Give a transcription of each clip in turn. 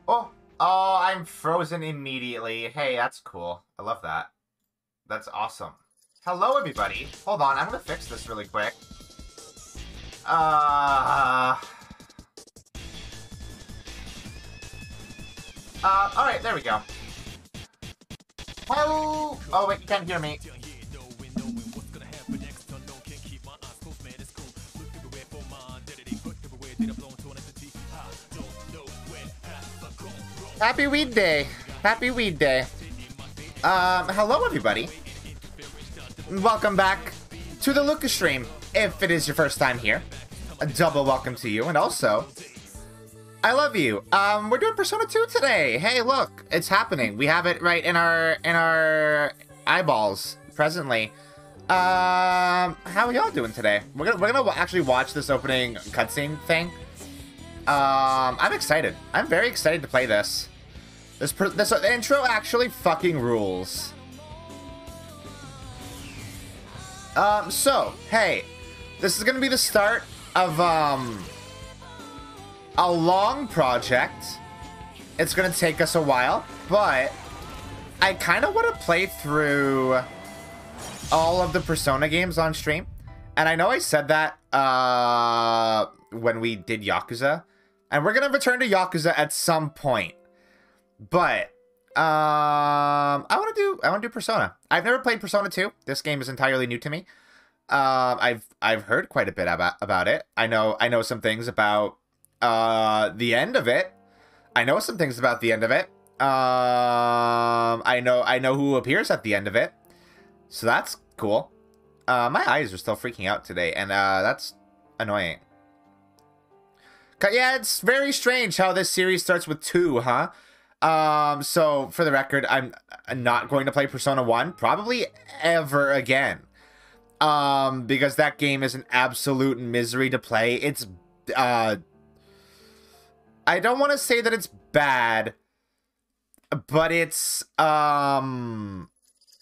Oh, oh, I'm frozen immediately. Hey, that's cool. I love that. That's awesome. Hello, everybody. Hold on, I'm gonna fix this really quick. Uh... alright, there we go. Hello! Oh, wait, you can't hear me. Happy Weed Day. Happy Weed Day. Hello, everybody. Welcome back to the Luka stream. If it is your first time here, a double welcome to you. And also, I love you. We're doing Persona 2 today. Hey, look, it's happening. We have it right in our eyeballs presently. How are y'all doing today? We're gonna actually watch this opening cutscene thing. I'm excited. I'm very excited to play this. This intro actually fucking rules. So, hey, this is gonna be the start of, a long project. It's gonna take us a while, but I kind of want to play through all of the Persona games on stream. And I know I said that, when we did Yakuza, and we're gonna return to Yakuza at some point. But I want to do Persona. I've never played Persona 2. This game is entirely new to me. I've heard quite a bit about it. I know some things about the end of it. I know some things about the end of it. I know who appears at the end of it. So that's cool. My eyes are still freaking out today, and that's annoying. Yeah, it's very strange how this series starts with 2, huh? So, for the record, I'm not going to play Persona 1, probably ever again. Because that game is an absolute misery to play. It's, I don't want to say that it's bad, but it's a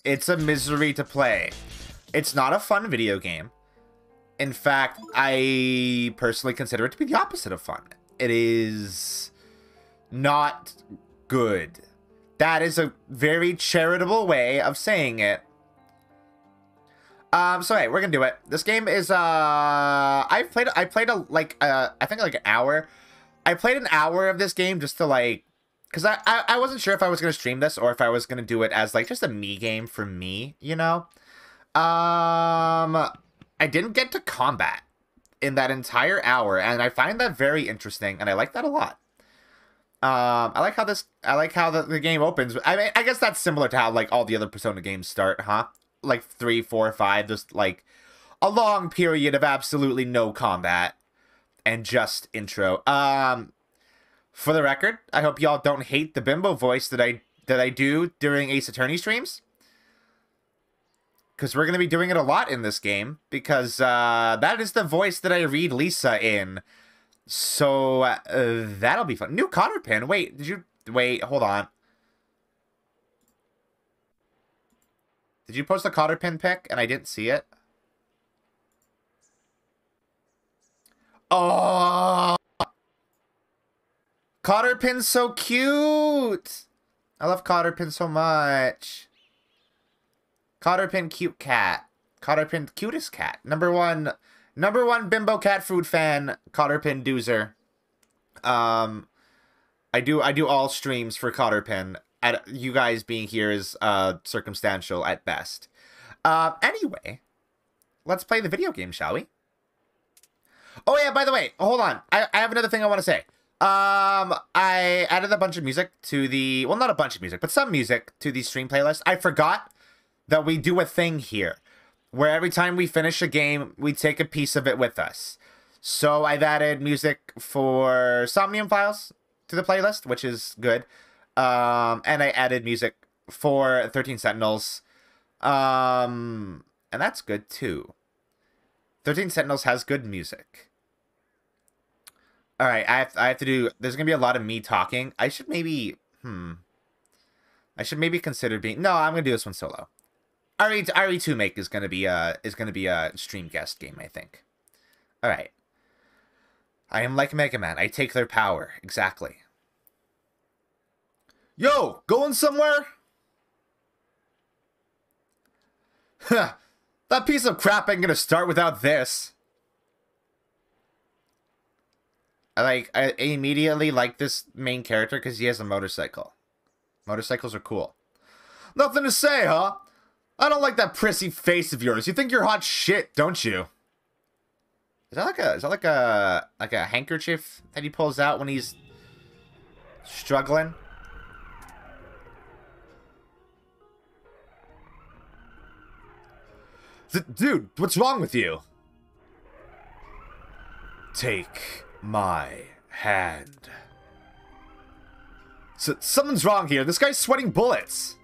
misery to play. It's not a fun video game. In fact, I personally consider it to be the opposite of fun. It is not good. That is a very charitable way of saying it. So hey, we're gonna do it. This game is I played I think like an hour. I played an hour of this game just to like, because I wasn't sure if I was gonna stream this or if I was gonna do it as like just a me game for me, you know. I didn't get to combat in that entire hour, and I find that very interesting, and I like that a lot. I like how the game opens. I mean, I guess that's similar to how like all the other Persona games start, huh? Like 3, 4, 5, just like a long period of absolutely no combat and just intro. For the record, I hope y'all don't hate the bimbo voice that I do during Ace Attorney streams, because we're gonna be doing it a lot in this game, because that is the voice that I read Lisa in. So, that'll be fun. New cotter pin. Wait, hold on. Did you post a cotter pin pic and I didn't see it? Oh! Cotter pin's so cute! I love cotter pin so much. Cotter pin cute cat. Cotter pin cutest cat. Number one bimbo cat food fan, Cotterpin Doozer. I do all streams for Cotterpin. You guys being here is circumstantial at best. Anyway, let's play the video game, shall we? Oh yeah, by the way, hold on. I have another thing I want to say. I added a bunch of music to the, well, not a bunch of music, but some music to the stream playlist. I forgot that we do a thing here where every time we finish a game, we take a piece of it with us. So I've added music for Somnium Files to the playlist, which is good. And I added music for 13 Sentinels. And that's good too. 13 Sentinels has good music. Alright, I have to do, there's gonna be a lot of me talking. I should maybe consider being, no, I'm gonna do this one solo. RE2 Make is gonna be a stream guest game, I think. Alright. I am like Mega Man. I take their power. Exactly. Yo, going somewhere? Huh. That piece of crap ain't gonna start without this. I immediately like this main character because he has a motorcycle. Motorcycles are cool. Nothing to say, huh? I don't like that prissy face of yours. You think you're hot shit, don't you? Is that like a handkerchief that he pulls out when he's struggling? Dude, what's wrong with you? Take my hand. Something's wrong here. This guy's sweating bullets.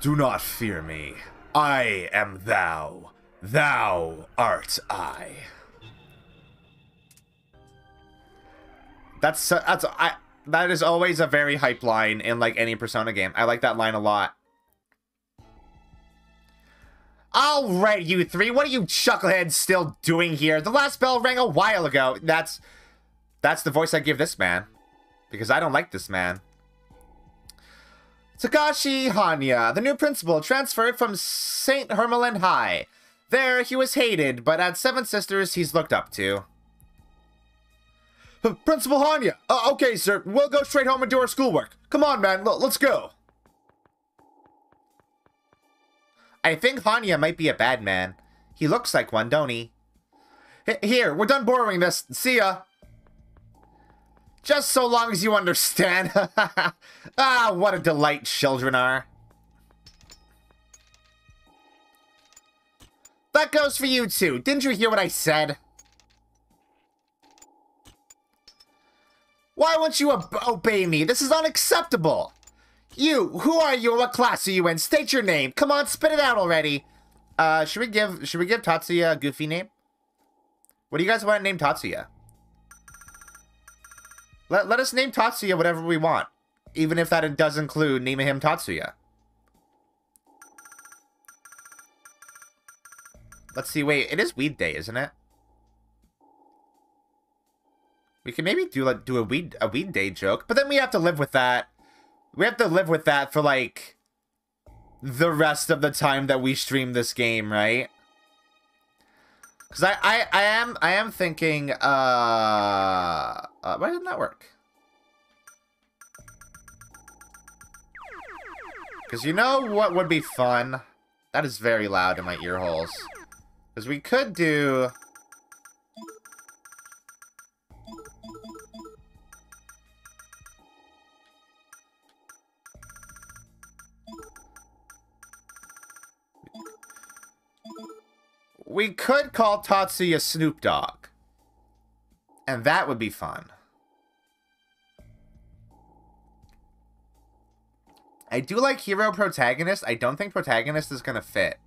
Do not fear me. I am thou. Thou art I. That is always a very hype line in like any Persona game. I like that line a lot. Alright, you three, what are you chuckleheads still doing here? The last bell rang a while ago. That's the voice I give this man. Because I don't like this man. Takashi Hanya, the new principal, transferred from St. Hermelin High. There, he was hated, but at Seven Sisters, he's looked up to. Principal Hanya! Okay, sir, we'll go straight home and do our schoolwork. Come on, man, let's go. I think Hanya might be a bad man. He looks like one, don't he? Here, we're done borrowing this. See ya. Just so long as you understand. Ah, what a delight children are. That goes for you too. Didn't you hear what I said? Why won't you obey me? This is unacceptable. You, who are you? What class are you in? State your name. Come on, spit it out already. Should we give Tatsuya a goofy name? What do you guys want to name Tatsuya? Let us name Tatsuya whatever we want. Even if that does include naming him Tatsuya. Let's see, wait, it is Weed Day, isn't it? We can maybe do a Weed Day joke, but then we have to live with that. We have to live with that for, like, the rest of the time that we stream this game, right? Because I am thinking, why didn't that work? Because you know what would be fun? That is very loud in my ear holes. Because we could do... We could call Tatsuya Snoop Dogg. And that would be fun. I do like hero protagonist. I don't think protagonist is going to fit.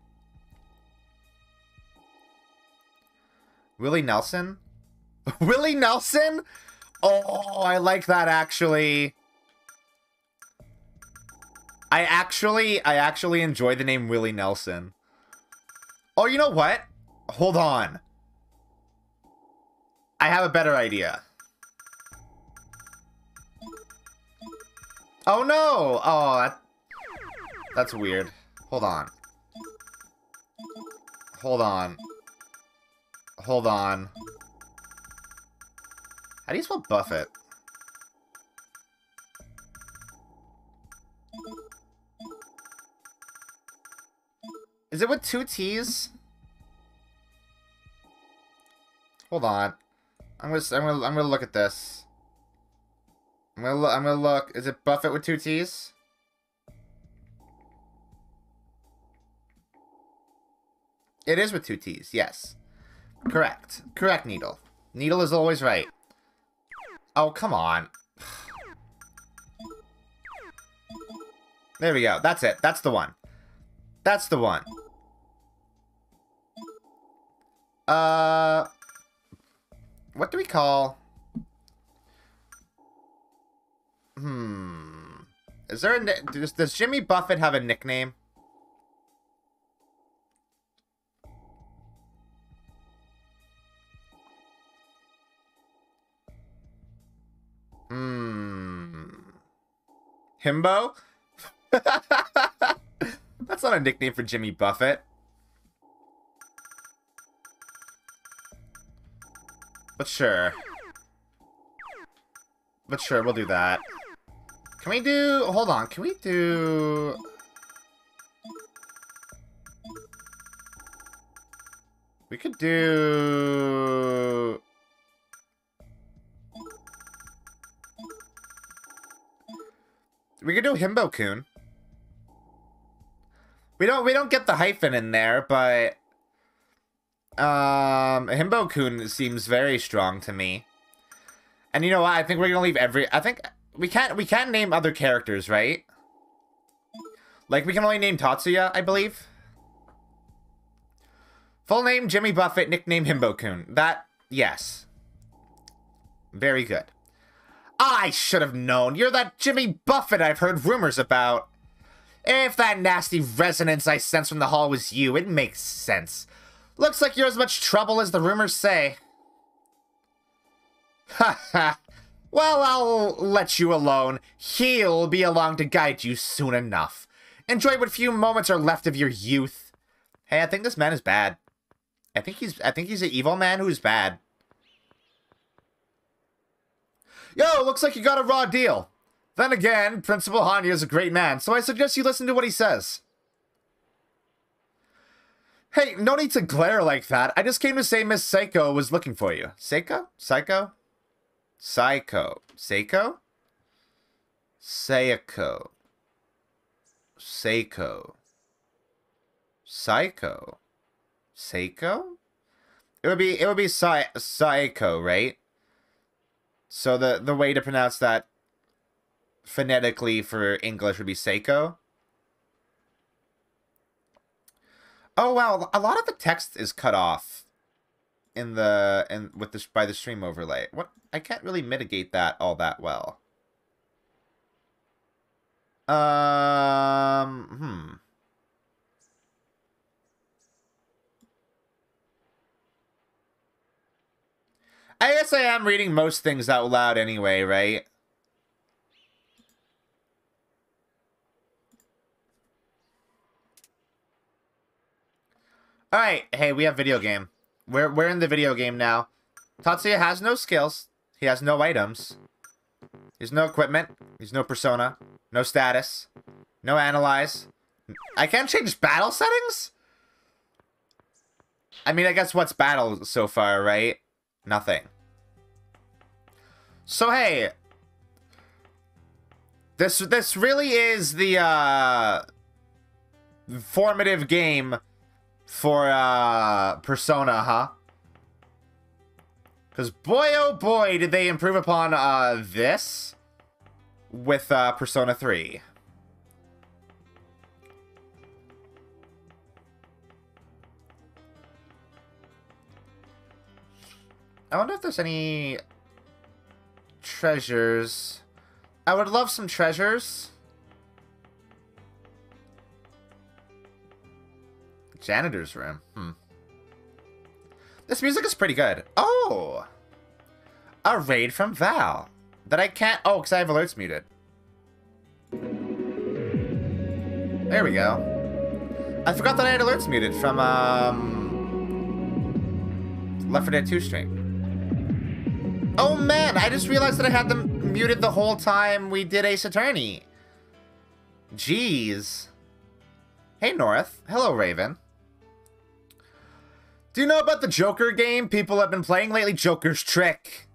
Willie Nelson? Willie Nelson? Oh, I like that actually. I actually enjoy the name Willie Nelson. Oh, you know what? Hold on. I have a better idea. Oh no! Oh, that's weird. Hold on. Hold on. Hold on. How do you spell Buffett? Is it with 2 T's? Hold on. I'm gonna look at this. I'm gonna look. Is it Buffett with 2 T's? It is with 2 T's, yes. Correct. Correct, Needle. Needle is always right. Oh, come on. There we go. That's it. That's the one. That's the one. What do we call... Is there a... Does Jimmy Buffett have a nickname? Himbo? That's not a nickname for Jimmy Buffett. But sure. But sure, we'll do that. Can we do... Hold on, can we do... We could do... We could do Himbo-kun. We don't get the hyphen in there, but Himbo-kun seems very strong to me. And you know what? I think we're gonna leave I think we can't name other characters, right? Like we can only name Tatsuya, I believe. Full name Jimmy Buffett, nickname Himbo-kun. That, yes. Very good. I should have known. You're that Jimmy Buffett I've heard rumors about. If that nasty resonance I sense from the hall was you, it makes sense. Looks like you're as much trouble as the rumors say. Ha ha. Well, I'll let you alone. He'll be along to guide you soon enough. Enjoy what few moments are left of your youth. Hey, I think this man is bad. I think he's an evil man who's bad. Yo, looks like you got a raw deal. Then again, Principal Hanya is a great man, so I suggest you listen to what he says. Hey, no need to glare like that. I just came to say Miss Seiko was looking for you. Seiko? Psycho? Psycho. Seiko? Seiko. Seiko. Psycho. Seiko? It would be Saiko, right? So the way to pronounce that phonetically for English would be Seiko. Oh wow, a lot of the text is cut off by the stream overlay. What? I can't really mitigate that all that well. I guess I am reading most things out loud anyway, right? Alright, hey, we have video game. We're in the video game now. Tatsuya has no skills. He has no items. There's no equipment. There's no persona. No status. No analyze. I can't change battle settings? I mean, I guess what's battle so far, right? Nothing. So, hey. This really is the, formative game for, Persona, huh? Because boy, oh boy, did they improve upon, this with, Persona 3. I wonder if there's any treasures. I would love some treasures. Janitor's room. This music is pretty good. Oh! A raid from Val. That I can't... Oh, because I have alerts muted. There we go. I forgot that I had alerts muted from, Left 4 Dead 2 stream. Oh man, I just realized that I had them muted the whole time we did Ace Attorney. Jeez. Hey North. Hello Raven. Do you know about the Joker game people have been playing lately? Joker's Trick.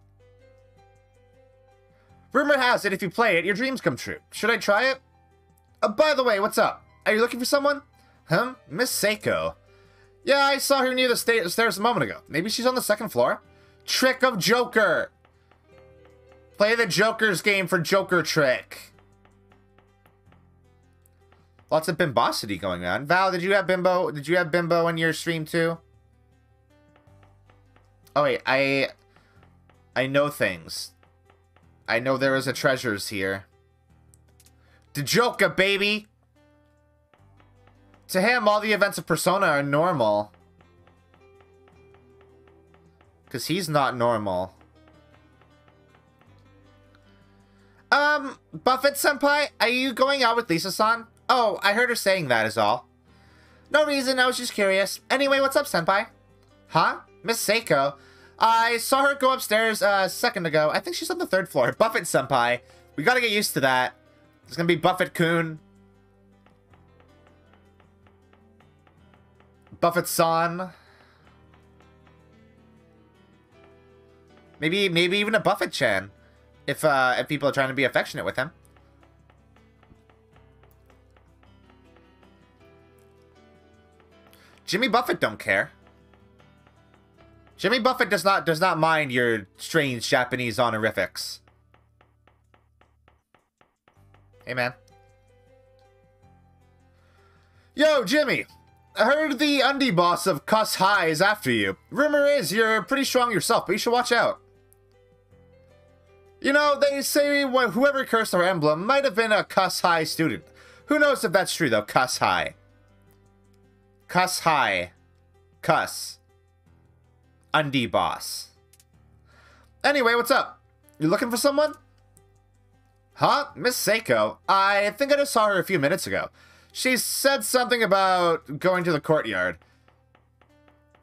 Rumor has it if you play it, your dreams come true. Should I try it? By the way, what's up? Are you looking for someone? Huh? Miss Seiko. Yeah, I saw her near the stairs a moment ago. Maybe she's on the second floor? Trick of Joker. Play the Joker's game for Joker Trick. Lots of bimbosity going on. Val, did you have bimbo? Did you have bimbo in your stream too? Oh wait, I know things. I know there is a treasures here. The Joker, baby. To him, all the events of Persona are normal. Because he's not normal. Buffett-senpai, are you going out with Lisa-san? Oh, I heard her saying that is all. No reason, I was just curious. Anyway, what's up, senpai? Huh? Miss Seiko? I saw her go upstairs a second ago. I think she's on the 3rd floor. Buffett-senpai. We gotta get used to that. It's gonna be Buffett-kun. Buffett-san. Maybe even a Buffett-chan. If people are trying to be affectionate with him. Jimmy Buffett don't care. Jimmy Buffett does not mind your strange Japanese honorifics. Hey, man. Yo, Jimmy. I heard the undie boss of Cuss High is after you. Rumor is you're pretty strong yourself, but you should watch out. You know, they say whoever cursed our emblem might have been a Cuss High student. Who knows if that's true, though? Cuss High. Cuss High. Cuss. Undie boss. Anyway, what's up? You looking for someone? Huh? Miss Seiko? I think I just saw her a few minutes ago. She said something about going to the courtyard.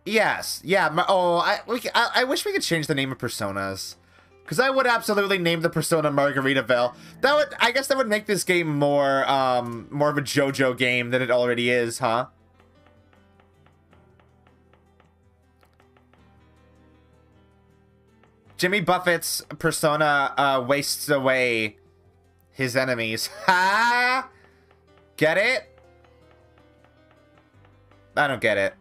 Yes. Yeah. I wish we could change the name of personas. Because I would absolutely name the persona Margaritaville. I guess that would make this game more of a JoJo game than it already is, huh? Jimmy Buffett's persona wastes away his enemies. Ha! Get it? I don't get it.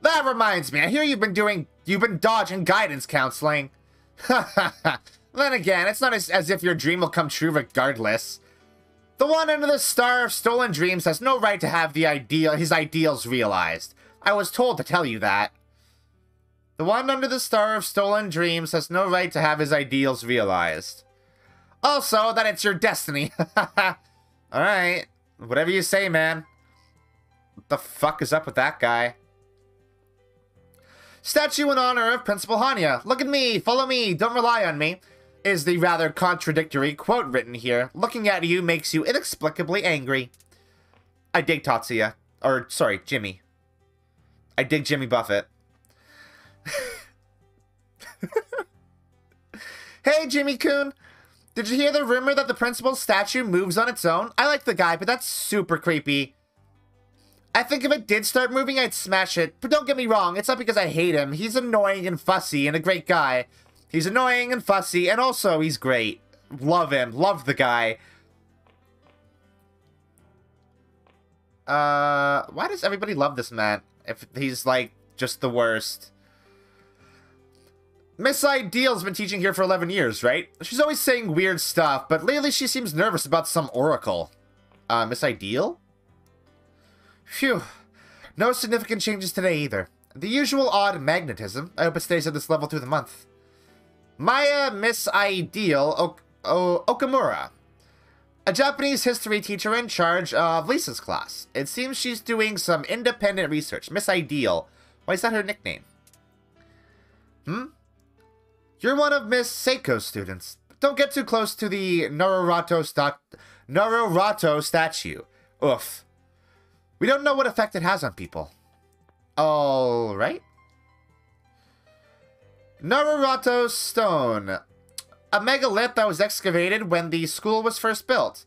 That reminds me, I hear you've been dodging guidance counseling. Then again, it's not as if your dream will come true regardless. The one under the star of stolen dreams has no right to have his ideals realized. I was told to tell you that. The one under the star of stolen dreams has no right to have his ideals realized. Also, that it's your destiny. Alright. Whatever you say, man. What the fuck is up with that guy? Statue in honor of Principal Hanya. Look at me, follow me, don't rely on me. Is the rather contradictory quote written here. Looking at you makes you inexplicably angry. I dig Tatsuya. Or, sorry, Jimmy. I dig Jimmy Buffett. Hey, Jimmy-kun. Did you hear the rumor that the principal's statue moves on its own? I like the guy, but that's super creepy. I think if it did start moving, I'd smash it. But don't get me wrong, it's not because I hate him. He's annoying and fussy and a great guy. He's annoying and fussy, and also he's great. Love him. Love the guy. Why does everybody love this man? If he's, like, just the worst. Miss Ideal's been teaching here for 11 years, right? She's always saying weird stuff, but lately she seems nervous about some oracle. Miss Ideal? Phew. No significant changes today either. The usual odd magnetism. I hope it stays at this level through the month. Maya Miss Ideal Okamura. A Japanese history teacher in charge of Lisa's class. It seems she's doing some independent research. Miss Ideal. Why is that her nickname? You're one of Miss Seiko's students. Don't get too close to the Naruto statue. Oof. We don't know what effect it has on people. Alright. Naruto Stone. A megalith that was excavated when the school was first built.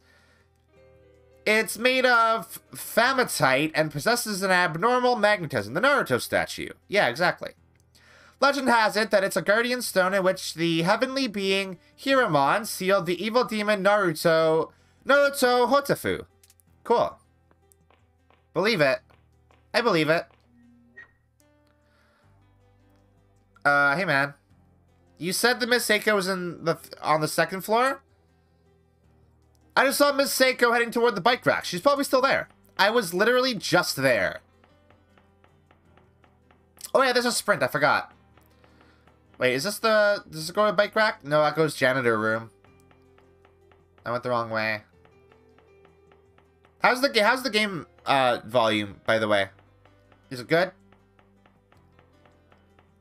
It's made of famatite and possesses an abnormal magnetism. The Naruto statue. Yeah, exactly. Legend has it that it's a guardian stone in which the heavenly being Hiramon sealed the evil demon Naruto Hotafu. Cool. Believe it. I believe it. Hey man. You said that Miss Seiko was on the 2nd floor? I just saw Miss Seiko heading toward the bike rack. She's probably still there. I was literally just there. Oh yeah, there's a sprint. I forgot. Wait, does this go to the bike rack? No, that goes janitor room. I went the wrong way. How's the game volume, by the way? Is it good?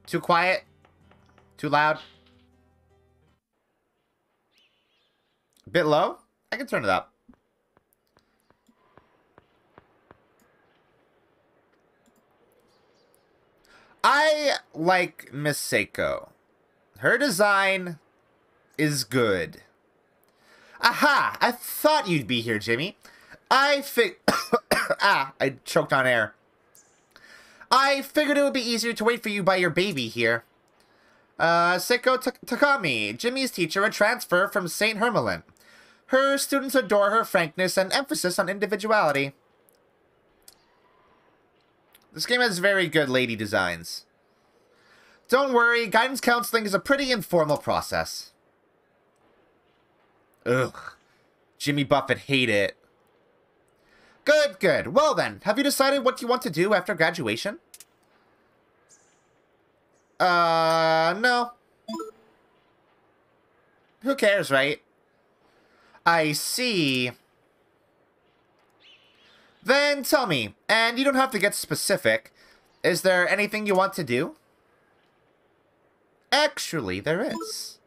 Too quiet? Too loud? A bit low? I can turn it up. I like Miss Seiko. Her design is good. Aha! I thought you'd be here, Jimmy. I choked on air. I figured it would be easier to wait for you by your baby here. Seiko Takami, Jimmy's teacher, a transfer from St. Hermelin. Her students adore her frankness and emphasis on individuality. This game has very good lady designs. Don't worry, guidance counseling is a pretty informal process. Ugh. Jimmy Buffett hate it. Good, good. Well then, have you decided what you want to do after graduation? No. Who cares, right? I see. Then tell me, and you don't have to get specific, is there anything you want to do? Actually, there is.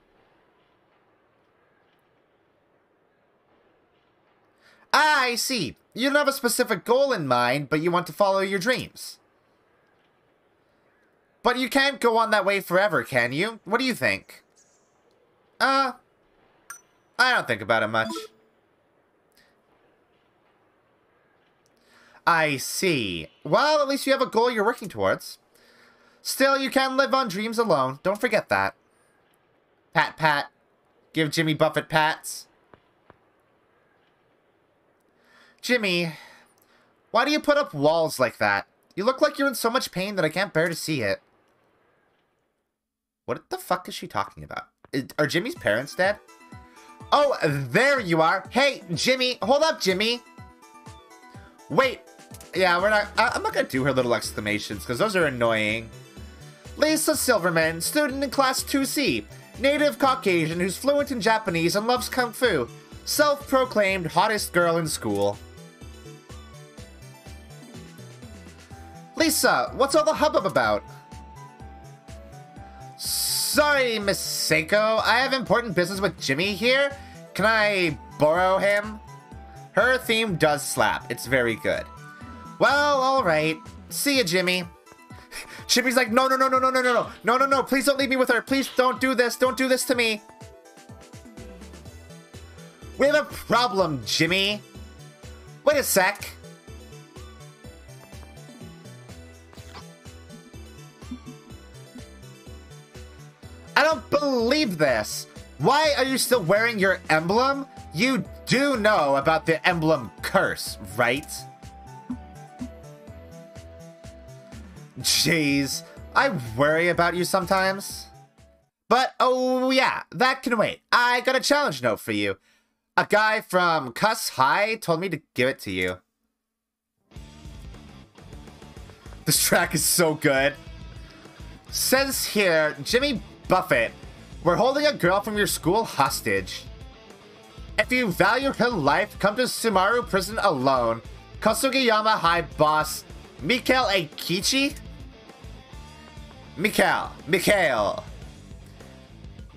I see. You don't have a specific goal in mind, but you want to follow your dreams. But you can't go on that way forever, can you? What do you think? I don't think about it much. I see. Well, at least you have a goal you're working towards. Still, you can't live on dreams alone. Don't forget that. Pat, pat. Give Jimmy Buffett pats. Jimmy, why do you put up walls like that? You look like you're in so much pain that I can't bear to see it. What the fuck is she talking about? Are Jimmy's parents dead? Oh, there you are. Hey, Jimmy. Hold up, Jimmy. Wait. Yeah, I'm not gonna do her little exclamations, because those are annoying. Lisa Silverman, student in class 2C. Native Caucasian who's fluent in Japanese and loves Kung Fu. Self-proclaimed hottest girl in school. Lisa, what's all the hubbub about? Sorry, Miss Seiko. I have important business with Jimmy here. Can I borrow him? Her theme does slap. It's very good. Well, alright. See ya, Jimmy. Jimmy's like, no, please don't leave me with her. Please don't do this. Don't do this to me. We have a problem, Jimmy. Wait a sec. I don't believe this. Why are you still wearing your emblem? You do know about the emblem curse, right? Jeez, I worry about you sometimes. But, oh yeah, that can wait. I got a challenge note for you. A guy from Cuss High told me to give it to you. This track is so good. Says here, Jimmy Buffett, we're holding a girl from your school hostage. If you value her life, come to Sumaru Prison alone. Kosugiyama High Boss, Mikhail Akichi? Mikhail.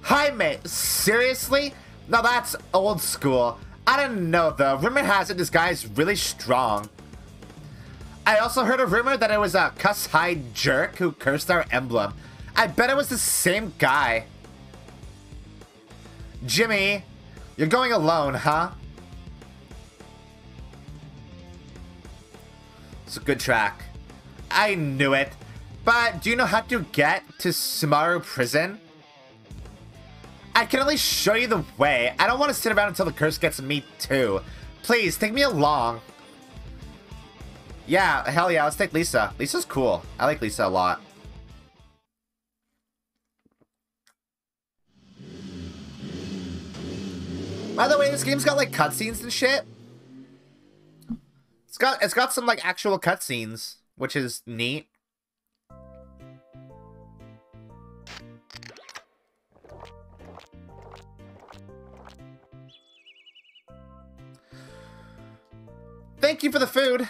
Hi, mate. Seriously? Now that's old school. I don't know though. Rumor has it this guy is really strong. I also heard a rumor that it was a Cuss High jerk who cursed our emblem. I bet it was the same guy. Jimmy, you're going alone, huh? It's a good track. I knew it. But do you know how to get to Sumaru Prison? I can only show you the way. I don't want to sit around until the curse gets me too. Please, take me along. Yeah, hell yeah, let's take Lisa. Lisa's cool. I like Lisa a lot. By the way, this game's got like cutscenes and shit. It's got some like actual cutscenes, which is neat. Thank you for the food.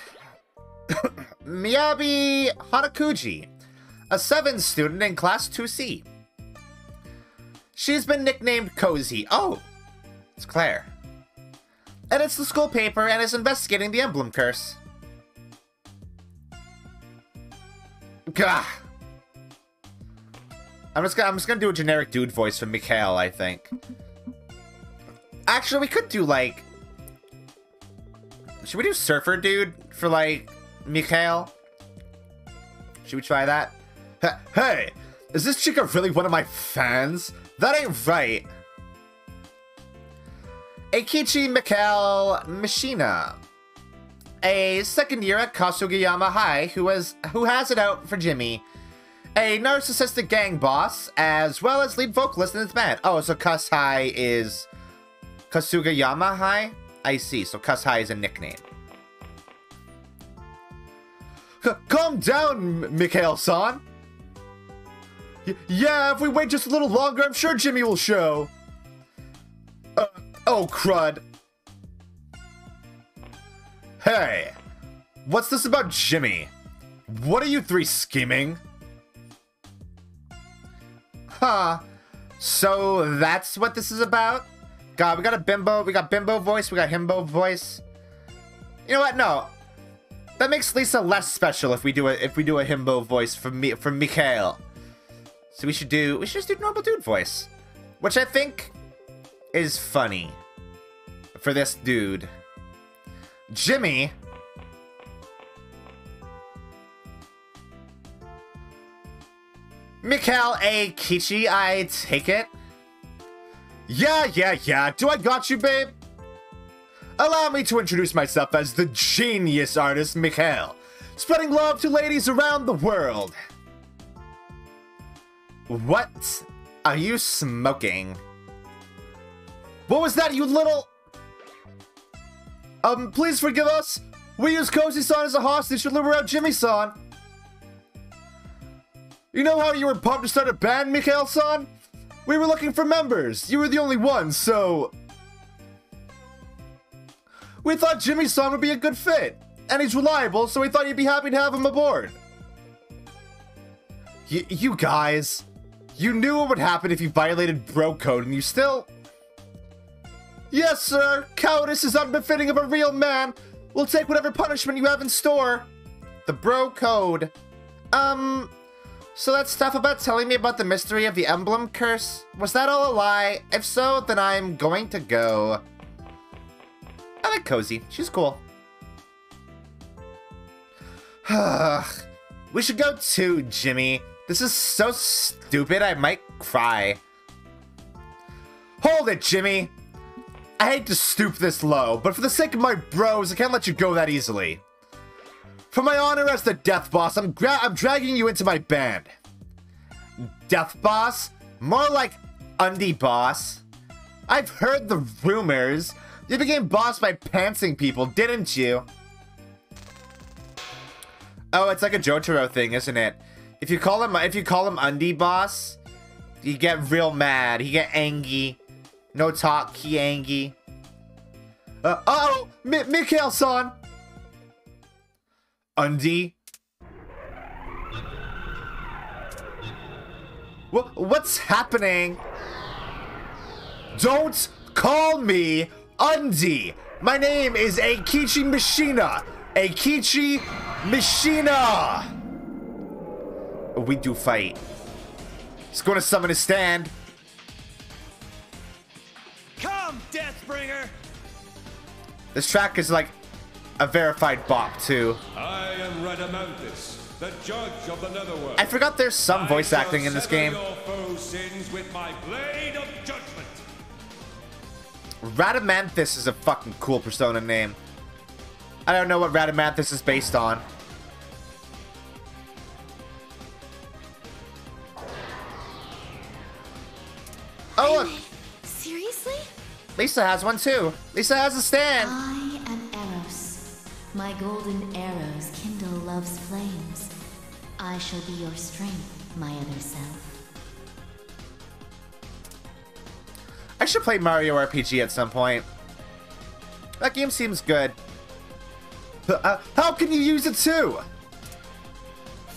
Miyabi Hanakuji, a 7 student in Class 2C. She's been nicknamed Cozy. Oh, it's Claire. Edits the school paper and is investigating the emblem curse. Gah. I'm just gonna do a generic dude voice for Mikhail, I think. Actually, we could do like... Should we do Surfer Dude for like Mikhail? Should we try that? Hey, is this chica really one of my fans? That ain't right. Eikichi Mikhail Mishina, a second year at Kasugayama High who has it out for Jimmy, a narcissistic gang boss, as well as lead vocalist in his band. Oh, so Kus High is Kasugayama High? I see, so Kus High is a nickname. Calm down, Mikhail-san. Yeah, if we wait just a little longer, I'm sure Jimmy will show. Oh, crud. Hey, what's this about Jimmy? What are you three scheming? Huh. So that's what this is about? God, we got bimbo voice, we got himbo voice. You know what? No. That makes Lisa less special if we do a himbo voice from Mikhail. So we should just do normal dude voice, which I think is funny for this dude. Jimmy. Mikhail A. Kichi, I take it. Yeah. Do I got you, babe? Allow me to introduce myself as the genius artist Mikhail, spreading love to ladies around the world. What are you smoking? What was that, you little... Please forgive us. We use Cozy-san as a hostage to lure out Jimmy-san. You know how you were pumped to start a band, Mikhail-san? We were looking for members. You were the only one, so... We thought Jimmy-san would be a good fit. And he's reliable, so we thought you'd be happy to have him aboard. You guys... You knew what would happen if you violated bro code, and you still... Yes, sir. Cowardice is unbefitting of a real man. We'll take whatever punishment you have in store. The bro code. So that stuff about telling me about the mystery of the emblem curse, was that all a lie? If so, then I'm going to go. I like Cozy. She's cool. We should go too, Jimmy. This is so stupid, I might cry. Hold it, Jimmy. I hate to stoop this low, but for the sake of my bros, I can't let you go that easily. For my honor as the Death Boss, I'm dragging you into my band. Death Boss? More like Undie Boss. I've heard the rumors. You became boss by pantsing people, didn't you? Oh, it's like a Jotaro thing, isn't it? If you call him Undie Boss, you get real mad. He get angry. No talk, he angry. Uh-oh! Mikhail-san! Undie? What's happening? Don't call me Undie! My name is Eikichi Mishina! Eikichi Mishina! We do fight. He's gonna summon his stand. Come, Deathbringer! This track is like a verified bop too. I am Radamanthus, the judge of the Netherworld. I forgot there's some voice acting in this game. Your foes' sins with my blade of judgment. Radamanthus is a fucking cool persona name. I don't know what Radamanthus is based on. Oh look! Seriously? Lisa has one too. Lisa has a stand. I am Eros. My golden arrows kindle love's flames. I shall be your strength, my other self. I should play Mario RPG at some point. That game seems good. How can you use it too?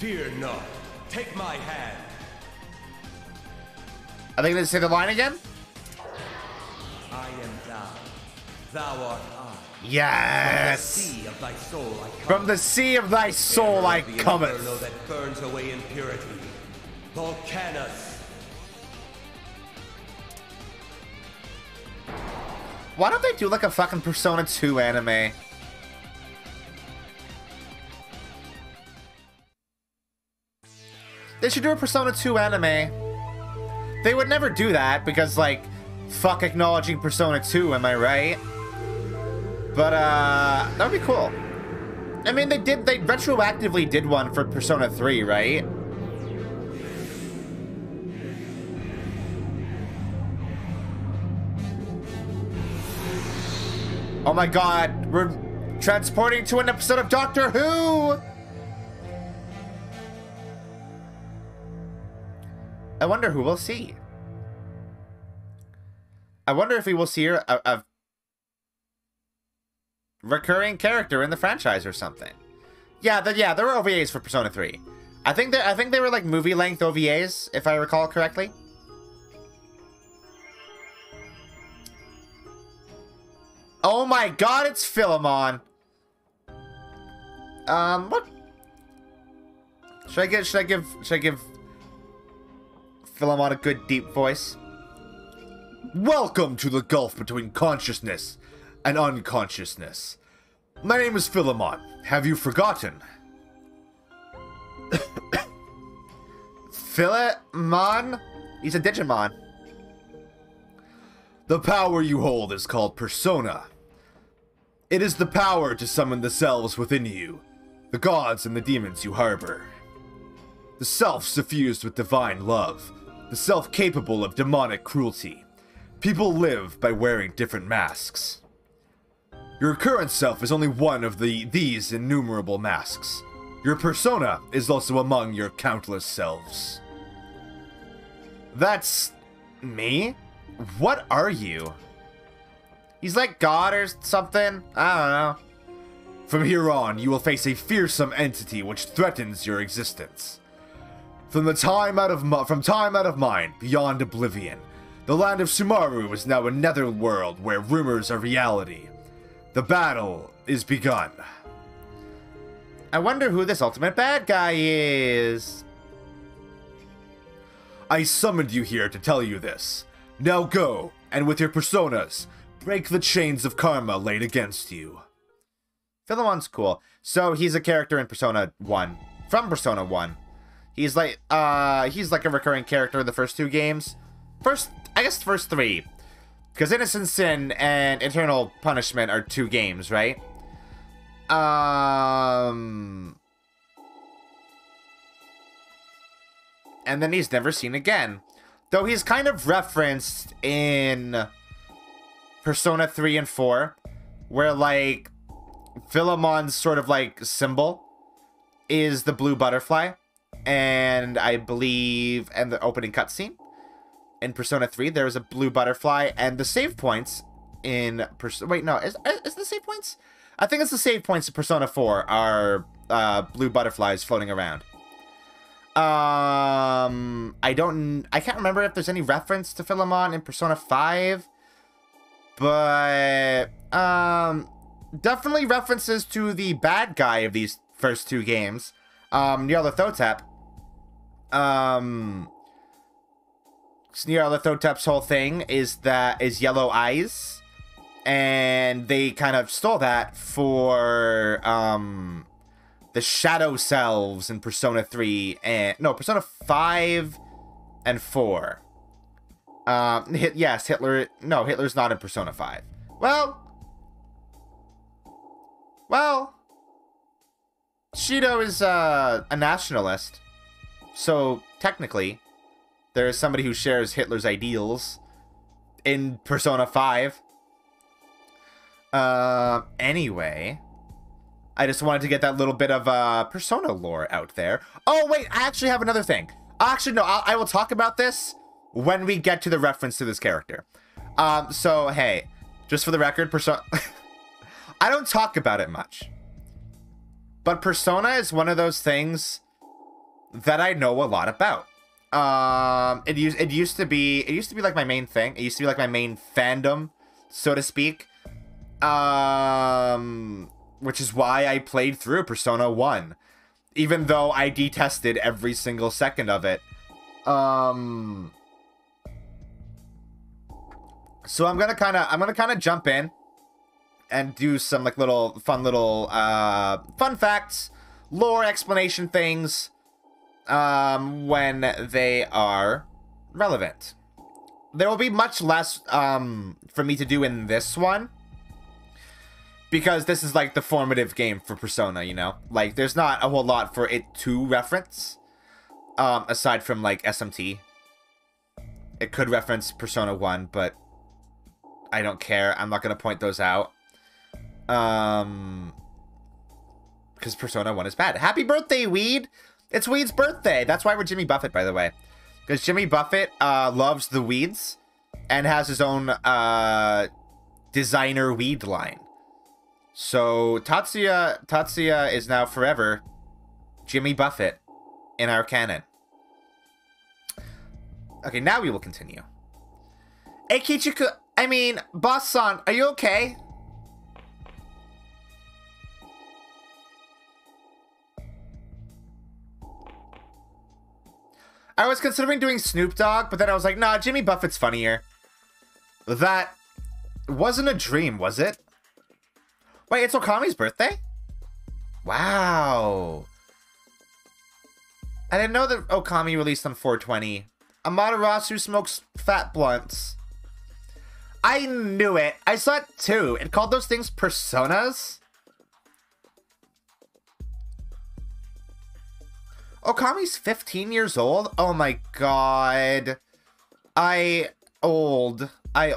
Fear not. Take my hand. I think they say the line again. I am thou. Thou art I. Yes. From the sea of thy soul I come. From the sea of thy soul I cometh. Inferno that burns away impurity. Volcanus. Why don't they do like a fucking Persona 2 anime? They should do a Persona 2 anime. They would never do that because, like, fuck acknowledging Persona 2, am I right? But, that would be cool. I mean, they retroactively did one for Persona 3, right? Oh my god, we're transporting to an episode of Doctor Who! I wonder who we'll see. I wonder if we will see a recurring character in the franchise or something. Yeah, there were OVAs for Persona 3. I think they were like movie-length OVAs, if I recall correctly. Oh my god, it's Philemon. What? Should I give Philemon a good deep voice? Welcome to the gulf between consciousness and unconsciousness. My name is Philemon. Have you forgotten? Philemon? He's a Digimon. The power you hold is called Persona. It is the power to summon the selves within you, the gods and the demons you harbor. The self suffused with divine love, the self capable of demonic cruelty. People live by wearing different masks. Your current self is only one of these innumerable masks. Your persona is also among your countless selves. That's me? What are you? He's like God or something? I don't know. From here on, you will face a fearsome entity which threatens your existence. From time out of mind, beyond oblivion, the land of Sumaru is now a netherworld where rumors are reality. The battle is begun. I wonder who this ultimate bad guy is. I summoned you here to tell you this. Now go, and with your personas, break the chains of karma laid against you. Philemon's cool. So he's a character in Persona 1. From Persona 1. He's like a recurring character in the first two games. First 3. Because Innocent Sin and Eternal Punishment are 2 games, right? And then he's never seen again. Though he's kind of referenced in Persona 3 and 4, where, like, Philemon's sort of, like, symbol is the blue butterfly. And I believe in the opening cutscene in Persona 3, there is a blue butterfly, and the save points in wait, no, is the save points? I think it's the save points in Persona 4 are blue butterflies floating around. I can't remember if there's any reference to Philemon in Persona 5, but definitely references to the bad guy of these first 2 games, Nyarlathotep. Nyarlathotep's whole thing is yellow eyes, and they kind of stole that for the shadow selves in Persona 3 and Persona 5 and 4. Yes, Hitler's not in Persona 5. Well, Shido is a nationalist, so technically there is somebody who shares Hitler's ideals in Persona 5. Anyway, I just wanted to get that little bit of Persona lore out there. Oh, wait, I actually have another thing. Actually, no, I will talk about this when we get to the reference to this character. So, hey, just for the record, Persona... I don't talk about it much. But Persona is one of those things that I know a lot about. It used to be like my main thing. It used to be like my main fandom, so to speak. Which is why I played through Persona 1, even though I detested every single second of it. So I'm gonna kind of jump in and do some like little fun facts, lore explanation things, when they are relevant. There will be much less for me to do in this one, because this is like the formative game for Persona, you know? Like, there's not a whole lot for it to reference, aside from like SMT. It could reference Persona 1, but I don't care. I'm not gonna point those out. Because Persona 1 is bad. Happy birthday, Weed! It's Weed's birthday! That's why we're Jimmy Buffett, by the way. Because Jimmy Buffett loves the weeds and has his own designer weed line. So Tatsuya is now forever Jimmy Buffett in our canon. Okay, now we will continue. Hey, Kichiku, I mean, Boss-san, are you okay? I was considering doing Snoop Dogg, but then I was like, nah, Jimmy Buffett's funnier. That wasn't a dream, was it? Wait, it's Okami's birthday? Wow. I didn't know that Okami released on 420. Amaterasu smokes fat blunts. I knew it. I saw it too. It called those things personas. Okami's 15 years old? Oh my god. I old. I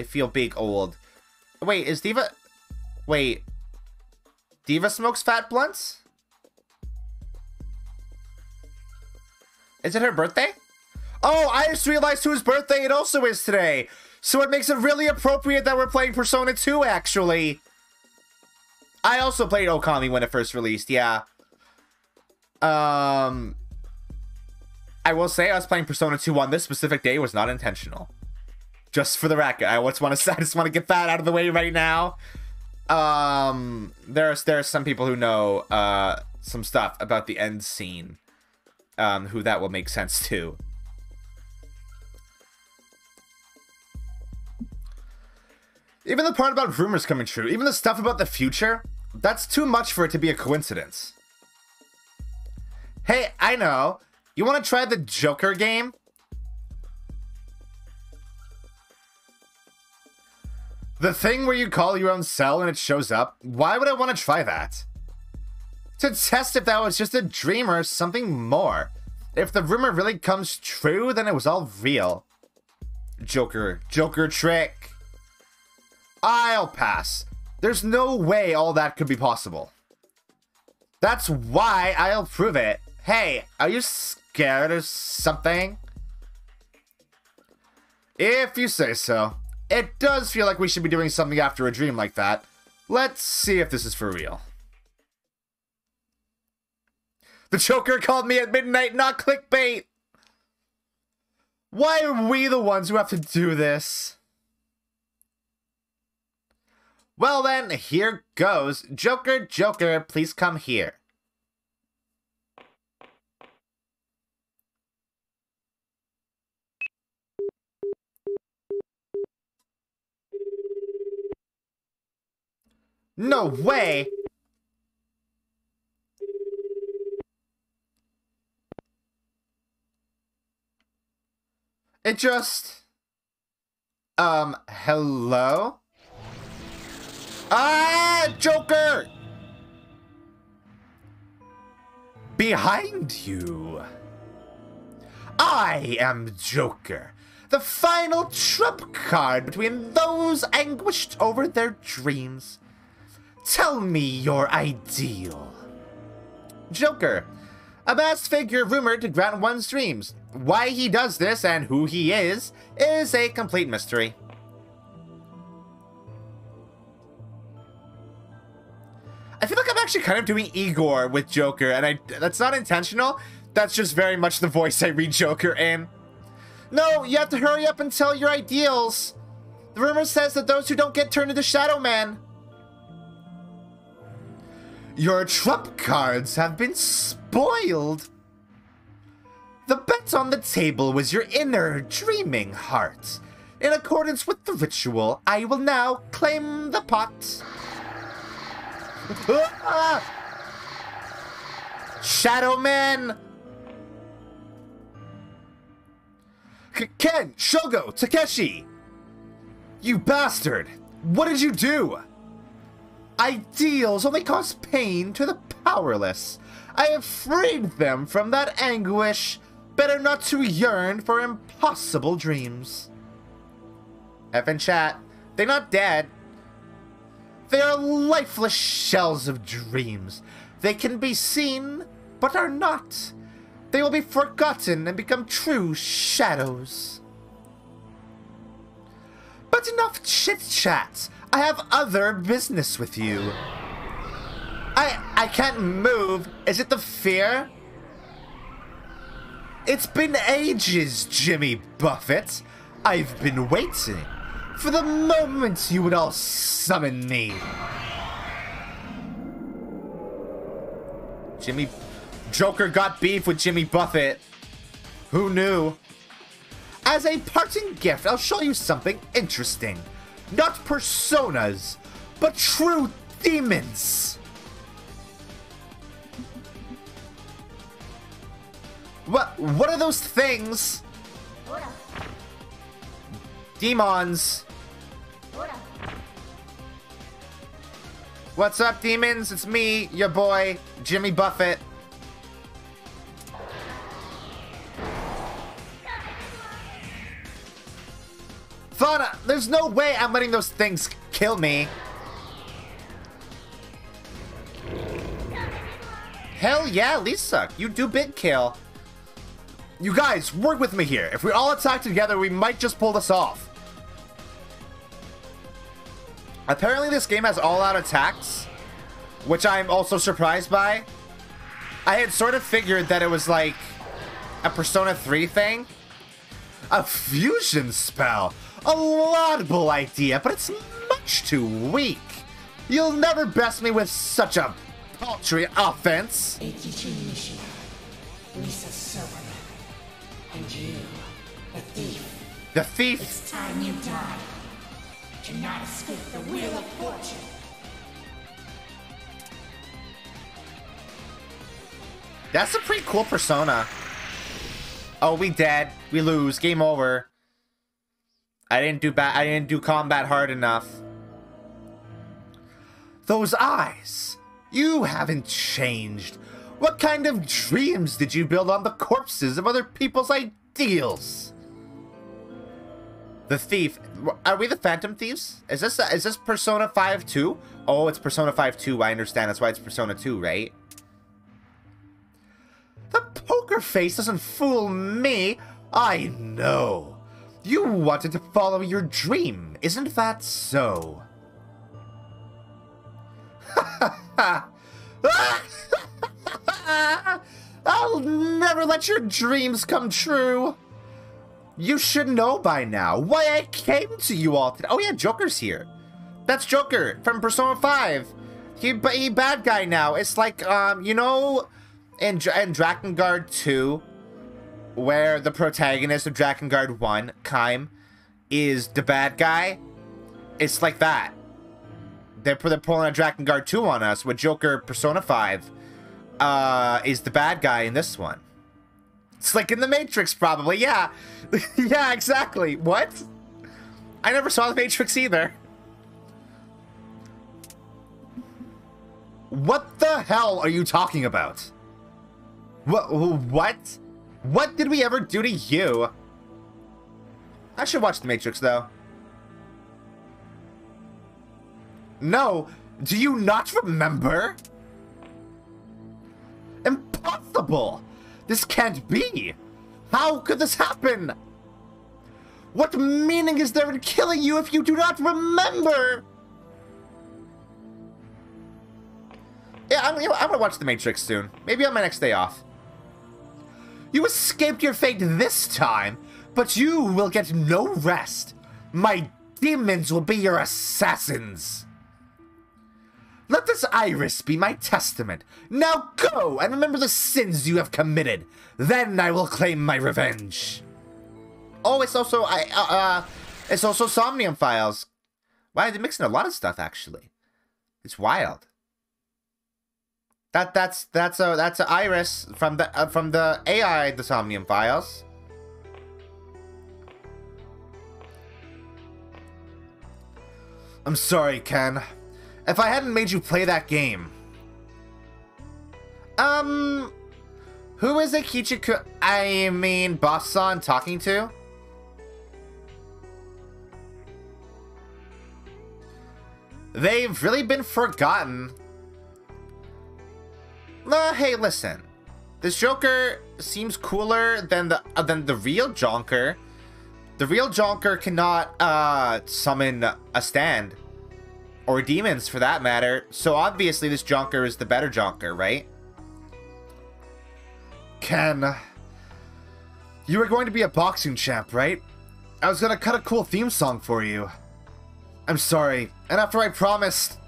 feel big old. Wait, is Diva... Wait. Diva smokes fat blunts? Is it her birthday? Oh, I just realized whose birthday it also is today. So it makes it really appropriate that we're playing Persona 2, actually. I also played Okami when it first released, yeah. I will say I was playing Persona 2 on this specific day was not intentional. Just for the record, I just want to get that out of the way right now. There are some people who know some stuff about the end scene, who that will make sense to. Even the part about rumors coming true, even the stuff about the future, that's too much for it to be a coincidence. Hey, I know. You want to try the Joker game? The thing where you call your own cell and it shows up? Why would I want to try that? To test if that was just a dream or something more. If the rumor really comes true, then it was all real. Joker trick. I'll pass. There's no way all that could be possible. That's why I'll prove it. Hey, are you scared or something? If you say so. It does feel like we should be doing something after a dream like that. Let's see if this is for real. The Joker called me at midnight, not clickbait! Why are we the ones who have to do this? Well then, here goes. Joker, please come here. No way! It just... hello? Ah, Joker! Behind you. I am Joker, the final trump card between those anguished over their dreams. Tell me your ideal. Joker, a masked figure rumored to grant one's dreams. Why he does this and who he is a complete mystery. I feel like I'm actually kind of doing Igor with Joker, and that's not intentional. That's just very much the voice I read Joker in. No, you have to hurry up and tell your ideals. The rumor says that those who don't get turned into Shadow Man. Your trump cards have been spoiled. The bet on the table was your inner dreaming heart. In accordance with the ritual, I will now claim the pot. Shadow Man! Ken, Shogo, Takeshi! You bastard! What did you do? Ideals only cause pain to the powerless. I have freed them from that anguish. Better not to yearn for impossible dreams. F in chat. They're not dead. They are lifeless shells of dreams. They can be seen, but are not. They will be forgotten and become true shadows. But enough chit-chat. I have other business with you. I can't move. Is it the fear? It's been ages, Jimmy Buffett. I've been waiting for the moment you would all summon me. Joker got beef with Jimmy Buffett. Who knew? As a parting gift, I'll show you something interesting. Not personas, but true demons. What are those things? Demons. What's up, demons? It's me, your boy, Jimmy Buffett. Fauna, there's no way I'm letting those things kill me. Hell yeah, Lisa, you do big kill. You guys, work with me here. If we all attack together, we might just pull this off. Apparently this game has all-out attacks, which I'm also surprised by. I had sort of figured that it was like a Persona 3 thing. A fusion spell. A laudable idea, but it's much too weak. You'll never best me with such a paltry offense. And you, the thief. The thief? It's time you die. Cannot escape the wheel of fortune. That's a pretty cool persona. Oh, we dead. We lose. Game over. I didn't do combat hard enough. Those eyes. You haven't changed. What kind of dreams did you build on the corpses of other people's ideals? The thief. Are we the Phantom Thieves? Is this Persona 5 2? Oh, it's Persona 5 2. I understand. That's why it's Persona 2, right? The poker face doesn't fool me. I know. You wanted to follow your dream. Isn't that so? Ha ha ha! I'll never let your dreams come true. You should know by now why I came to you all today. Oh yeah, Joker's here. That's Joker from Persona 5. He bad guy now. It's like, you know, in Drakengard 2, where the protagonist of Drakengard 1, Kaim, is the bad guy. It's like that. They're pulling a Drakengard 2 on us, with Joker Persona 5 is the bad guy in this one. It's like in the Matrix, probably. Yeah. Yeah, exactly. What? I never saw the Matrix either. What the hell are you talking about? What? What did we ever do to you? I should watch the Matrix, though. No, do you not remember? Impossible! This can't be! How could this happen? What meaning is there in killing you if you do not remember? Yeah, I'm gonna watch The Matrix soon. Maybe on my next day off. You escaped your fate this time, but you will get no rest. My demons will be your assassins. Let this iris be my testament. Now go and remember the sins you have committed. Then I will claim my revenge. Oh, it's also Somnium Files. Wow, they're mixing a lot of stuff actually. It's wild. That's a iris from the AI the Somnium Files. I'm sorry, Ken. If I hadn't made you play that game. Who is it Boss-san talking to? They've really been forgotten. Hey, listen. This Joker seems cooler than the real Jonker. The real Jonker cannot summon a stand. Or demons, for that matter. So obviously this Jonker is the better Jonker, right? Ken, you were going to be a boxing champ, right? I was gonna cut a cool theme song for you. I'm sorry, and after I promised,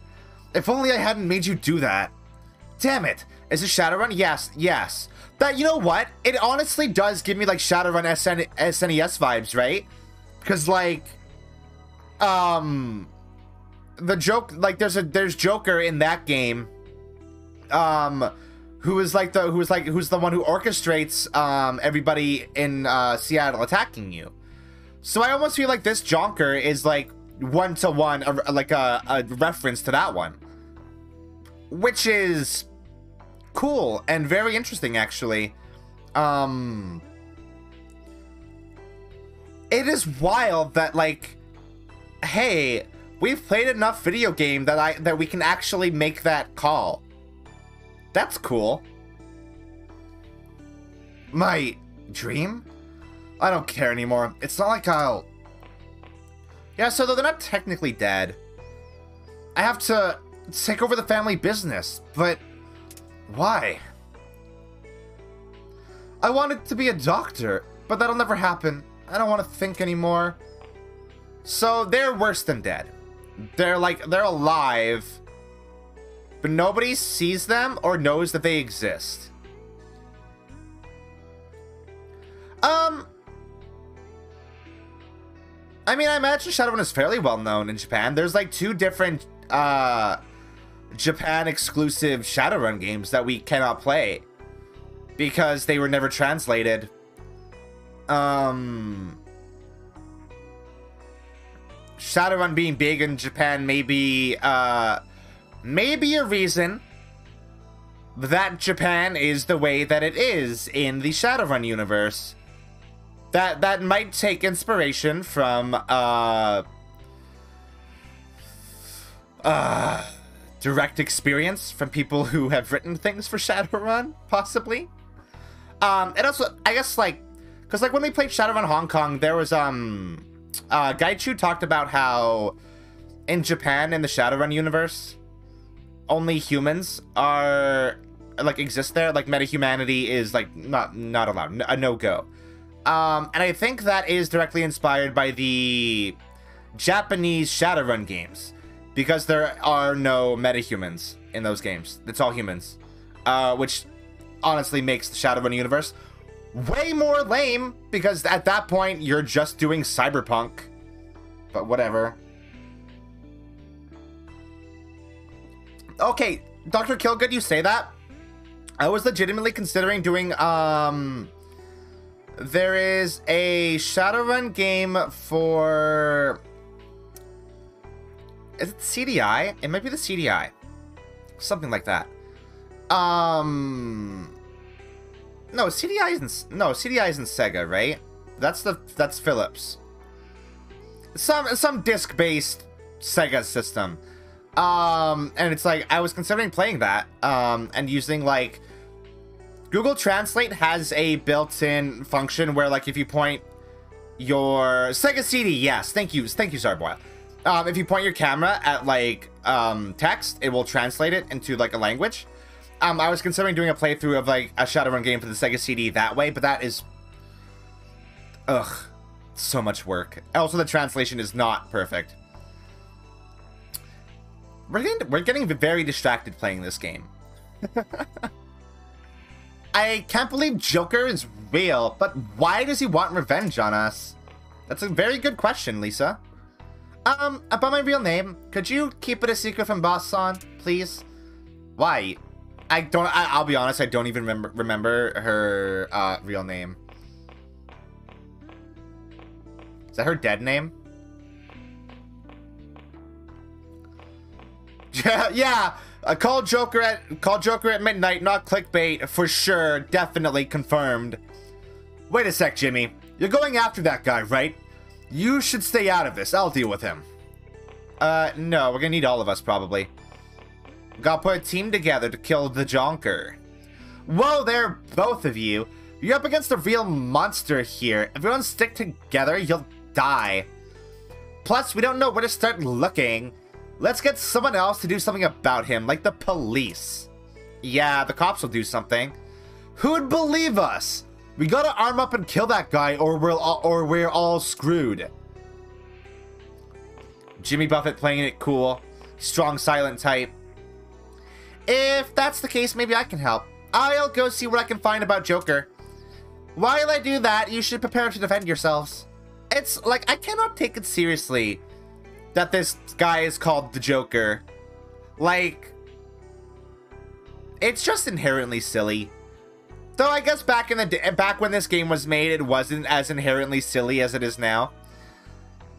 if only I hadn't made you do that. Damn it! Is it Shadowrun? Yes, yes. That, you know what? It honestly does give me like Shadowrun SNES vibes, right? Because like, the joke, like there's Joker in that game, who's the one who orchestrates everybody in Seattle attacking you. So I almost feel like this Jonker is like one-to-one, like a reference to that one, which is cool and very interesting actually. It is wild that like, hey, we've played enough video game that we can actually make that call. That's cool. My dream? I don't care anymore. It's not like I'll... Yeah, so they're not technically dead. I have to take over the family business, but why? I wanted to be a doctor, but that'll never happen. I don't want to think anymore. So they're worse than dead. They're alive, but nobody sees them or knows that they exist. I mean, I imagine Shadowrun is fairly well known in Japan. There's like 2 different Japan exclusive Shadowrun games that we cannot play because they were never translated. Shadowrun being big in Japan may be a reason that Japan is the way that it is in the Shadowrun universe. That might take inspiration from direct experience from people who have written things for Shadowrun, possibly. And also, I guess like, because like when we played Shadowrun Hong Kong, there was Gaichu talked about how in Japan, in the Shadowrun universe, only humans are like exist there. Like metahumanity is like not allowed, a no-go. And I think that is directly inspired by the Japanese Shadowrun games, because there are no metahumans in those games. It's all humans, which honestly makes the Shadowrun universe way more lame, because at that point you're just doing cyberpunk. But whatever. Okay, Dr. Kilgood, you say that. I was legitimately considering doing there is a Shadowrun game for... Is it CDI? It might be the CDI. Something like that. No, CDI isn't... No, CDI isn't Sega, right? That's Philips. Some disc-based Sega system. And it's like, I was considering playing that, and using, like... Google Translate has a built-in function where, like, if you point your... Sega CD, yes, thank you, Zarboil. If you point your camera at, like, text, it will translate it into, like, a language. I was considering doing a playthrough of, like, a Shadowrun game for the Sega CD that way, but that is... ugh. So much work. Also, the translation is not perfect. We're getting very distracted playing this game. I can't believe Joker is real, but why does he want revenge on us? That's a very good question, Lisa. About my real name, could you keep it a secret from Boss-san, please? Why? I'll be honest, I don't even remember her real name. Is that her dead name? Yeah. Call Joker at midnight, not clickbait, for sure. Definitely confirmed. Wait a sec, Jimmy. You're going after that guy, right? You should stay out of this. I'll deal with him. No, we're gonna need all of us, probably. Gotta put a team together to kill the Jonker. Whoa there, both of you. You're up against a real monster here. If you don't stick together, you'll die. Plus, we don't know where to start looking. Let's get someone else to do something about him, like the police. Yeah, the cops will do something. Who'd believe us? We gotta arm up and kill that guy, or we're all screwed. Jimmy Buffett playing it cool. Strong, silent type. If that's the case, maybe I can help. I'll go see what I can find about Joker. While I do that, you should prepare to defend yourselves. It's like, I cannot take it seriously that this guy is called the Joker. Like, it's just inherently silly. Though I guess back when this game was made, it wasn't as inherently silly as it is now.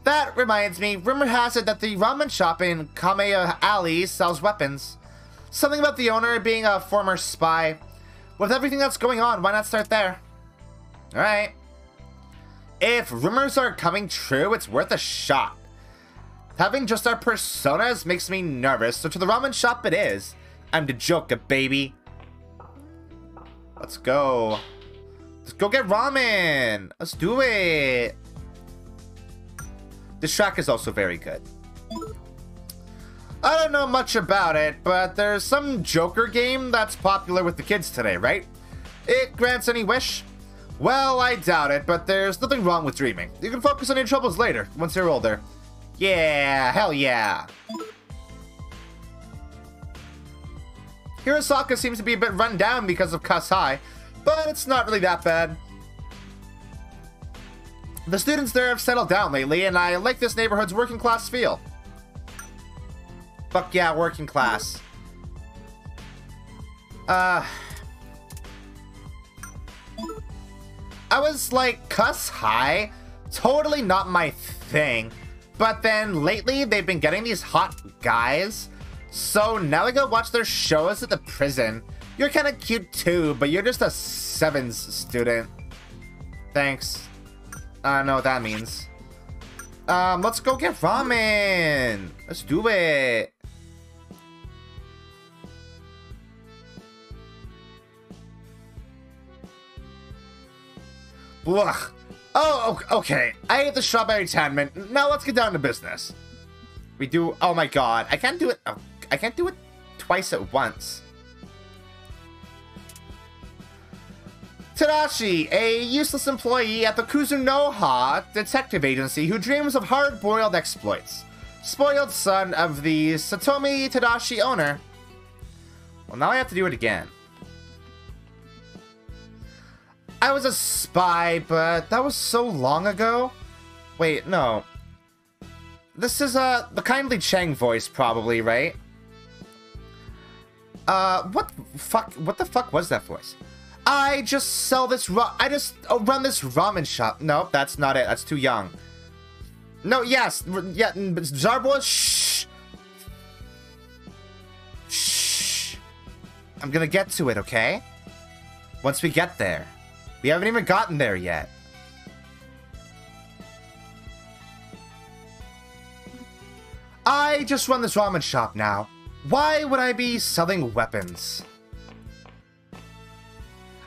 That reminds me, rumor has it that the ramen shop in Kameya Alley sells weapons. Something about the owner being a former spy. With everything that's going on, why not start there? Alright. If rumors are coming true, it's worth a shot. Having just our personas makes me nervous, so to the ramen shop it is. I'm the Joker, baby. Let's go. Let's go get ramen. Let's do it. This track is also very good. I don't know much about it, but there's some Joker game that's popular with the kids today, right? It grants any wish? Well, I doubt it, but there's nothing wrong with dreaming. You can focus on your troubles later, once you're older. Yeah, hell yeah. Hirosaka seems to be a bit run down because of Cuss High, but it's not really that bad. The students there have settled down lately, and I like this neighborhood's working class feel. Fuck yeah, working class. I was like, Cuss High? Totally not my thing. But then lately, they've been getting these hot guys. So now I go watch their shows at the prison. You're kind of cute too, but you're just a 7s student. Thanks. I don't know what that means. Let's go get ramen. Let's do it. Ugh. Oh, okay. I ate the strawberry tanment. Now let's get down to business. We do. Oh my god, I can't do it. Oh, I can't do it twice at once. Tadashi, a useless employee at the Kuzunoha detective agency who dreams of hard-boiled exploits. Spoiled son of the Satomi Tadashi owner. Well, now I have to do it again. I was a spy, but that was so long ago. Wait, no. This is the kindly Chang voice, probably, right? What the fuck was that voice? I just sell this I just run this ramen shop. No, that's not it. That's too young. No, yes, yeah, Zarboa, shh. Shh. I'm gonna get to it, okay? Once we get there. We haven't even gotten there yet. I just run this ramen shop now. Why would I be selling weapons?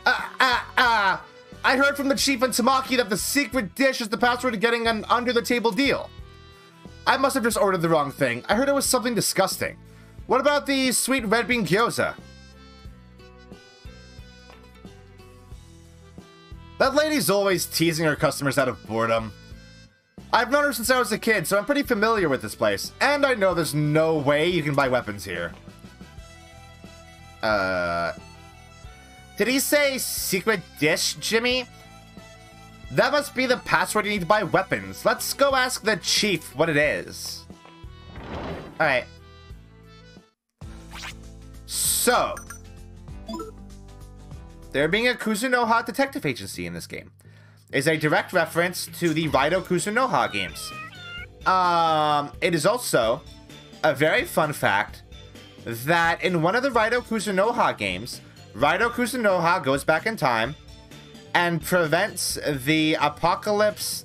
I heard from the chief in Tamaki that the secret dish is the password to getting an under-the-table deal. I must have just ordered the wrong thing. I heard it was something disgusting. What about the sweet red bean gyoza? That lady's always teasing her customers out of boredom. I've known her since I was a kid, so I'm pretty familiar with this place. And I know there's no way you can buy weapons here. Did he say secret dish, Jimmy? That must be the password you need to buy weapons. Let's go ask the chief what it is. Alright. So, there being a Kuzunoha detective agency in this game is a direct reference to the Raido Kuzunoha games. It is also a very fun fact that in one of the Raido Kuzunoha games, Raido Kuzunoha goes back in time and prevents the apocalypse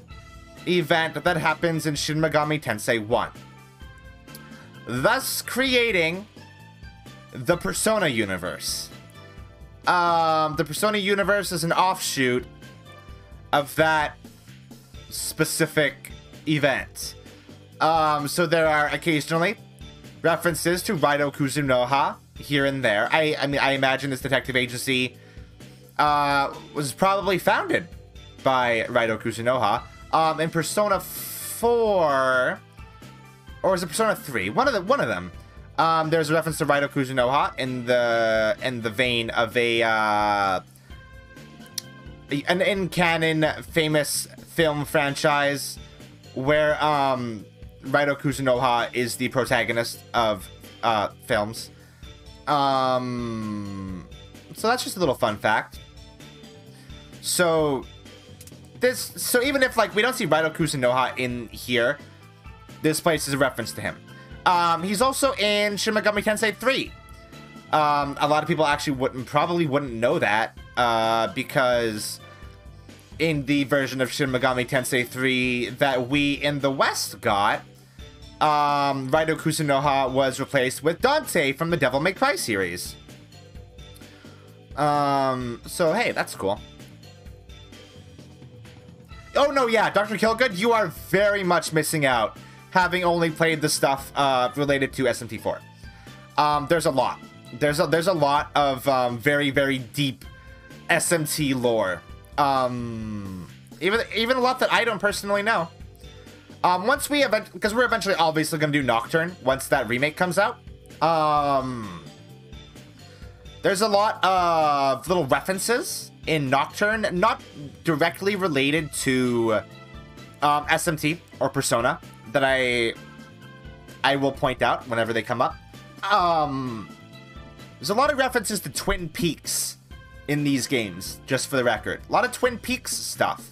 event that happens in Shin Megami Tensei 1. Thus creating the Persona universe. The Persona universe is an offshoot of that specific event. So there are occasionally references to Raido Kuzunoha here and there. I mean, I imagine this detective agency was probably founded by Raido Kuzunoha. In Persona 4, or is it Persona 3? One of them. There's a reference to Raido Kuzunoha in the vein of an in-canon famous film franchise where Raido Kuzunoha is the protagonist of films. So that's just a little fun fact. So even if like we don't see Raido Kuzunoha in here, this place is a reference to him. He's also in Shin Megami Tensei 3. A lot of people actually probably wouldn't know that, because in the version of Shin Megami Tensei 3 that we in the West got, Raido Kuzunoha was replaced with Dante from the Devil May Cry series. So hey, that's cool. Oh no, yeah, Dr. Kilgood, you are very much missing out, having only played the stuff related to SMT4. There's a lot. There's a lot of very, very deep SMT lore. Even a lot that I don't personally know. Once we because we're eventually obviously going to do Nocturne once that remake comes out. There's a lot of little references in Nocturne, not directly related to SMT or Persona, that I will point out whenever they come up. There's a lot of references to Twin Peaks in these games, just for the record. A lot of Twin Peaks stuff.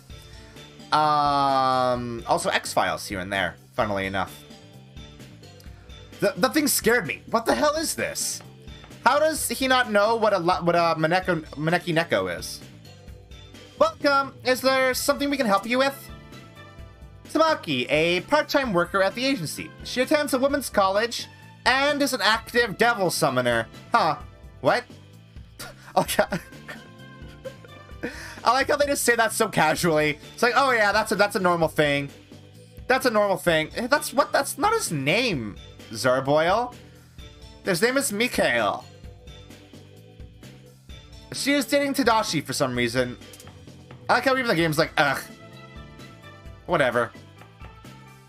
Also X-Files here and there, funnily enough. The thing scared me. What the hell is this? How does he not know what a Maneki Neko is? Welcome. Is there something we can help you with? Tamaki, a part-time worker at the agency. She attends a women's college and is an active devil summoner. Huh. What? Okay. I like how they just say that so casually. It's like, oh yeah, that's a normal thing. That's a normal thing. That's not his name, Zarboil. His name is Mikhail. She is dating Tadashi for some reason. I like how even the game's like, ugh. Whatever.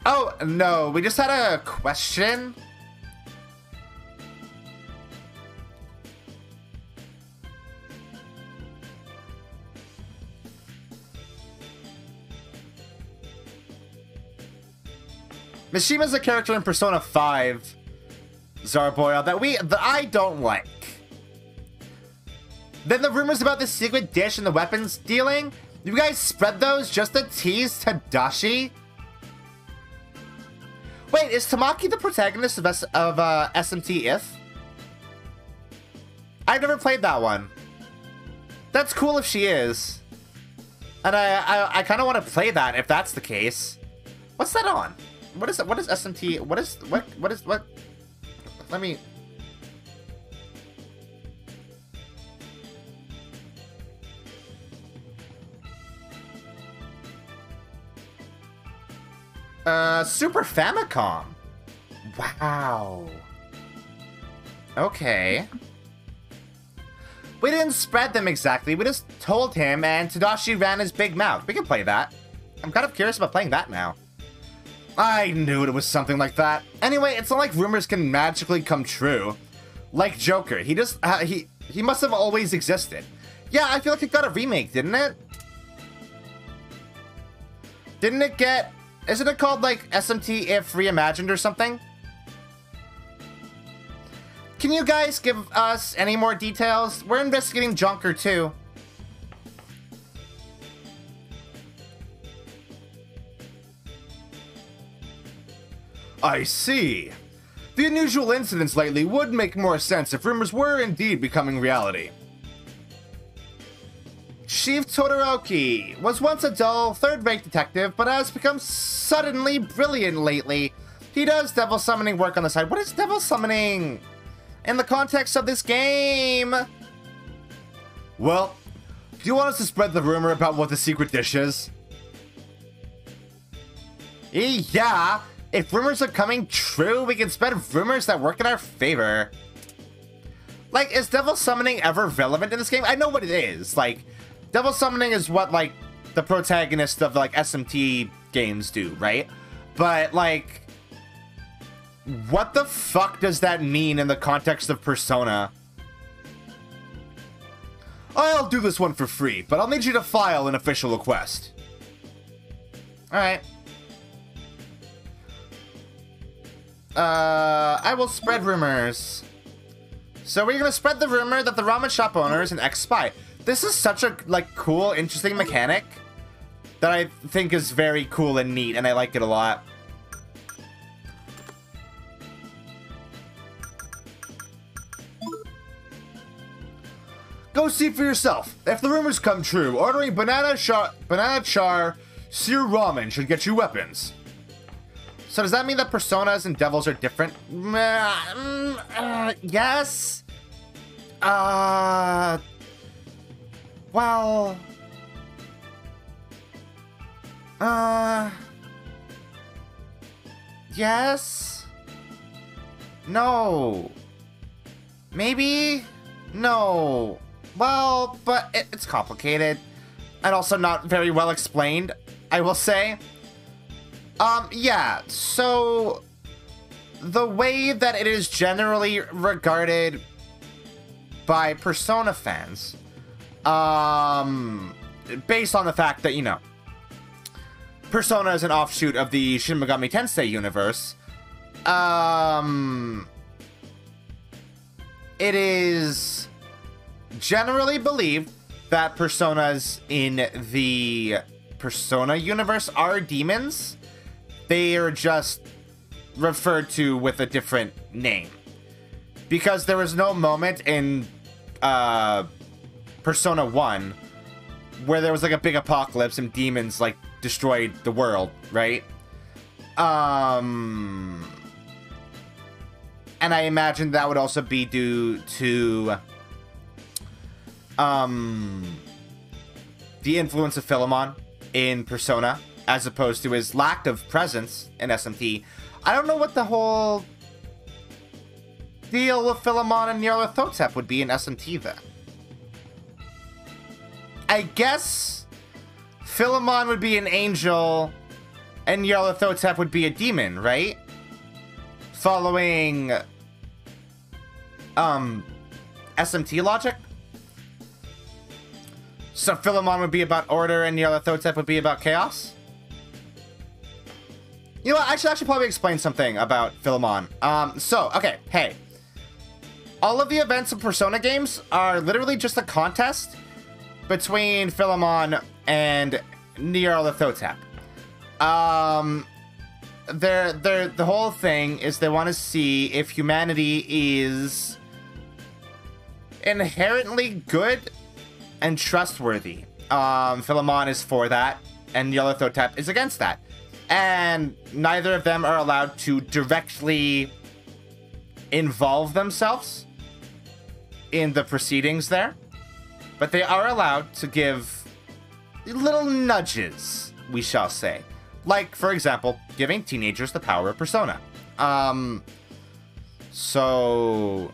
Oh, no, we just had a question. Mishima's a character in Persona 5, Zarboil, that I don't like. Then the rumors about the secret dish and the weapons dealing, you guys spread those just to tease Tadashi? Wait, is Tamaki the protagonist of SMT If? I've never played that one. That's cool if she is. And I kind of want to play that if that's the case. What's that on? What is SMT? What is let me... Super Famicom. Wow. Okay. We didn't spread them exactly, we just told him and Tadashi ran his big mouth. We can play that. I'm kind of curious about playing that now. I knew it was something like that. Anyway, it's not like rumors can magically come true. Like Joker, he just, he must have always existed. Yeah, I feel like it got a remake, didn't it? Didn't it get, isn't it called like SMT If Reimagined or something? Can you guys give us any more details? We're investigating Junker too. I see. The unusual incidents lately would make more sense if rumors were indeed becoming reality. Chief Todoroki was once a dull, third-rate detective, but has become suddenly brilliant lately. He does devil summoning work on the side. What is devil summoning in the context of this game? Well, do you want us to spread the rumor about what the secret dish is? Yeah, if rumors are coming true, we can spread rumors that work in our favor. Like, is devil summoning ever relevant in this game? I know what it is. Like, devil summoning is what, like, the protagonist of, like, SMT games do, right? But, like, what the fuck does that mean in the context of Persona? I'll do this one for free, but I'll need you to file an official request. Alright. I will spread rumors. So we're gonna spread the rumor that the ramen shop owner is an ex-spy. This is such a, like, cool, interesting mechanic that I think is very cool and neat, and I like it a lot. Go see for yourself. If the rumors come true, ordering banana char sear ramen should get you weapons. So does that mean that personas and devils are different? Yes. Well. Yes. No. Maybe. No. Well, but it's complicated. And also not very well explained, I will say. Yeah, so the way that it is generally regarded by Persona fans, based on the fact that, you know, Persona is an offshoot of the Shin Megami Tensei universe, it is generally believed that personas in the Persona universe are demons. They are just referred to with a different name. Because there was no moment in Persona 1 where there was like a big apocalypse and demons like destroyed the world, right? And I imagine that would also be due to the influence of Philemon in Persona, as opposed to his lack of presence in SMT. I don't know what the whole deal with Philemon and Nyarlathotep would be in SMT then. I guess Philemon would be an angel and Nyarlathotep would be a demon, right? Following SMT logic? So Philemon would be about order and Nyarlathotep would be about chaos? You know what, I should actually probably explain something about Philemon. Okay, hey. All of the events of Persona games are literally just a contest between Philemon and Nyarlathotep. The whole thing is they want to see if humanity is inherently good and trustworthy. Philemon is for that, and Nyarlathotep is against that. And neither of them are allowed to directly involve themselves in the proceedings there. But they are allowed to give little nudges, we shall say. Like, for example, giving teenagers the power of Persona. So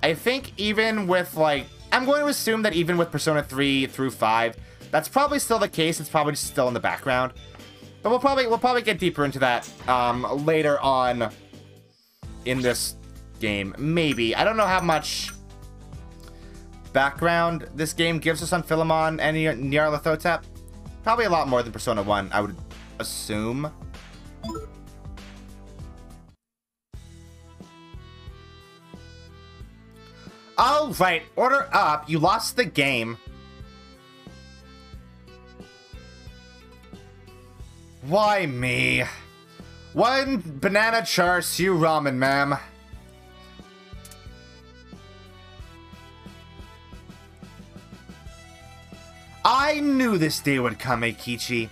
I think even with, like, I'm going to assume that even with Persona 3 through 5, that's probably still the case. It's probably still in the background. But we'll probably get deeper into that later on in this game. Maybe. I don't know how much background this game gives us on Philemon and Nyarlathotep. Probably a lot more than Persona 1, I would assume. Oh, right. Order up. You lost the game. Why me? One banana char siu ramen, ma'am. I knew this day would come, Eikichi.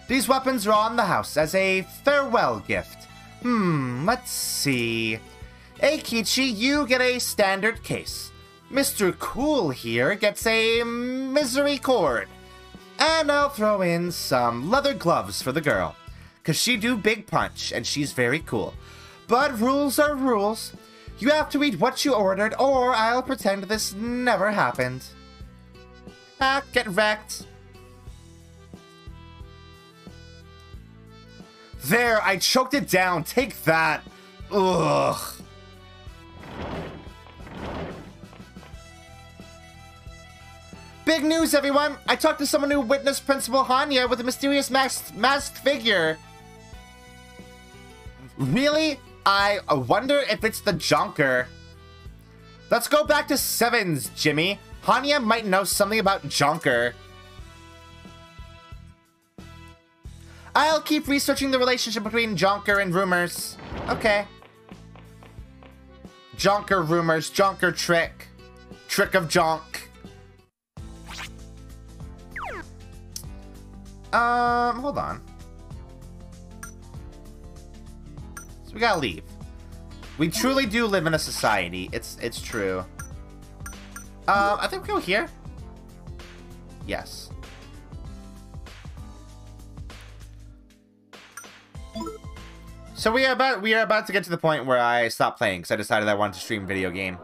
These weapons are on the house as a farewell gift. Let's see. Eikichi, you get a standard case. Mr. Cool here gets a misery cord. And I'll throw in some leather gloves for the girl. 'Cause she do big punch, and she's very cool. But rules are rules. You have to eat what you ordered, or I'll pretend this never happened. Ah, get wrecked. There, I choked it down. Take that. Ugh. Big news, everyone! I talked to someone who witnessed Principal Hanya with a mysterious masked figure. Really? I wonder if it's the Jonker. Let's go back to 7's, Jimmy. Hanya might know something about Jonker. I'll keep researching the relationship between Jonker and rumors. Okay. Jonker rumors, Jonker trick. Trick of Jonk. Hold on. So we gotta leave. We truly do live in a society. It's true. I think we go here. Yes. So we are about to get to the point where I stopped playing because I decided I wanted to stream video game.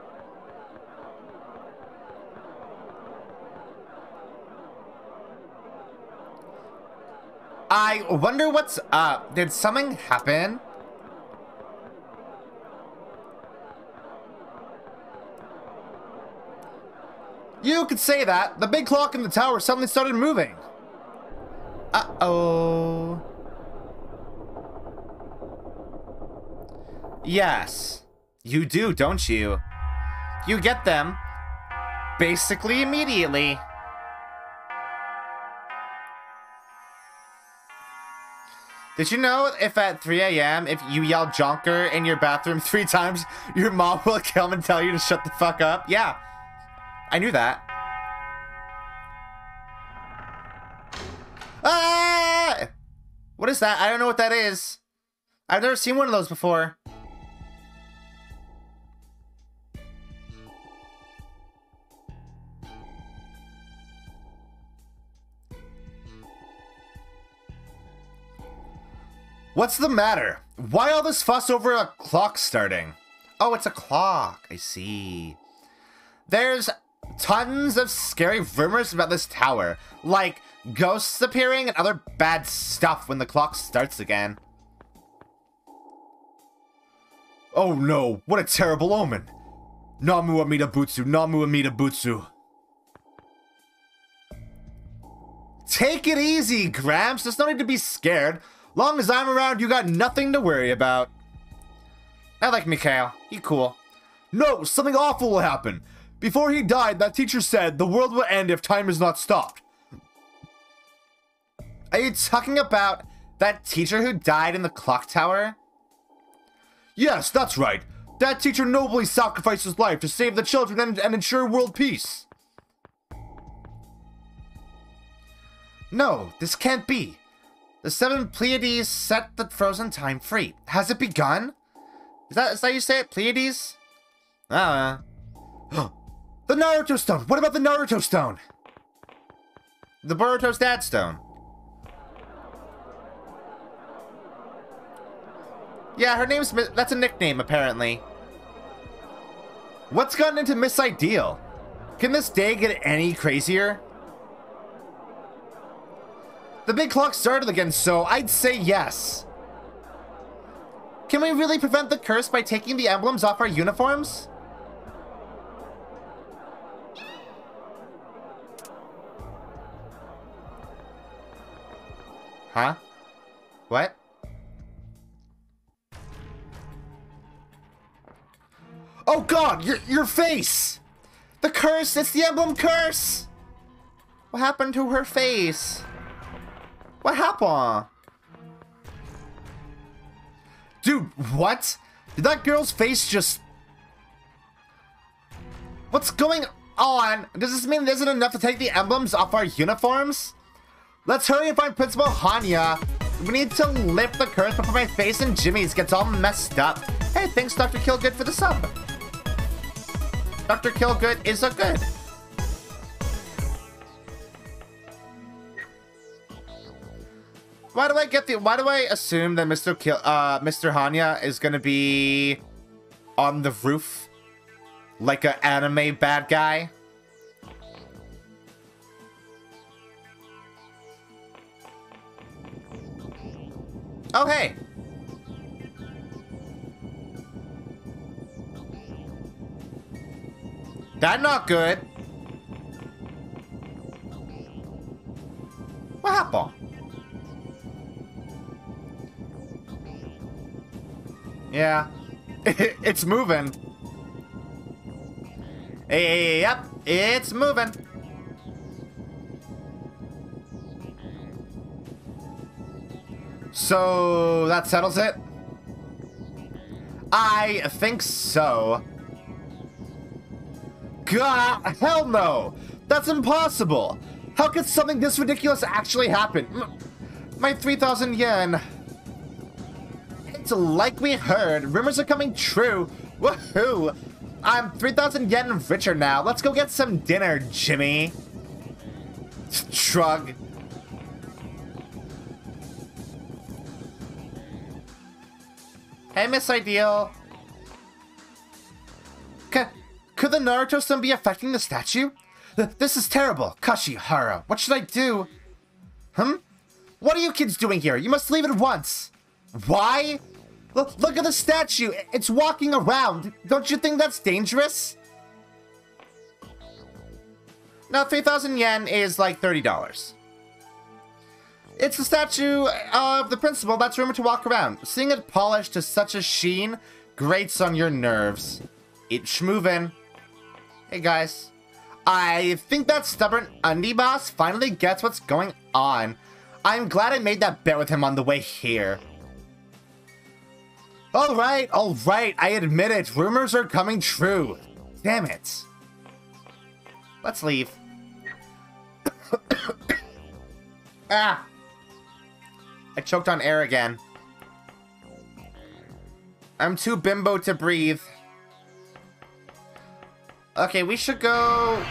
I wonder what's up. Did something happen? You could say that. The big clock in the tower suddenly started moving. Uh-oh. Yes. You do, don't you? You get them basically immediately. Did you know if at 3 a.m. if you yell Jonker in your bathroom 3 times, your mom will come and tell you to shut the fuck up? Yeah. I knew that. Ah! What is that? I don't know what that is. I've never seen one of those before. What's the matter? Why all this fuss over a clock starting? Oh, it's a clock. I see. There's tons of scary rumors about this tower, like ghosts appearing and other bad stuff when the clock starts again. Oh no, what a terrible omen. Namu Amida Butsu, Namu Amida Butsu. Take it easy, Gramps. There's no need to be scared. Long as I'm around, you got nothing to worry about. I like Mikhail. He cool. No, something awful will happen. Before he died, that teacher said the world will end if time is not stopped. Are you talking about that teacher who died in the clock tower? Yes, that's right. That teacher nobly sacrificed his life to save the children and ensure world peace. No, this can't be. The 7 Pleiades set the frozen time free. Has it begun? Is that how you say it? Pleiades? I don't know. The Naruto Stone! What about the Naruto Stone? The Boruto's Dad Stone. Yeah, her name's that's a nickname, apparently. What's gotten into Miss Ideal? Can this day get any crazier? The big clock started again, so I'd say yes. Can we really prevent the curse by taking the emblems off our uniforms? Huh? What? Oh god, your face! The curse, it's the emblem curse! What happened to her face? What happened? Dude, what? Did that girl's face just... What's going on? Does this mean it isn't enough to take the emblems off our uniforms? Let's hurry and find Principal Hanya. We need to lift the curse before my face and Jimmy's gets all messed up. Hey, thanks Dr. Killgood for the sub. Dr. Killgood is a good. Why do I assume that Mr. Hanya is gonna be on the roof like an anime bad guy? Oh, hey. That's not good. What happened? Yeah. It's moving. Hey, yep. It's moving. So that settles it? I think so. God, hell no! That's impossible! How could something this ridiculous actually happen? My 3,000 yen. It's like we heard. Rumors are coming true. Woohoo! I'm 3,000 yen richer now. Let's go get some dinner, Jimmy. Shrug. Hey, Miss Ideal. Could the Naruto stone be affecting the statue? This is terrible. Kashihara, what should I do? What are you kids doing here? You must leave at once. Why? Look at the statue. It's walking around. Don't you think that's dangerous? Now, 3,000 yen is like $30. It's the statue of the principal that's rumored to walk around. Seeing it polished to such a sheen grates on your nerves. It's moving. Hey guys, I think that stubborn undie boss finally gets what's going on. I'm glad I made that bet with him on the way here. Alright, I admit it. Rumors are coming true. Damn it. Let's leave. Ah! I choked on air again. I'm too bimbo to breathe. Okay, we should go...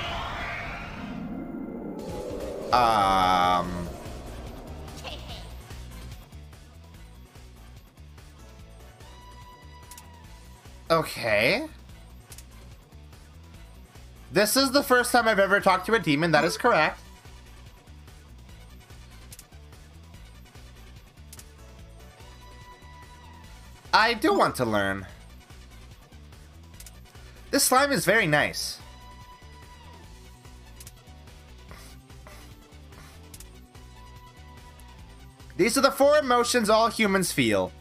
Okay. This is the first time I've ever talked to a demon, that is correct. I do want to learn. This slime is very nice. These are the 4 emotions all humans feel.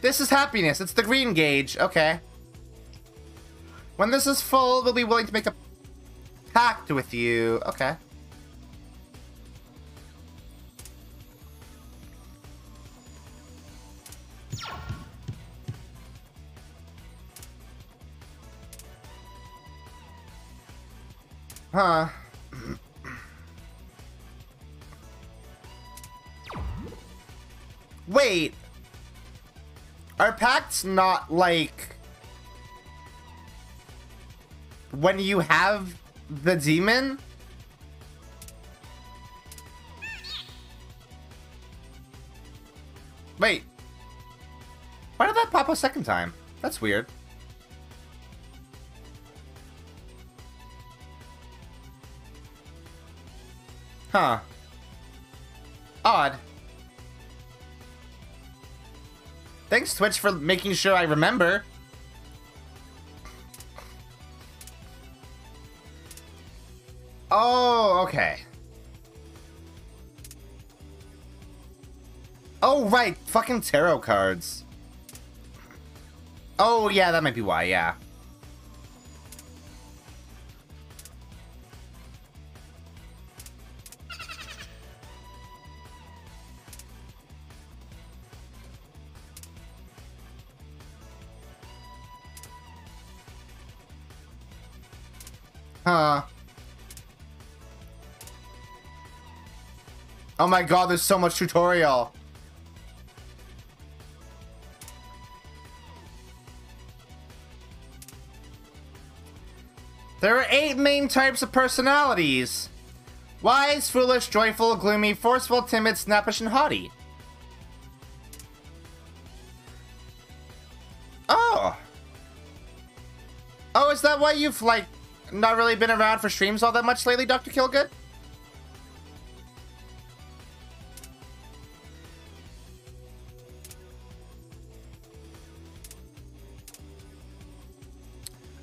This is happiness. It's the green gauge. Okay. When this is full, we'll be willing to make a pact with you. Okay. Huh. Wait. Are pacts not like when you have the demon? Wait. Why did that pop a second time? That's weird. Huh. Odd. Thanks, Twitch, for making sure I remember. Oh, okay. Oh, right. Fucking tarot cards. Oh, yeah, that might be why, yeah. Huh. Oh my god, there's so much tutorial. There are 8 main types of personalities. Wise, foolish, joyful, gloomy, forceful, timid, snappish, and haughty. Oh. Oh, is that why you've, like, not really been around for streams all that much lately, Dr. Killgood?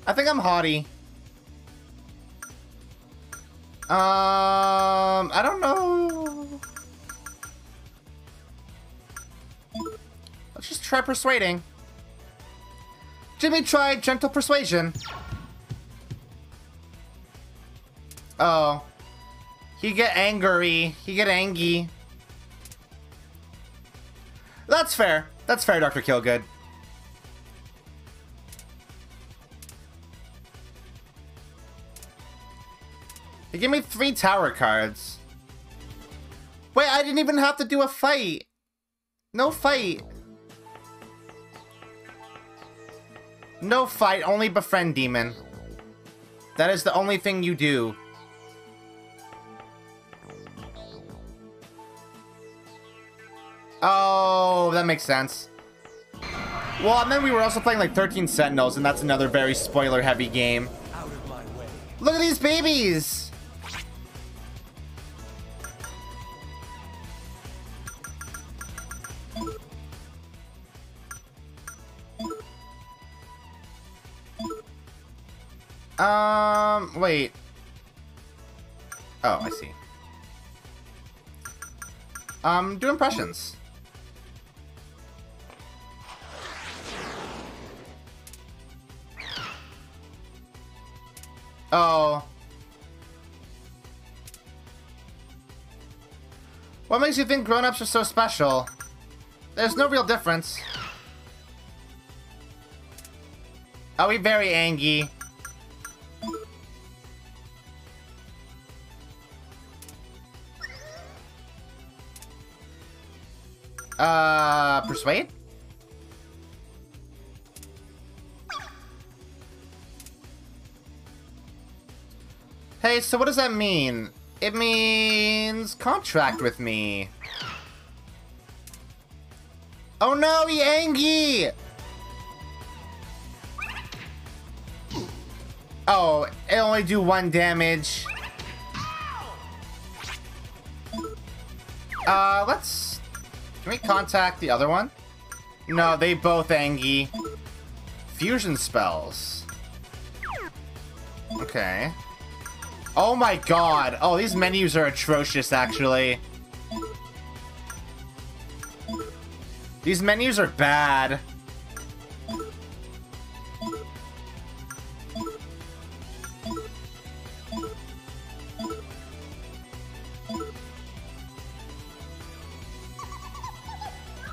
I think I'm haughty. I don't know. Let's just try persuading. Jimmy tried gentle persuasion. Oh. He get angry. He get angry. That's fair. That's fair, Dr. Killgood. He gave me 3 tower cards. Wait, I didn't even have to do a fight. No fight. No fight, only befriend demon. That is the only thing you do. Oh, that makes sense. Well, and then we were also playing like 13 Sentinels, and that's another very spoiler-heavy game. Out of my way. Look at these babies! Wait. Oh, I see. Do impressions. Oh. What makes you think grown-ups are so special? There's no real difference. Are we very angry? Persuade? Hey, so what does that mean? It means contract with me. Oh no, he angry! Oh, it only do 1 damage. Let's... Can we contact the other one? No, they both angry. Fusion spells. Okay. Oh my god. Oh, these menus are atrocious, actually. These menus are bad.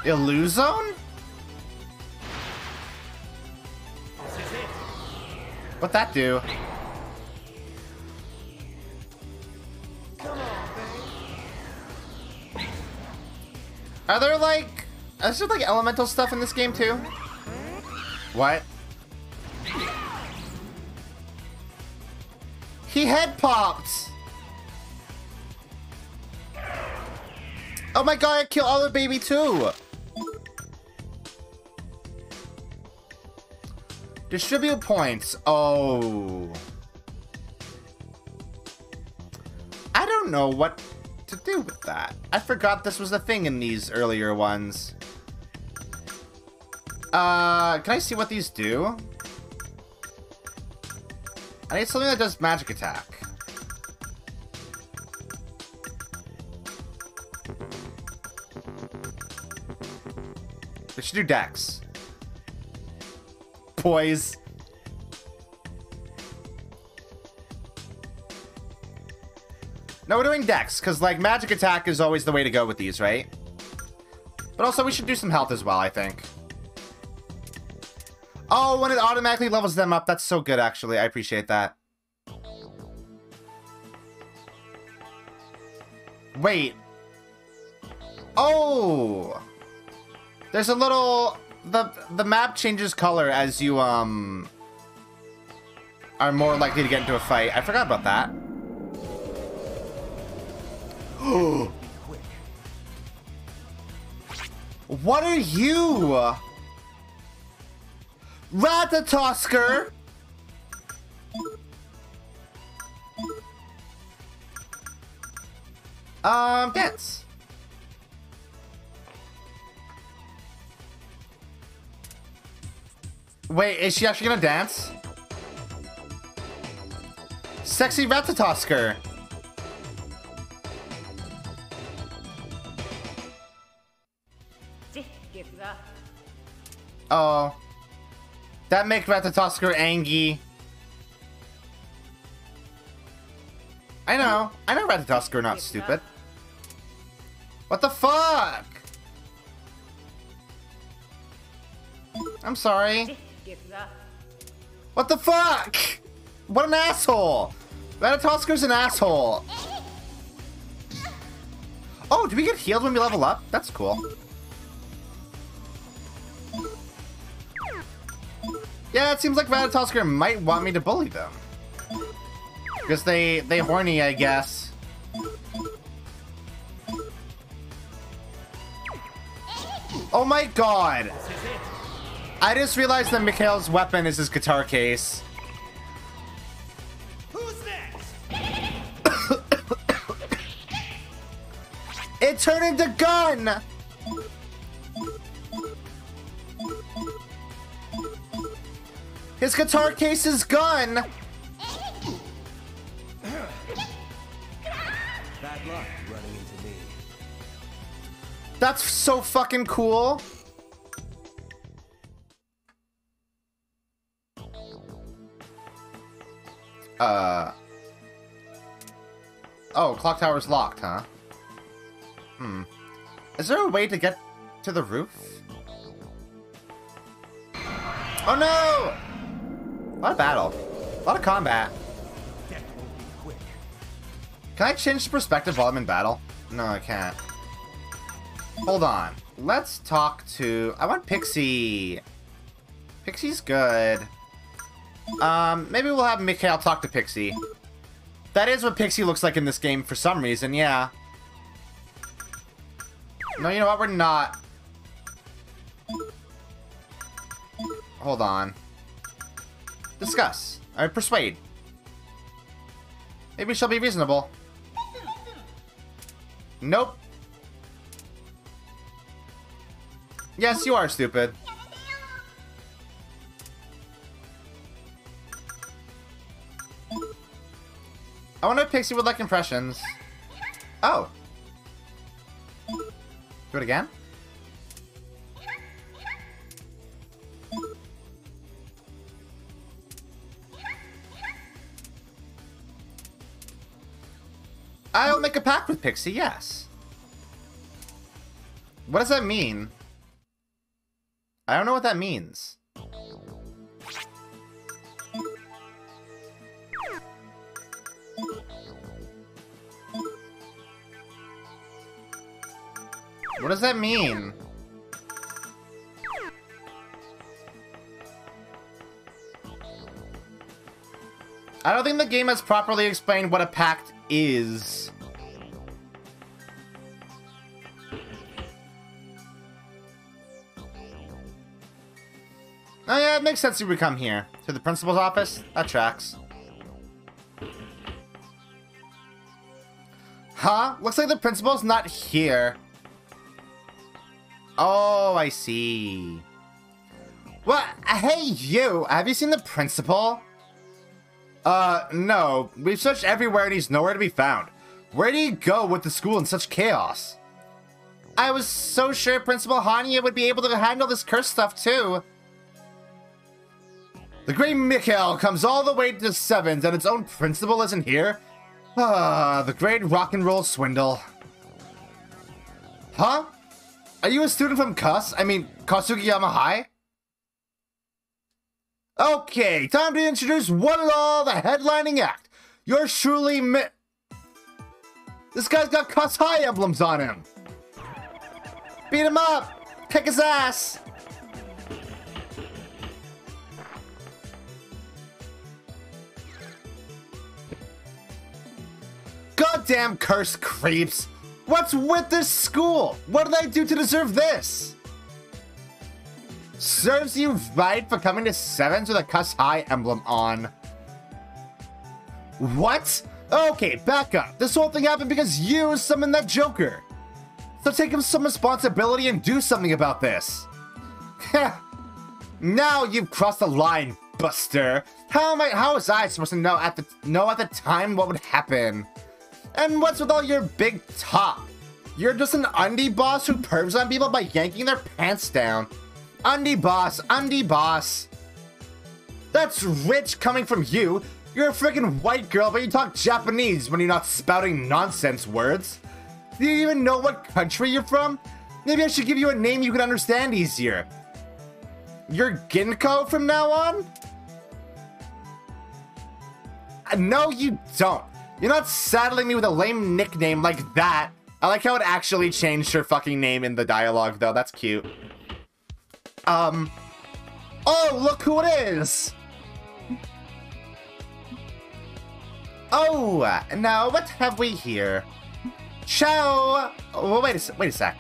Illuzone? What'd that do? Are there like Is there like elemental stuff in this game too? What? He head popped! Oh my god, I killed all the baby too! Distribute points. Oh. I don't know what to do with that. I forgot this was a thing in these earlier ones. Can I see what these do? I need something that does magic attack. It should do dex. Poise. No, we're doing dex, because, like, magic attack is always the way to go with these, right? But also, we should do some health as well, I think. Oh, when it automatically levels them up, that's so good, actually. I appreciate that. Wait. Oh! There's a little... The map changes color as you, are more likely to get into a fight. I forgot about that. What are you? Ratatosker! Dance. Wait, is she actually gonna dance? Sexy Ratatosker. Oh. That make Ratatosker angry. I know Ratatosker not stupid. What the fuck? I'm sorry. What the fuck? What an asshole! Ratatosker's an asshole. Oh, do we get healed when we level up? That's cool. Yeah, it seems like Ratatosker might want me to bully them. Because they horny, I guess. Oh my god! I just realized that Mikhail's weapon is his guitar case. Who's next? It turned into gun! His guitar case is gun! Bad luck running into me. That's so fucking cool. Oh, clock tower's locked, huh? Is there a way to get to the roof? Oh no! A lot of battle. A lot of combat. Death won't be quick. Can I change the perspective while I'm in battle? No, I can't. Hold on. Let's talk to... I want Pixie. Pixie's good. Maybe we'll have Mikhail talk to Pixie. That is what Pixie looks like in this game for some reason, yeah. No, you know what? We're not. Hold on. Discuss. Alright, persuade. Maybe she'll be reasonable. Nope. Yes, you are stupid. I wonder if Pixie would like impressions. Oh. Do it again? I'll make a pact with Pixie, yes. What does that mean? I don't know what that means. What does that mean? I don't think the game has properly explained what a pact is. Oh yeah, it makes sense you would come here. To the principal's office? That tracks. Huh? Looks like the principal's not here. Oh, I see. What? Hey, you! Have you seen the principal? No. We've searched everywhere and he's nowhere to be found. Where did he go with the school in such chaos? I was so sure Principal Hanya would be able to handle this curse stuff, too. The great Mikhail comes all the way to 7s and its own principal isn't here? Ah, the great rock and roll swindle. Huh? Are you a student from Kasugiyama High? Okay, time to introduce one and all the headlining act. Yours truly, This guy's got Kus High emblems on him. Beat him up. Kick his ass. Goddamn cursed creeps! What's with this school? What did I do to deserve this? Serves you right for coming to 7s with a Kus High emblem on. What? Okay, back up. This whole thing happened because you summoned that Joker. So take some responsibility and do something about this. Now you've crossed the line, Buster. How was I supposed to know at the time what would happen? And what's with all your big talk? You're just an undie boss who pervs on people by yanking their pants down. Undie boss, undie boss. That's rich coming from you. You're a freaking white girl, but you talk Japanese when you're not spouting nonsense words. Do you even know what country you're from? Maybe I should give you a name you can understand easier. You're Ginko from now on? No, you don't. You're not saddling me with a lame nickname like that. I like how it actually changed her fucking name in the dialogue, though. That's cute. Oh, look who it is! Oh, now what have we here? Ciao! Oh, wait a sec.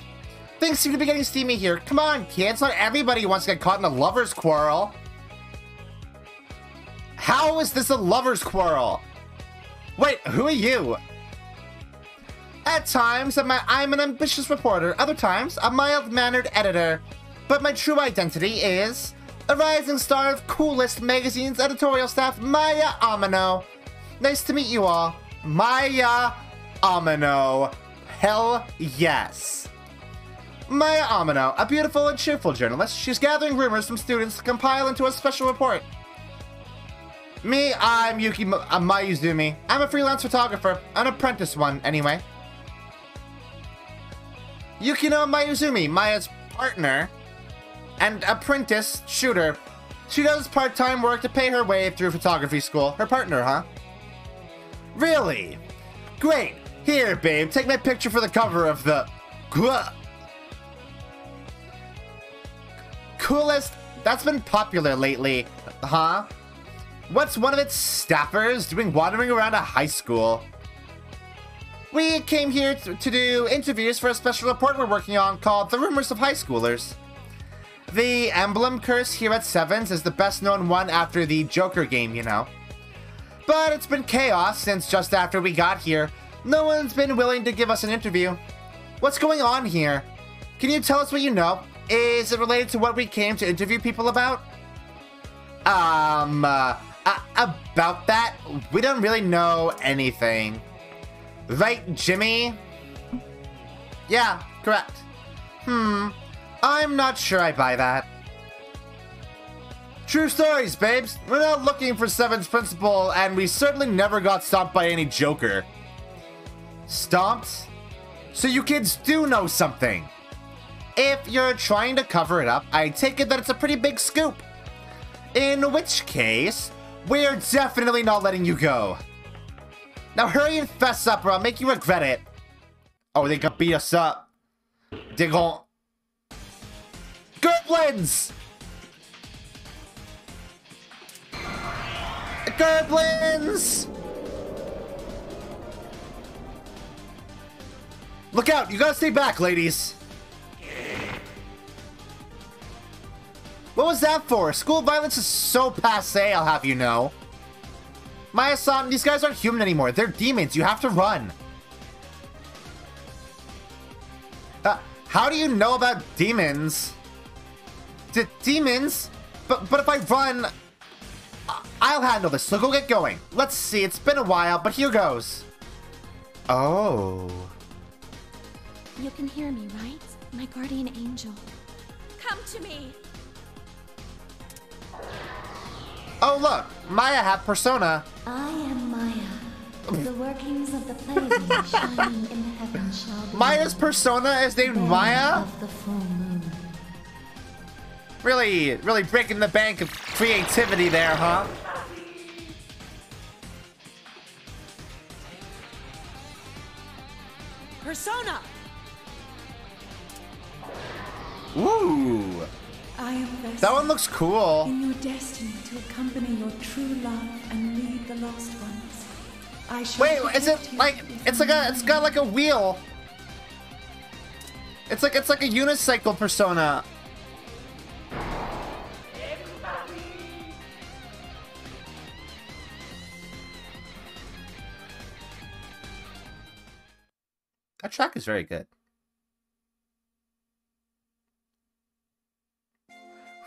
Things seem to be getting steamy here. Come on, kids. Not everybody wants to get caught in a lover's quarrel. How is this a lover's quarrel? Wait, who are you? At times, I'm an ambitious reporter. Other times, a mild-mannered editor. But my true identity is a rising star of Coolest Magazine's editorial staff, Maya Amino. Nice to meet you all. Maya Amino. Hell yes. Maya Amino, a beautiful and cheerful journalist. She's gathering rumors from students to compile into a special report. Me, I'm Mayuzumi. I'm a freelance photographer. An apprentice one, anyway. Yukino Mayuzumi, Maya's partner and apprentice shooter. She does part-time work to pay her way through photography school. Her partner, huh? Really? Great. Here, babe, take my picture for the cover of the... Coolest... That's been popular lately, huh? What's one of its staffers doing wandering around a high school? We came here to do interviews for a special report we're working on called The Rumors of High Schoolers. The emblem curse here at 7s is the best known one after the Joker game, you know. But it's been chaos since just after we got here. No one's been willing to give us an interview. What's going on here? Can you tell us what you know? Is it related to what we came to interview people about? About that? We don't really know anything. Right, Jimmy? Yeah, correct. I'm not sure I buy that. True stories, babes. We're not looking for 7's principal, and we certainly never got stomped by any Joker. Stomped? So you kids do know something. If you're trying to cover it up, I take it that it's a pretty big scoop. In which case, we're definitely not letting you go. Now hurry and fess up or I'll make you regret it. Oh, they gonna beat us up. They're gonna... Gerblins! Gerblins! demons? Look out! You gotta stay back, ladies! What was that for? School violence is so passé, I'll have you know. Maya-san, these guys aren't human anymore. They're demons. You have to run. How do you know about demons? Demons? But if I run... I'll handle this, so go get going. Let's see, it's been a while, but here goes. Oh... You can hear me, right? My guardian angel. Come to me! Oh look, Maya had persona. I am Maya. The workings of the Pleiadian shining in the heavens shall be Maya's known. persona is named Bearing Maya? of the full moon. Really breaking the bank of creativity there, huh? Persona! Ooh, I am vested that one looks cool. in your destiny to accompany your true love and lead the lost ones. I shall Wait, is protect it you like it's got like a wheel? It's like a unicycle persona. That track is very good.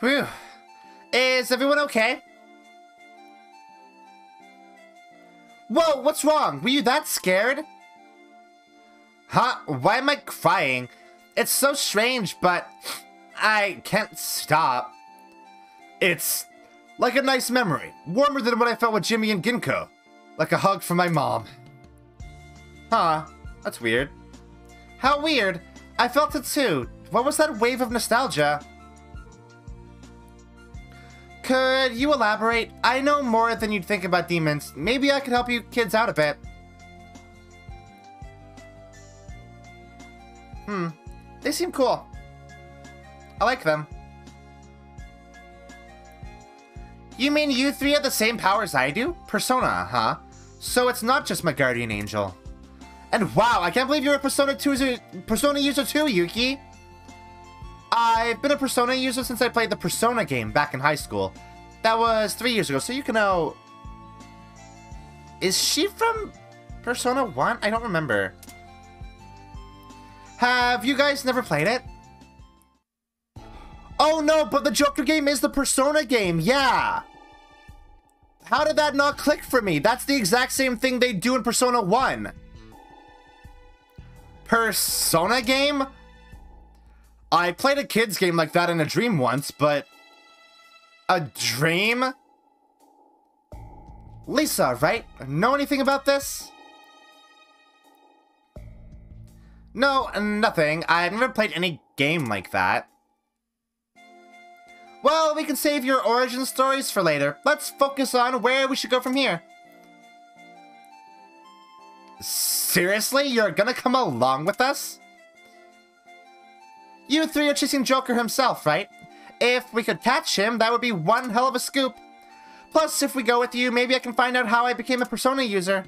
Whew. Is everyone okay? Whoa, what's wrong? Were you that scared? Huh? Why am I crying? It's so strange, but I can't stop. It's like a nice memory. Warmer than what I felt with Jimmy and Ginkgo. Like a hug from my mom. Huh. That's weird. How weird. I felt it too. What was that wave of nostalgia? Could you elaborate? I know more than you'd think about demons. Maybe I could help you kids out a bit. They seem cool. I like them. You mean you three have the same powers I do? Persona, huh? So it's not just my guardian angel. And wow, I can't believe you're a Persona user too, Yuki. I've been a Persona user since I played the Persona game back in high school. That was 3 years ago, so you can know... Is she from Persona 1? I don't remember. Have you guys never played it? Oh no, but the Joker game is the Persona game, yeah! How did that not click for me? That's the exact same thing they do in Persona 1. Persona game? I played a kid's game like that in a dream once, but... A dream? Lisa, right? Know anything about this? No, nothing. I've never played any game like that. Well, we can save your origin stories for later. Let's focus on where we should go from here. Seriously? You're gonna come along with us? You three are chasing Joker himself, right? If we could catch him, that would be one hell of a scoop. Plus, if we go with you, maybe I can find out how I became a Persona user.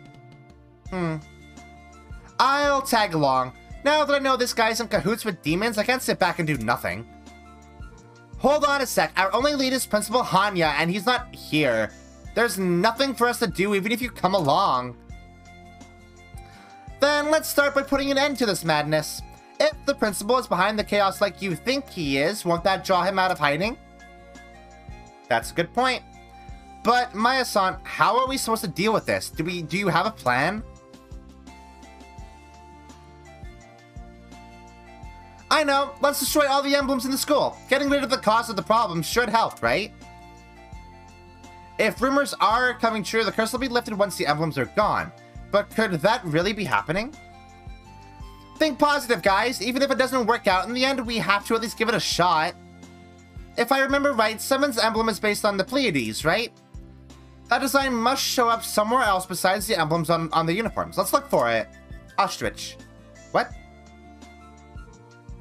I'll tag along. Now that I know this guy's in cahoots with demons, I can't sit back and do nothing. Hold on a sec. Our only lead is Principal Hanya, and he's not here. There's nothing for us to do, even if you come along. Then let's start by putting an end to this madness. If the principal is behind the chaos like you think he is, won't that draw him out of hiding? That's a good point. But, Maya-san, how are we supposed to deal with this? Do you have a plan? I know, let's destroy all the emblems in the school. Getting rid of the cause of the problem should help, right? If rumors are coming true, the curse will be lifted once the emblems are gone. But could that really be happening? Think positive, guys. Even if it doesn't work out in the end, we have to at least give it a shot. If I remember right, Summon's emblem is based on the Pleiades, right? That design must show up somewhere else besides the emblems on the uniforms. Let's look for it. Ostrich. What?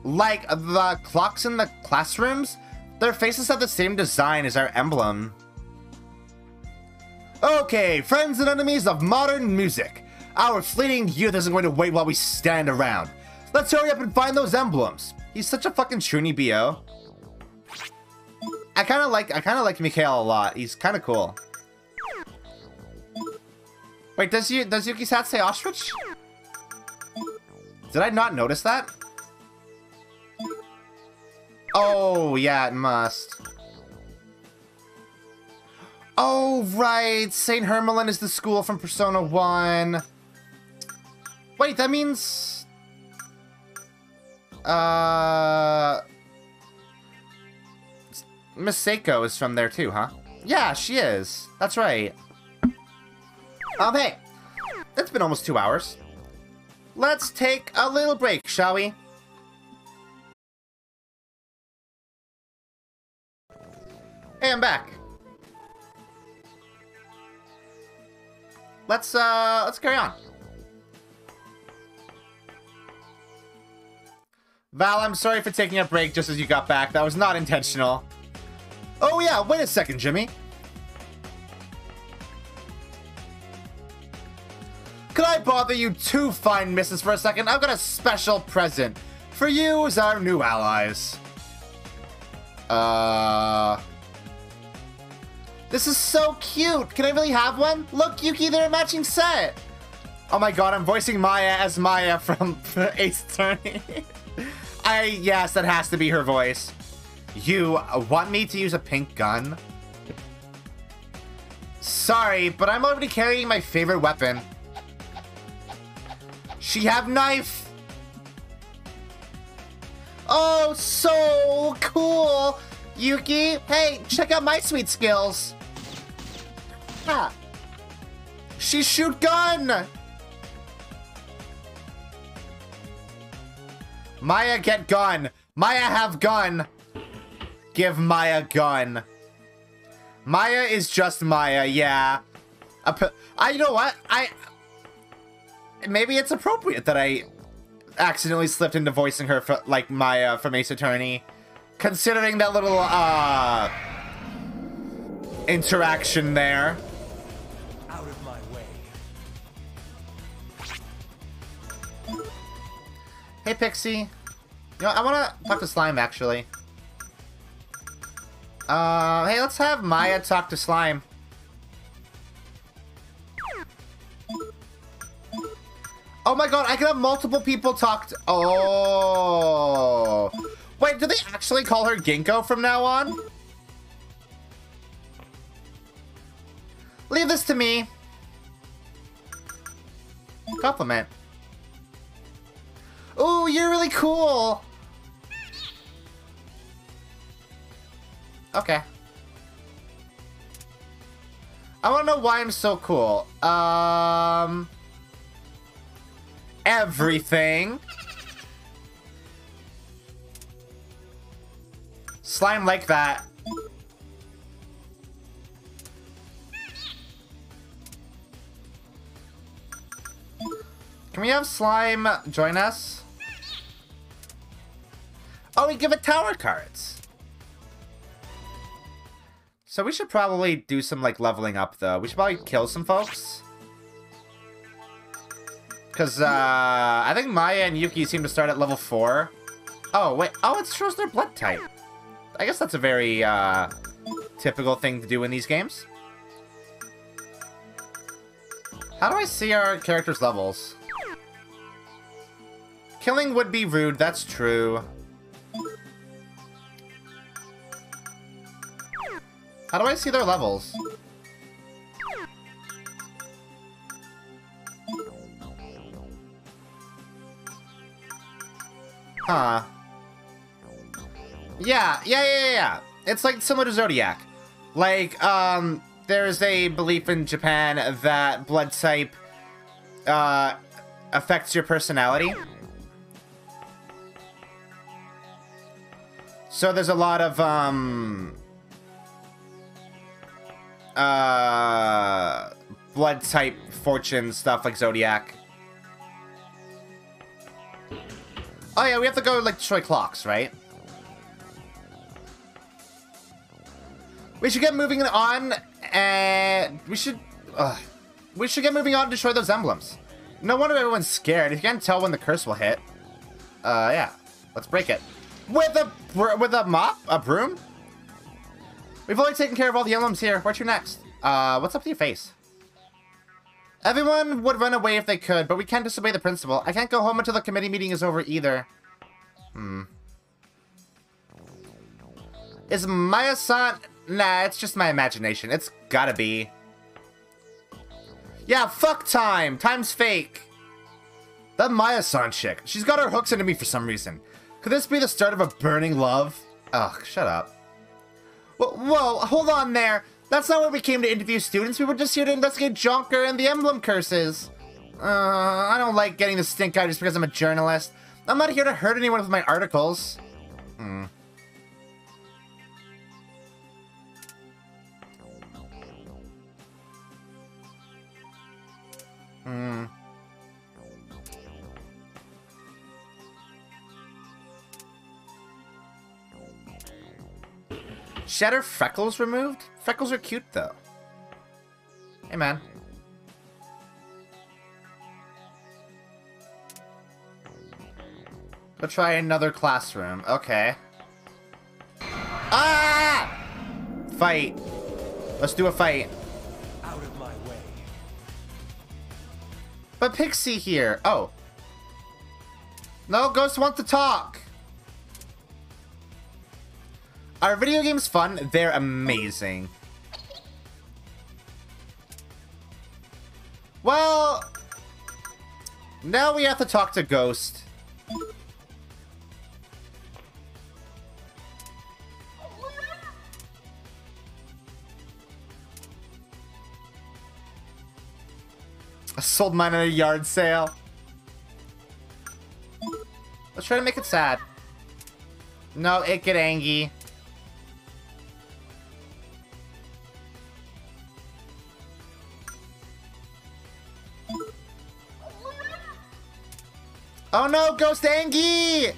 Like the clocks in the classrooms? Their faces have the same design as our emblem. Okay, friends and enemies of modern music. Our fleeting youth isn't going to wait while we stand around. Let's hurry up and find those emblems. He's such a fucking Trini BO. I kind of like Mikhail a lot. He's kind of cool. Wait, does Yuki's hat say ostrich? Did I not notice that? Oh, yeah, it must. Oh, right. St. Hermelin is the school from Persona 1. Wait, that means... Miss Seiko is from there too, huh? Yeah, she is. That's right. Hey. It's been almost 2 hours. Let's take a little break, shall we? Hey, I'm back. Let's carry on. Val, I'm sorry for taking a break just as you got back. That was not intentional. Oh yeah, wait a second, Jimmy. Could I bother you two fine misses for a second? I've got a special present for you as our new allies. This is so cute. Can I really have one? Look, Yuki, they're a matching set. Oh my god, I'm voicing Maya as Maya from Ace Attorney. Yes, that has to be her voice. You want me to use a pink gun? Sorry, but I'm already carrying my favorite weapon. She have knife. Oh, so cool. Yuki, hey, check out my sweet skills. Ah. She shoot gun. Maya, get gun. Maya have gun. Give Maya gun. Maya is just Maya, yeah. You know what? Maybe it's appropriate that I accidentally slipped into voicing her for, like Maya from Ace Attorney. Considering that little, interaction there. Out of my way. Hey, Pixie. You know, I want to talk to Slime, actually. Hey, let's have Maya talk to Slime. Oh my god, I can have multiple people talk to... Oh. Wait, do they actually call her Ginkgo from now on? Leave this to me. Compliment. Ooh, you're really cool. Okay. I want to know why I'm so cool. Everything. Slime like that. Can we have Slime join us? Oh, we give it tower cards. So we should probably do some, like, leveling up, though. We should probably kill some folks. Because, I think Maya and Yuki seem to start at level 4. Oh, wait. Oh, it shows their blood type. I guess that's a very, typical thing to do in these games. How do I see our characters' levels? Killing would be rude, that's true. How do I see their levels? Huh. Yeah. It's like similar to Zodiac. Like, there's a belief in Japan that blood type, affects your personality. So there's a lot of, blood type fortune stuff like Zodiac. Oh yeah, we have to go, like, destroy clocks, right? We should get moving on, and we should Ugh. We should get moving on to destroy those emblems. No wonder everyone's scared. If you can't tell when the curse will hit. Yeah. Let's break it. With a mop? A broom? We've already taken care of all the emblems here. What's your next? What's up with your face? Everyone would run away if they could, but we can't disobey the principal. I can't go home until the committee meeting is over either. Is Maya-san... Nah, it's just my imagination. It's gotta be. Yeah, fuck time. Time's fake. That Maya-san chick. She's got her hooks into me for some reason. Could this be the start of a burning love? Ugh, shut up. Whoa, hold on there. That's not why we came to interview students. We were just here to investigate Jonker and the emblem curses. I don't like getting the stink eye just because I'm a journalist. I'm not here to hurt anyone with my articles. Shatter freckles removed? Freckles are cute, though. Hey, man. Go try another classroom. Okay. Ah! Fight. Let's do a fight. Out of my way. But Pixie here. Oh. No, Ghost wants to talk. Are video games fun? They're amazing. Well, now we have to talk to Ghost. I sold mine at a yard sale. Let's try to make it sad. No, it get angry. Oh no, Ghost Angie!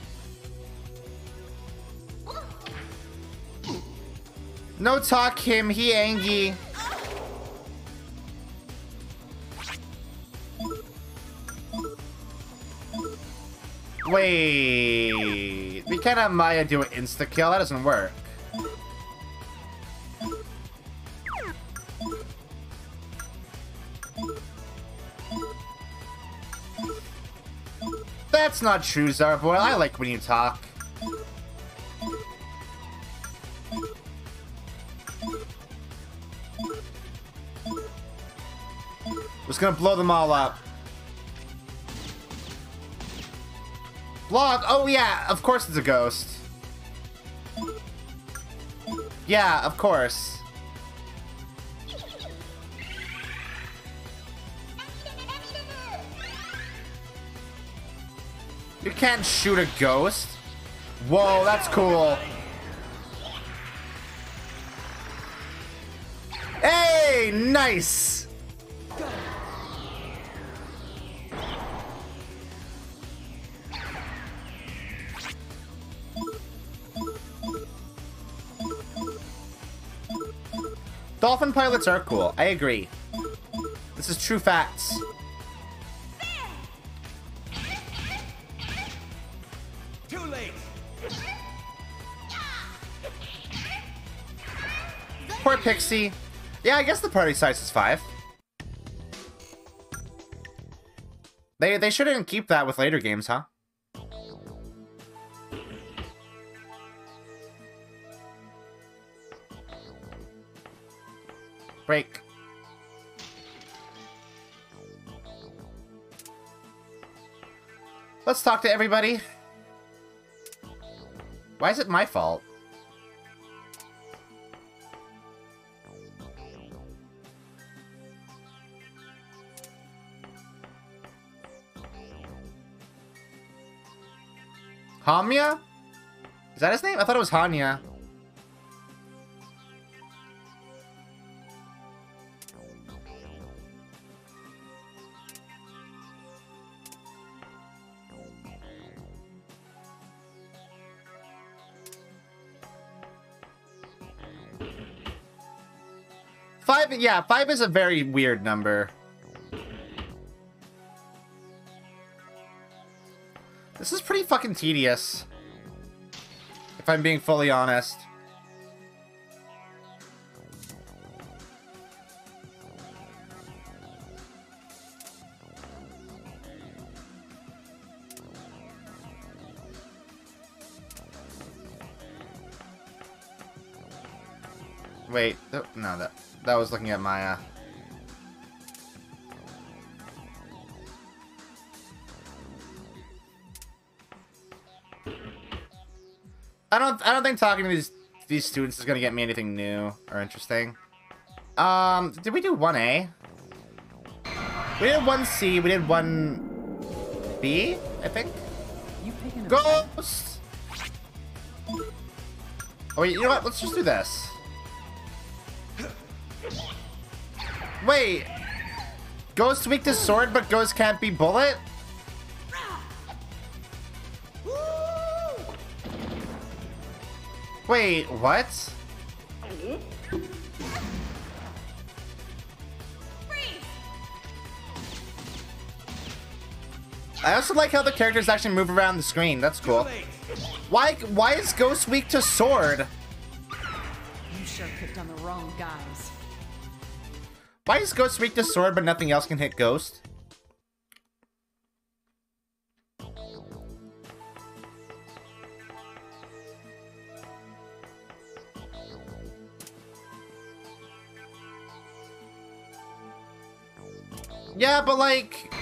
No talk him, he Angie. Wait, we can't have Maya do an insta-kill, that doesn't work. That's not true, Zarboil. I like when you talk. Just gonna blow them all up. Vlog? Oh yeah, of course it's a ghost. Yeah, of course. You can't shoot a ghost. Whoa, that's cool. Hey, nice. Dolphin pilots are cool. I agree. This is true facts. Too late. Poor Pixie. Yeah, I guess the party size is 5. They shouldn't keep that with later games, huh? Break. Let's talk to everybody. Why is it my fault? Hamya? Is that his name? I thought it was Hanya. Yeah, 5 is a very weird number. This is pretty fucking tedious, if I'm being fully honest. Wait, no, that was looking at Maya. I don't think talking to these students is gonna get me anything new or interesting. Did we do 1A? We did 1C, we did 1B, I think? Ghost! Oh wait, you know what? Let's just do this. Wait! Ghost weak to sword, but Ghost can't be bullet? Wait, what? I also like how the characters actually move around the screen. That's cool. Why is Ghost weak to sword? You sure picked on the wrong guys. Why is Ghost weak to sword, but nothing else can hit Ghost? Yeah, but like...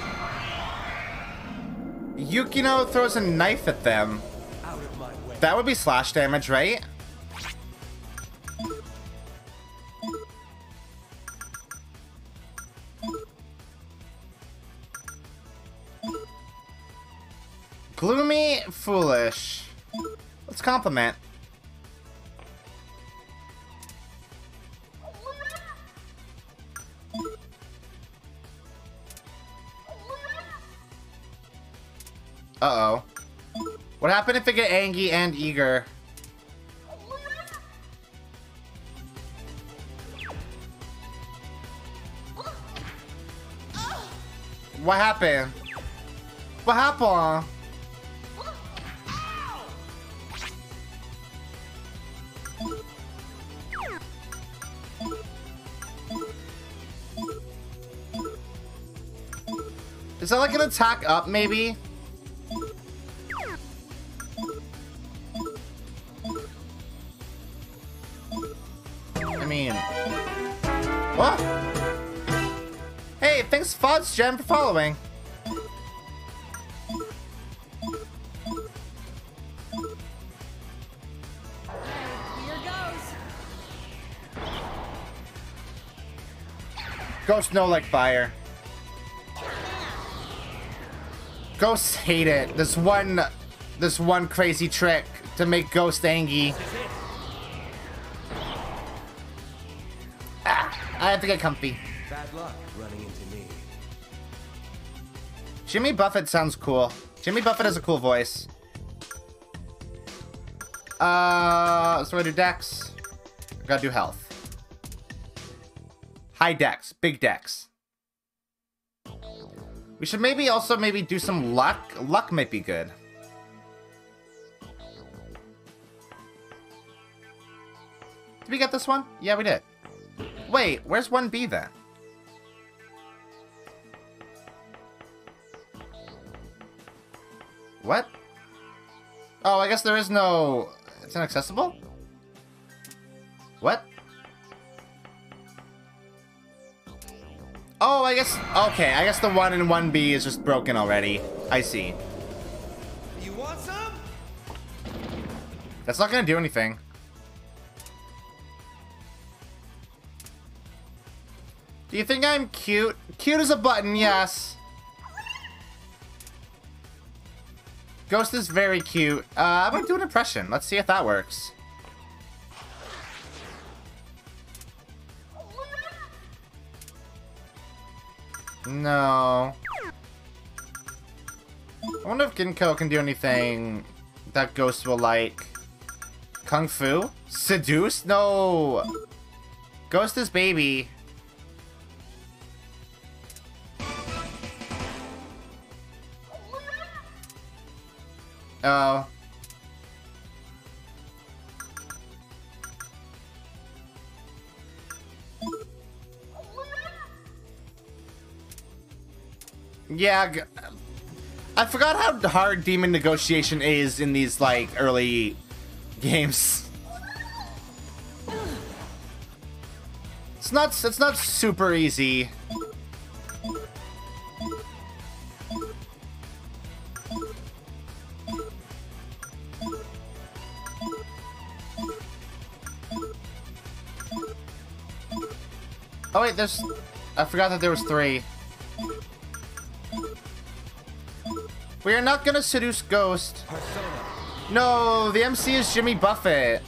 Yukino throws a knife at them. That would be slash damage, right? Gloomy, foolish. Let's compliment. Uh-oh. What happened if I get Angie and Eager? What happened? What happened? Is that like an attack up, maybe? I mean... What? Hey, thanks Fods Gem for following. Ghosts no like fire. Ghosts hate it. This one crazy trick to make Ghost angry. Ah, I have to get comfy. Bad luck running into me. Jimmy Buffett sounds cool. Jimmy Buffett has a cool voice. So I do Dex. Gotta do health. High Dex, big Dex. We should maybe also do some luck. Luck might be good. Did we get this one? Yeah, we did. Wait, where's 1B then? What? Oh, I guess there is no... It's inaccessible? What? Oh, I guess... Okay, I guess the 1 and 1B is just broken already. I see. You want some? That's not gonna do anything. Do you think I'm cute? Cute as a button, yes. Ghost is very cute. I'm gonna do an impression. Let's see if that works. No. I wonder if Ginko can do anything that Ghost will like. Kung Fu? Seduce? No. Ghost is baby. Oh. Yeah, I forgot how hard demon negotiation is in these, like, early games. It's not super easy. Oh wait, I forgot that there was 3. We are not gonna seduce Ghost. No, the MC is Jimmy Buffett.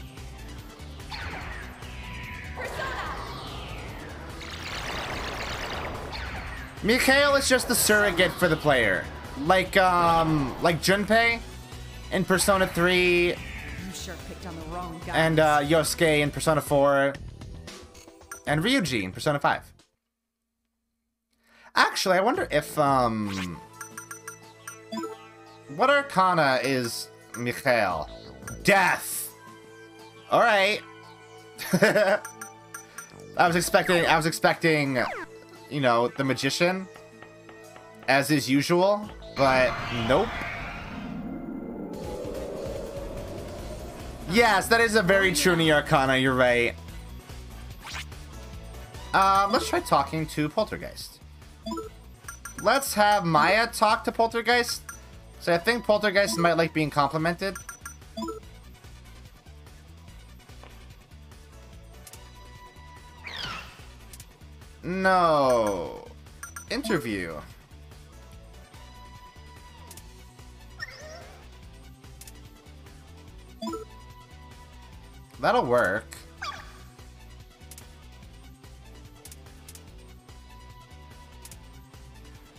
Mikhail is just the surrogate for the player. Like Junpei in Persona 3. You sure picked on the wrong guy. And Yosuke in Persona 4. And Ryuji in Persona 5. Actually, I wonder if, what arcana is Mikhail? Death! Alright. I was expecting, you know, the magician, as is usual, but nope. Yes, that is a very true arcana, you're right. Let's try talking to Poltergeist. Let's have Maya talk to Poltergeist. So I think Poltergeist might like being complimented. No. Interview. That'll work.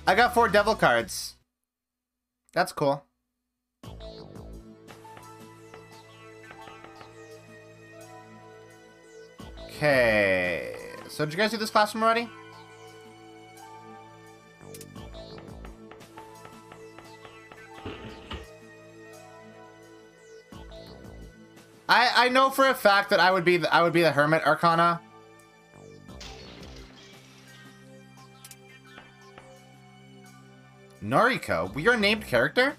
I got 4 devil cards. That's cool. Okay. So did you guys do this classroom already? I know for a fact that I would be the Hermit Arcana. Noriko, you're a named character?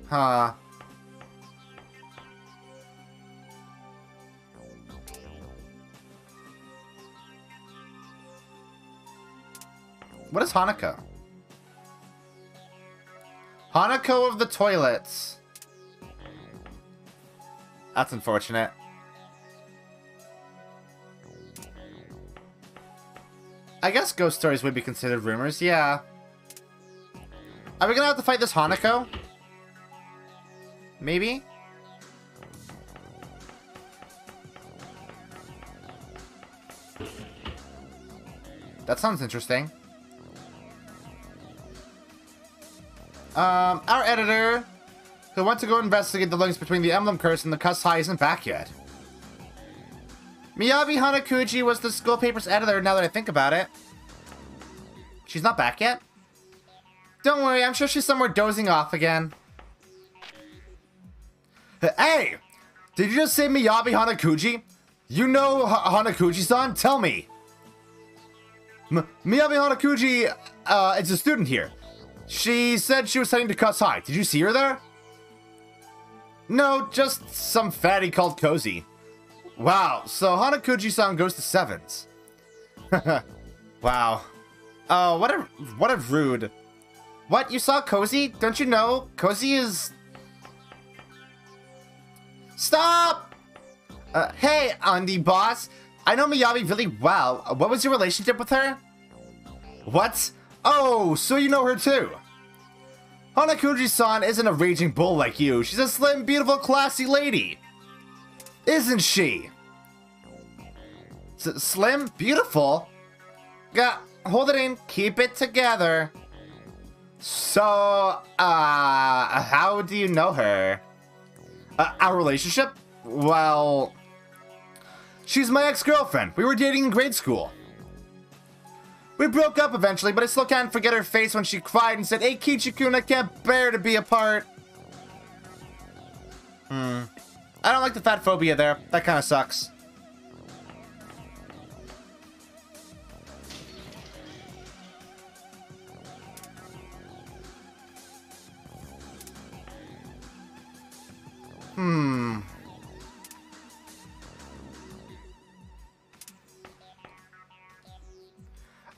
Huh. What is Hanako? Hanako of the toilets. That's unfortunate. I guess ghost stories would be considered rumors, yeah. Are we gonna have to fight this Hanako? Maybe? That sounds interesting. Our editor, who went to go investigate the links between the Emblem Curse and the Kusai, isn't back yet. Miyabi Hanakuji was the school paper's editor, now that I think about it. She's not back yet? Don't worry, I'm sure she's somewhere dozing off again. Hey! Did you just say Miyabi Hanakuji? You know Hanakuji-san? Tell me! Miyabi Hanakuji, is a student here. She said she was heading to Kusai. Did you see her there? No, just some fatty called Cozy. Wow, so Hanakuji-san goes to 7s. Wow. Oh, what a rude. What, you saw Cozy? Don't you know? Cozy is... Stop! Hey, Andy boss. I know Miyabi really well. What was your relationship with her? What? Oh, so you know her too. Hanakuji-san isn't a raging bull like you. She's a slim, beautiful, classy lady. Isn't she? Slim? Beautiful? Hold it in. Keep it together. So, how do you know her? Our relationship? Well, she's my ex-girlfriend. We were dating in grade school. We broke up eventually, but I still can't forget her face when she cried and said, "Hey, Kichi-kun, I can't bear to be apart." I don't like the fat phobia there. That kind of sucks.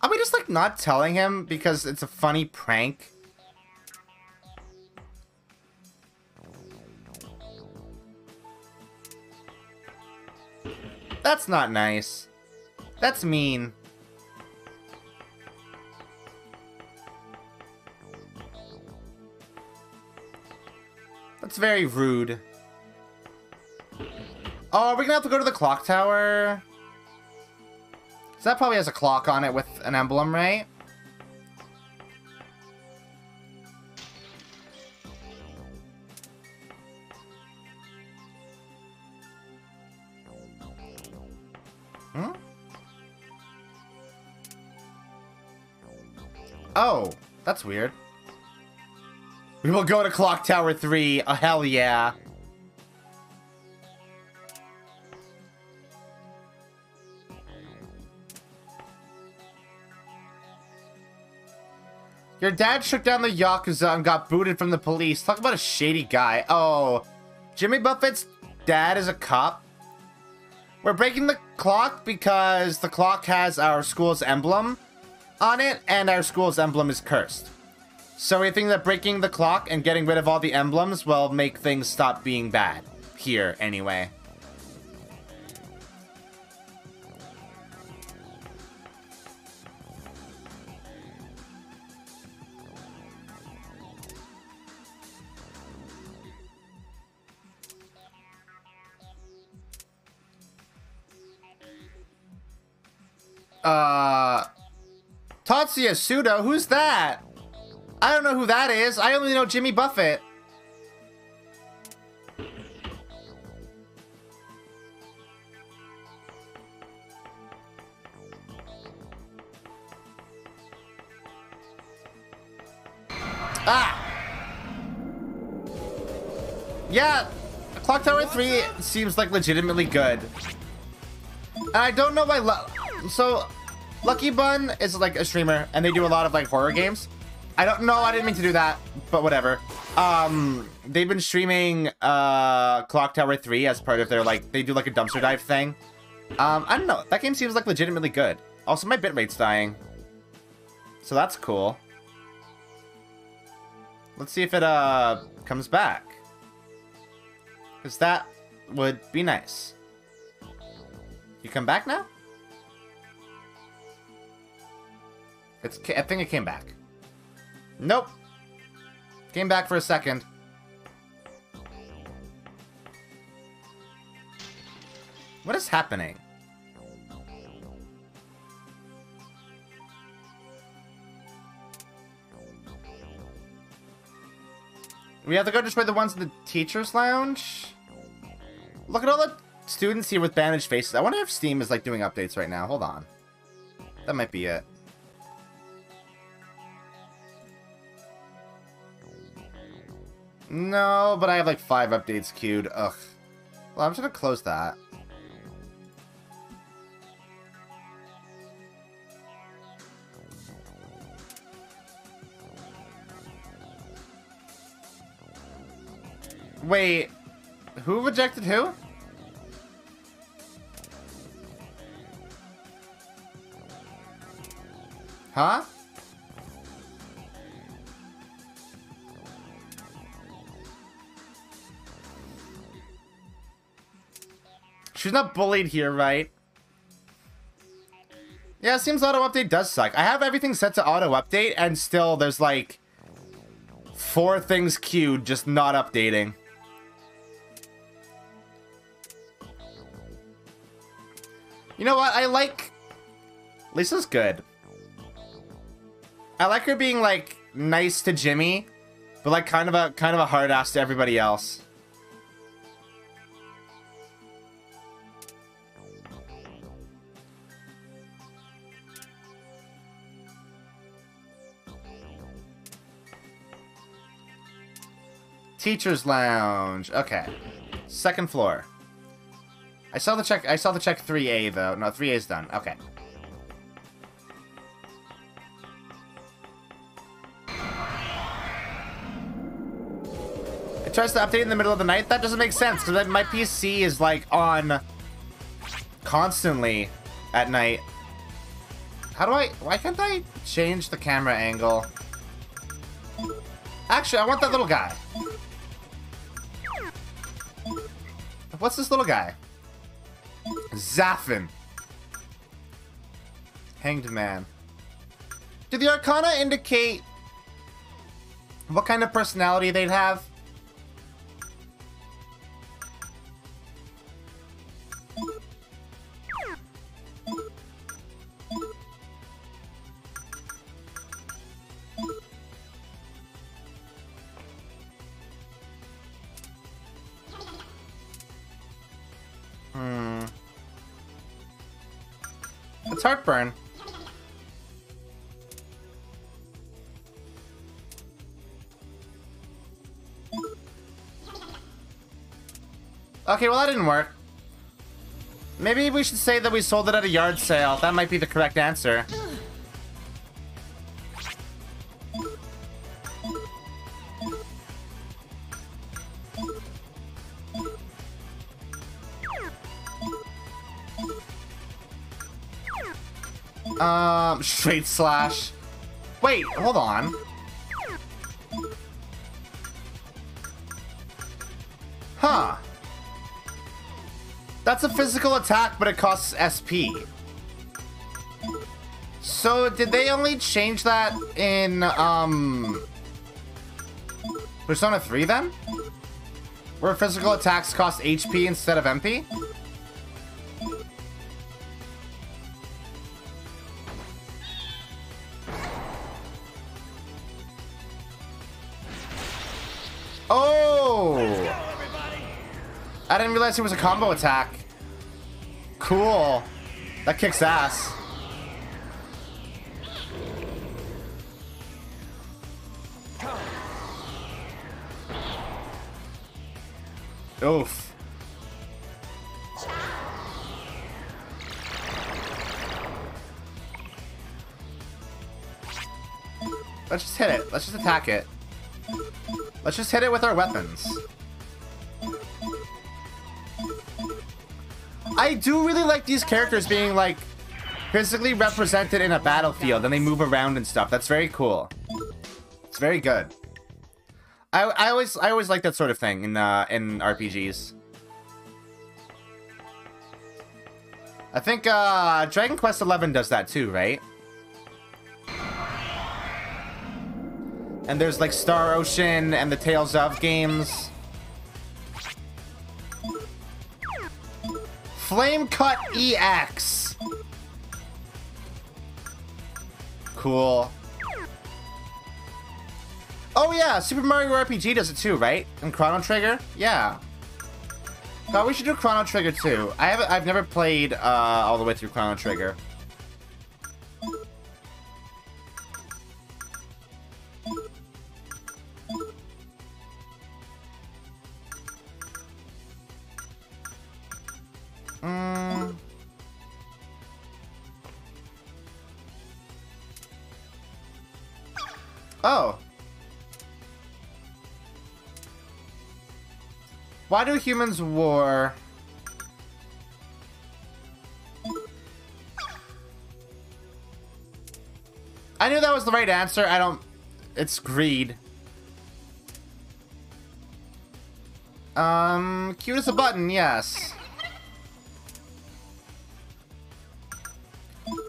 Are we just, like, not telling him because it's a funny prank? That's not nice. That's mean. That's very rude. Oh, are we gonna have to go to the clock tower? So that probably has a clock on it with an emblem, right? Oh, that's weird. We will go to Clock Tower 3. Oh, hell yeah. Your dad shook down the Yakuza and got booted from the police. Talk about a shady guy. Oh, Jimmy Buffett's dad is a cop. We're breaking the clock because the clock has our school's emblem on it, and our school's emblem is cursed. So we think that breaking the clock and getting rid of all the emblems will make things stop being bad. Here, anyway. Tatsuya Sudo? Who's that? I don't know who that is. I only know Jimmy Buffett. Ah! Yeah, Clock Tower 3 seems like legitimately good. And I don't know why... So, Lucky Bun is like a streamer, and they do a lot of like horror games. I don't know, I didn't mean to do that, but whatever. They've been streaming Clock Tower 3 as part of their like, they do like a dumpster dive thing. I don't know, that game seems like legitimately good. Also, my bitrate's dying. So that's cool. Let's see if it comes back. Because that would be nice. You come back now? I think it came back. Nope. Came back for a second. What is happening? We have to go destroy the ones in the teacher's lounge? Look at all the students here with bandaged faces. I wonder if Steam is like doing updates right now. Hold on. That might be it. No, but I have like 5 updates queued. Ugh. Well, I'm just gonna close that. Wait, who rejected who? Huh? She's not bullied here, right? Yeah, it seems auto-update does suck. I have everything set to auto-update, and still there's like 4 things queued, just not updating. You know what? I like... Lisa's good. I like her being like nice to Jimmy, but like kind of a hard ass to everybody else. Teacher's lounge. Okay. Second floor. I saw the check 3A though. No, 3A is done. Okay. It tries to update in the middle of the night. That doesn't make sense because my PC is like on constantly at night. Why can't I change the camera angle? Actually, I want that little guy. What's this little guy? Zaffin. Hanged man. Do the Arcana indicate what kind of personality they'd have? It's heartburn. Okay, well that didn't work. Maybe we should say that we sold it at a yard sale. That might be the correct answer. Straight slash. Wait, hold on. Huh. That's a physical attack, but it costs SP. So, did they only change that in, Persona 3 then? Where physical attacks cost HP instead of MP? Oh! I didn't realize it was a combo attack. Cool. That kicks ass. Oof. Let's just hit it. Let's just attack it. Let's just hit it with our weapons. I do really like these characters being, like, physically represented in a battlefield, and they move around and stuff. That's very cool. It's very good. I always like that sort of thing in RPGs. I think Dragon Quest XI does that too, right? And there's like Star Ocean and the Tales of games. Flame Cut EX. Cool. Oh yeah, Super Mario RPG does it too, right? And Chrono Trigger? Yeah. Thought we should do Chrono Trigger too. I've never played all the way through Chrono Trigger. Oh. Why do humans war? I knew that was the right answer. I don't... It's greed. Cute as a button, yes.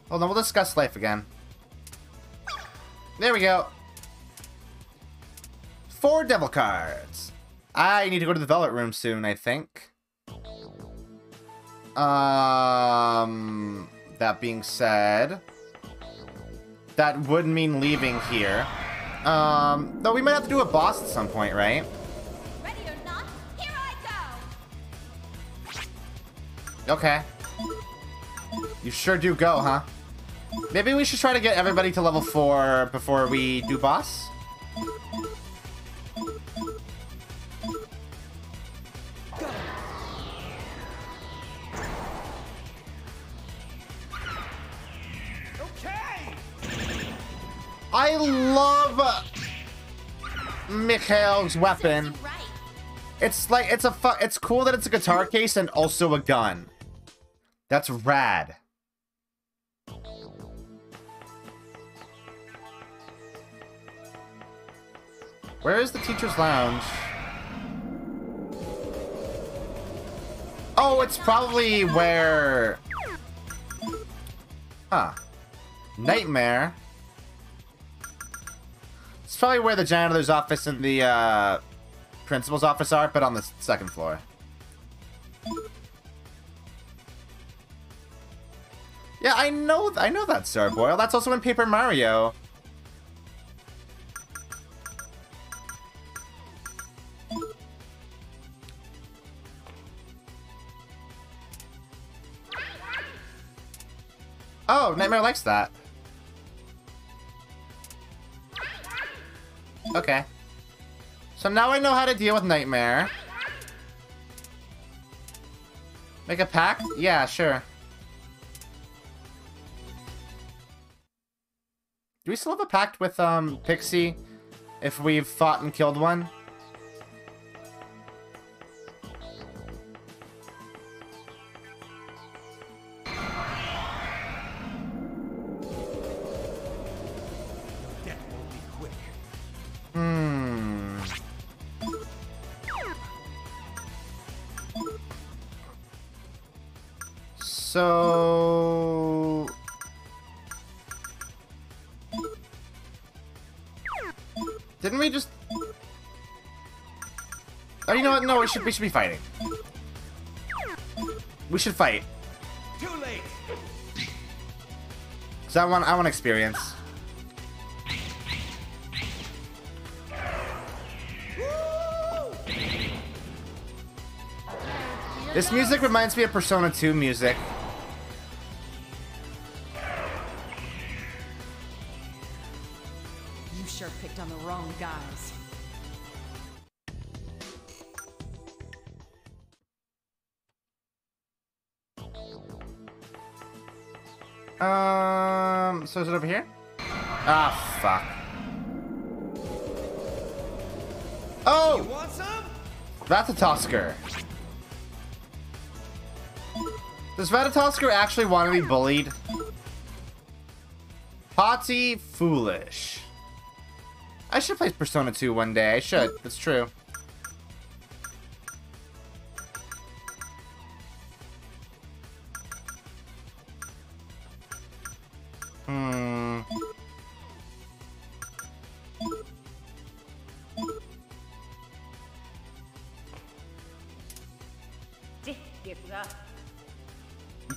Hold on, we'll discuss life again. There we go. 4 devil cards. I need to go to the Velvet Room soon, I think. That being said, that would mean leaving here. Though we might have to do a boss at some point, right? Ready or not, here I go. Okay. You sure do go, huh? Maybe we should try to get everybody to level 4 before we do boss? I love Mikhail's weapon. It's like, it's cool that it's a guitar case and also a gun. That's rad. Where is the teacher's lounge? Oh, it's probably where... Huh. Nightmare. It's probably where the janitor's office and the principal's office are, but on the second floor. Yeah, I know that, Sir Boyle. That's also in Paper Mario. Oh, Nightmare likes that. Okay. So now I know how to deal with Nightmare. Make a pact? Yeah, sure. Do we still have a pact with, Pixie? If we've fought and killed one? So... Didn't we just... Oh, you know what? No, we should be fighting. We should fight. Too late. Cause I want experience. This music reminds me of Persona 2 music. You sure picked on the wrong guys. So is it over here? Ah, fuck. Oh! You want some? Ratatosker. Does Ratatosker actually want to be bullied? Potty foolish. I should play Persona 2 one day. I should. That's true.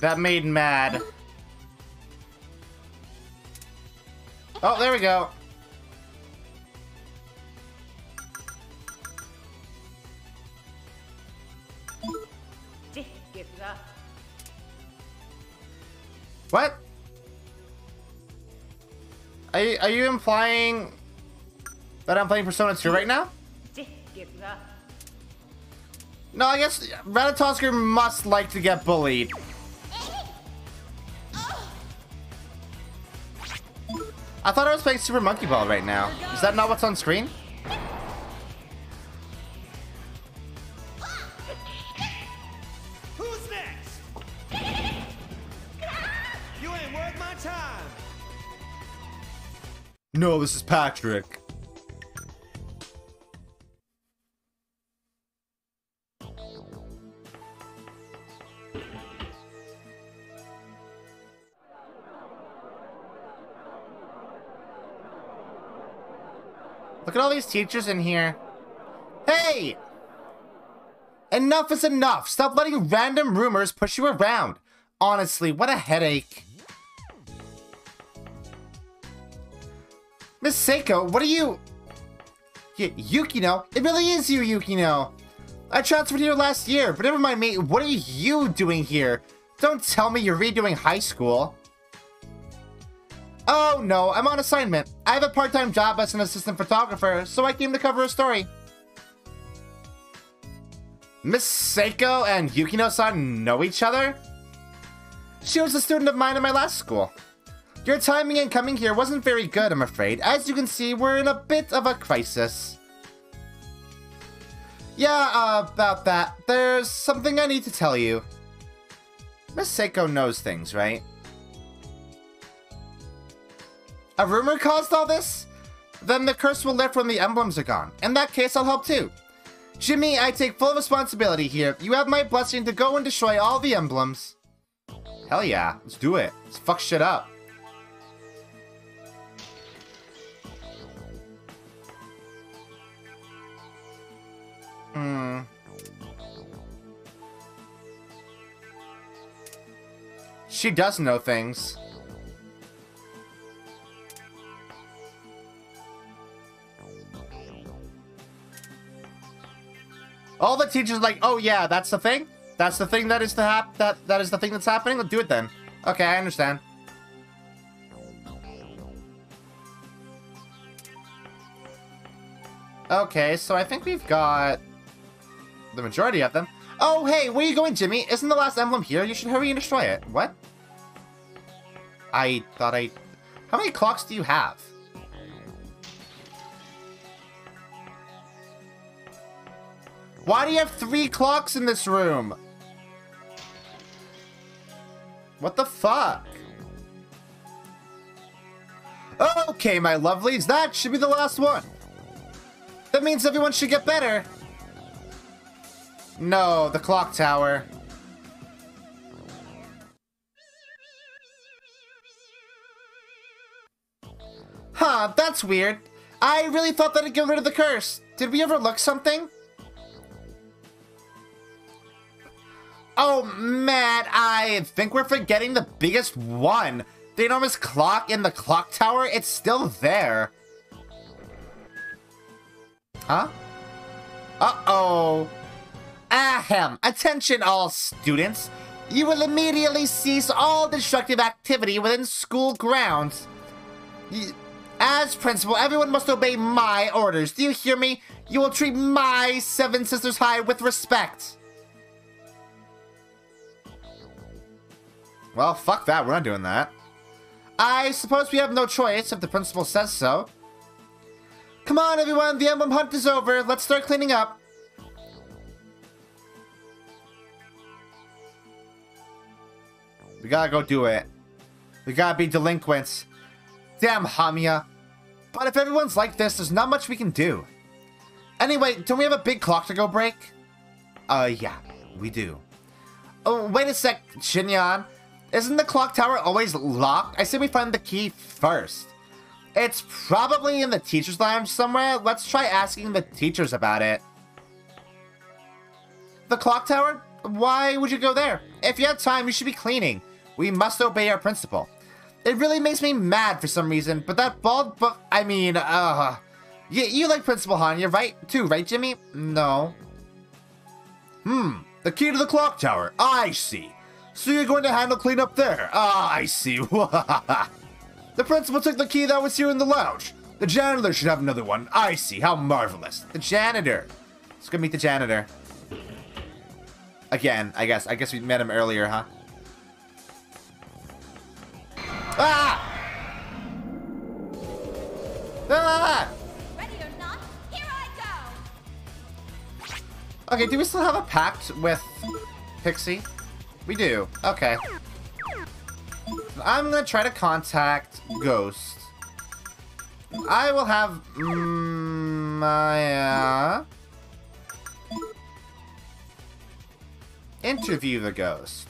That made mad. Oh, there we go. What? Are you implying that I'm playing Persona 2 right now? No, I guess Ratatosker must like to get bullied. I thought I was playing Super Monkey Ball right now. Is that not what's on screen? Who's next? You ain't worth my time. No, this is Patrick. Look at all these teachers in here. Hey! Enough is enough. Stop letting random rumors push you around. Honestly, what a headache. Miss Seiko, what are you... Yukino? It really is you, Yukino. I transferred here last year, but never mind me. What are you doing here? Don't tell me you're redoing high school. Oh no, I'm on assignment. I have a part-time job as an assistant photographer, so I came to cover a story. Miss Seiko and Yukino-san know each other? She was a student of mine in my last school. Your timing in coming here wasn't very good, I'm afraid. As you can see, we're in a bit of a crisis. Yeah, about that. There's something I need to tell you. Miss Seiko knows things, right? A rumor caused all this? Then the curse will lift when the emblems are gone. In that case, I'll help too. Jimmy, I take full responsibility here. You have my blessing to go and destroy all the emblems. Hell yeah, let's do it. Let's fuck shit up. She does know things. All the teachers are like, oh yeah, that's the thing? That's the thing that is that is the thing that's happening? Let's do it then. Okay, I understand. Okay, so I think we've got the majority of them. Oh, hey, where are you going, Jimmy? Isn't the last emblem here? You should hurry and destroy it. What? I thought I... How many clocks do you have? Why do you have 3 clocks in this room? What the fuck? Okay, my lovelies, that should be the last one. That means everyone should get better. No, the clock tower. Huh, that's weird. I really thought that'd get rid of the curse. Did we overlook something? Oh man, I think we're forgetting the biggest one. The enormous clock in the clock tower, it's still there. Huh? Uh-oh. Ahem. Attention all students. You will immediately cease all destructive activity within school grounds. As principal, everyone must obey my orders. Do you hear me? You will treat my Seven Sisters High with respect. Well, fuck that. We're not doing that. I suppose we have no choice if the principal says so. Come on, everyone. The emblem hunt is over. Let's start cleaning up. We gotta go do it. We gotta be delinquents. Damn, Hamiya. But if everyone's like this, there's not much we can do. Anyway, don't we have a big clock to go break? Yeah, we do. Oh, wait a sec, Shinyan. Isn't the clock tower always locked? I say we find the key first. It's probably in the teacher's lounge somewhere. Let's try asking the teachers about it. The clock tower? Why would you go there? If you have time, you should be cleaning. We must obey our principal. It really makes me mad for some reason, but that bald book, I mean, you like Principal Han, you're right, too, right, Jimmy? No. The key to the clock tower, I see. So you're going to handle cleanup there? Ah, I see. The principal took the key that was here in the lounge. The janitor should have another one. I see, how marvelous. The janitor. Let's go meet the janitor. Again, I guess we met him earlier, huh? Ah! Ah! Ready or not, here I go! Okay, do we still have a pact with Pixie? We do. Okay. I'm gonna try to contact Ghost. I will have Maya interview the Ghost.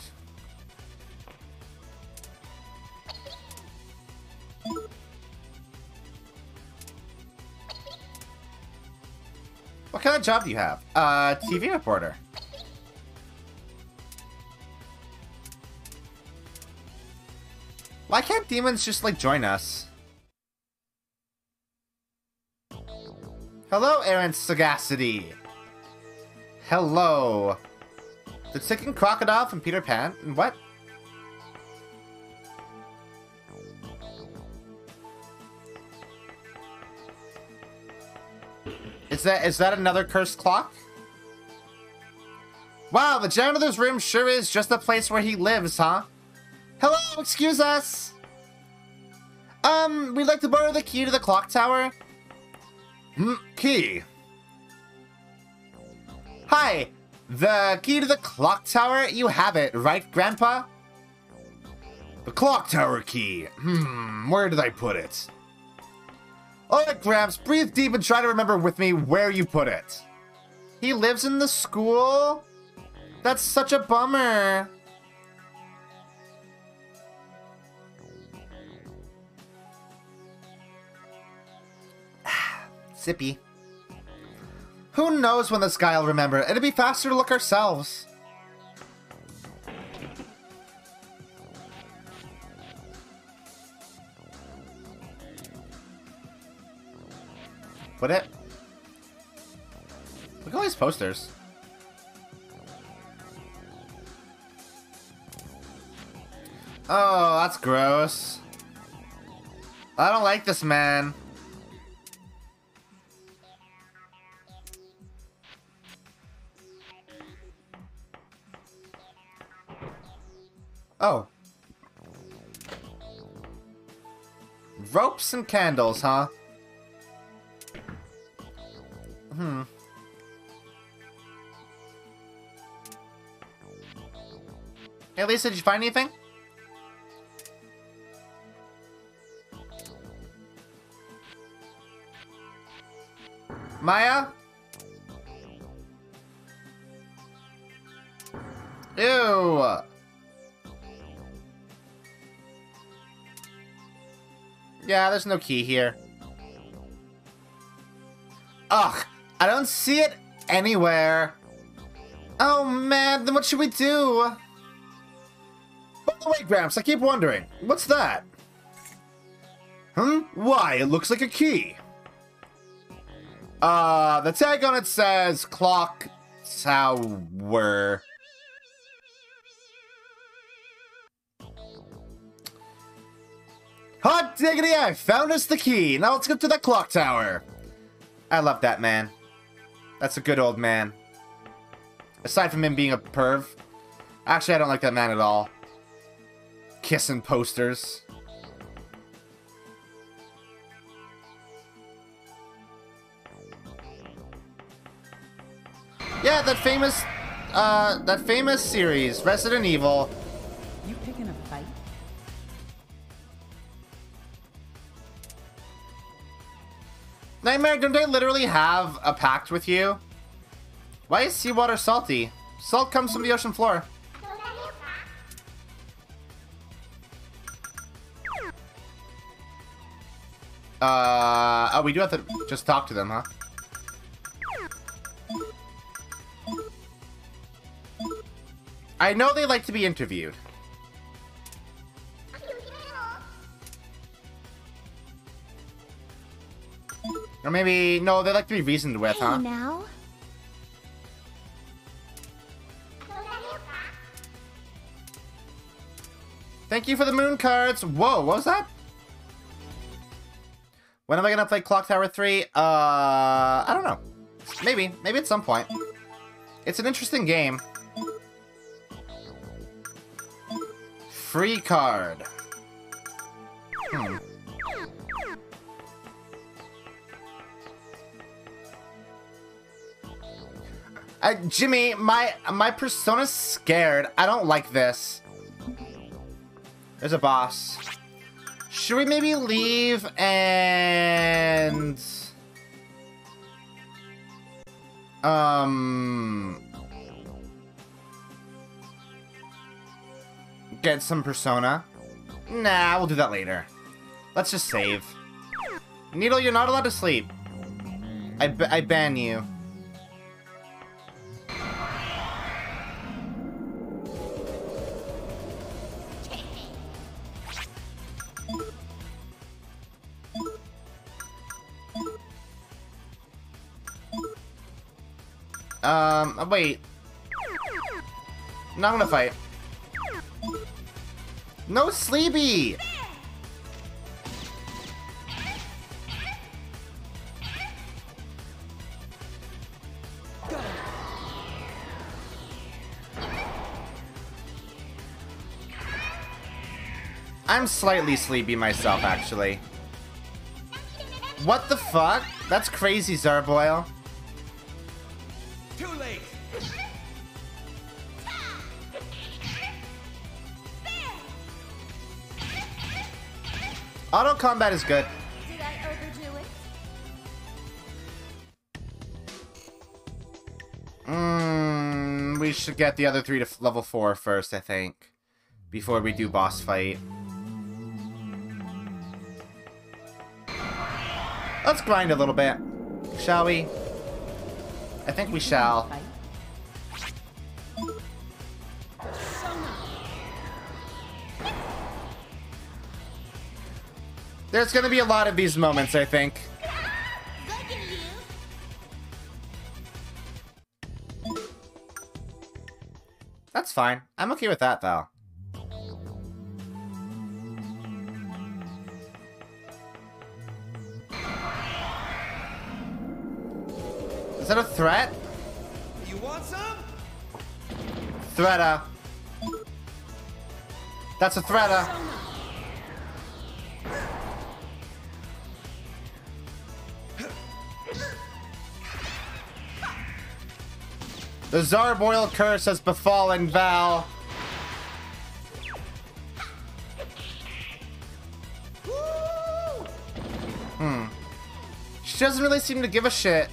What kind of job do you have? TV reporter. Why can't demons just, like, join us? Hello, Aaron Sagacity. Hello. The Ticking Crocodile from Peter Pan? What? Is that another cursed clock? Wow, the janitor's room sure is just the place where he lives, huh? Hello, excuse us! We'd like to borrow the key to the clock tower. Key. Hi, the key to the clock tower? You have it, right, Grandpa? The clock tower key. Where did I put it? Alright, Gramps, breathe deep and try to remember with me where you put it. He lives in the school? That's such a bummer. Zippy. Who knows when this guy will remember? It'd be faster to look ourselves. Put it? Look at all these posters. Oh, that's gross. I don't like this man. Oh. Ropes and candles, huh? Hey, Lisa, did you find anything? Maya? Ew. Yeah, there's no key here. Ugh, I don't see it anywhere. Oh man, then what should we do? By the way, Gramps, I keep wondering, what's that? Why, it looks like a key. The tag on it says clock tower. Hot diggity, I found us the key. Now let's get to the clock tower. I love that man. That's a good old man. Aside from him being a perv. Actually, I don't like that man at all. Kissing posters. Yeah, that famous series, Resident Evil. You picking a fight? Nightmare, don't they literally have a pact with you? Why is seawater salty? Salt comes from the ocean floor. Oh, we do have to just talk to them, huh? I know they like to be interviewed. Or maybe, no, they like to be reasoned with, huh? Now? Thank you for the moon cards. Whoa, what was that? When am I gonna play Clock Tower 3? I don't know. Maybe at some point. It's an interesting game. Free card. Jimmy, my persona's scared. I don't like this. There's a boss. Should we maybe leave and... get some persona? Nah, we'll do that later. Let's just save. Needle, you're not allowed to sleep. I ban you. Wait. Not gonna fight. No, Sleepy! I'm slightly sleepy myself, actually. What the fuck? That's crazy, Zarboil. Too late. Auto combat is good. Did I overdo it? We should get the other 3 to level 4 first, I think. Before we do boss fight. Let's grind a little bit. Shall we? I think we shall. There's gonna be a lot of these moments, I think. That's fine. I'm okay with that, Val. Is that a threat? You want some? Threata. That's a threata. The Zarboil curse has befallen Val. She doesn't really seem to give a shit.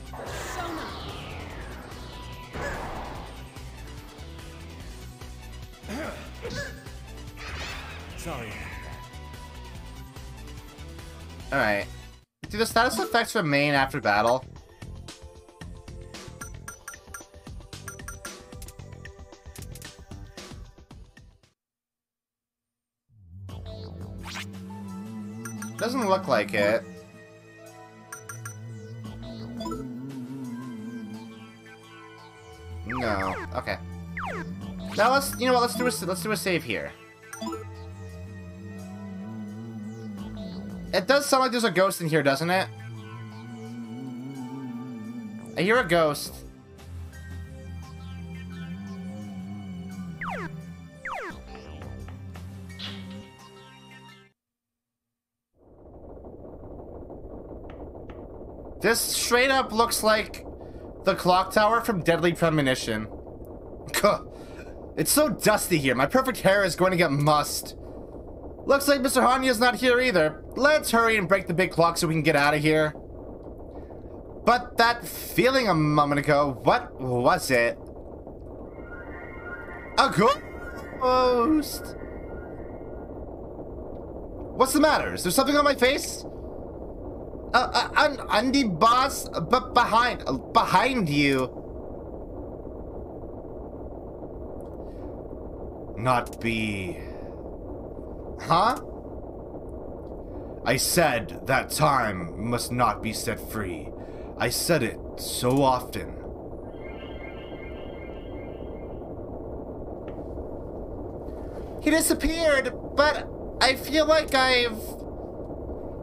Sorry. Alright. Do the status effects remain after battle? Doesn't look like it. No. Okay. Now let's, you know what? Let's do a save here. It does sound like there's a ghost in here, doesn't it? I hear a ghost. This straight up looks like the clock tower from Deadly Premonition. It's so dusty here. My perfect hair is going to get mussed. Looks like Mr. Hanya's not here either. Let's hurry and break the big clock so we can get out of here. But that feeling a moment ago, what was it? A ghost? What's the matter? Is there something on my face? Andy boss, but behind you. Not be. Huh? I said that time must not be set free. I said it so often. He disappeared, but I feel like I've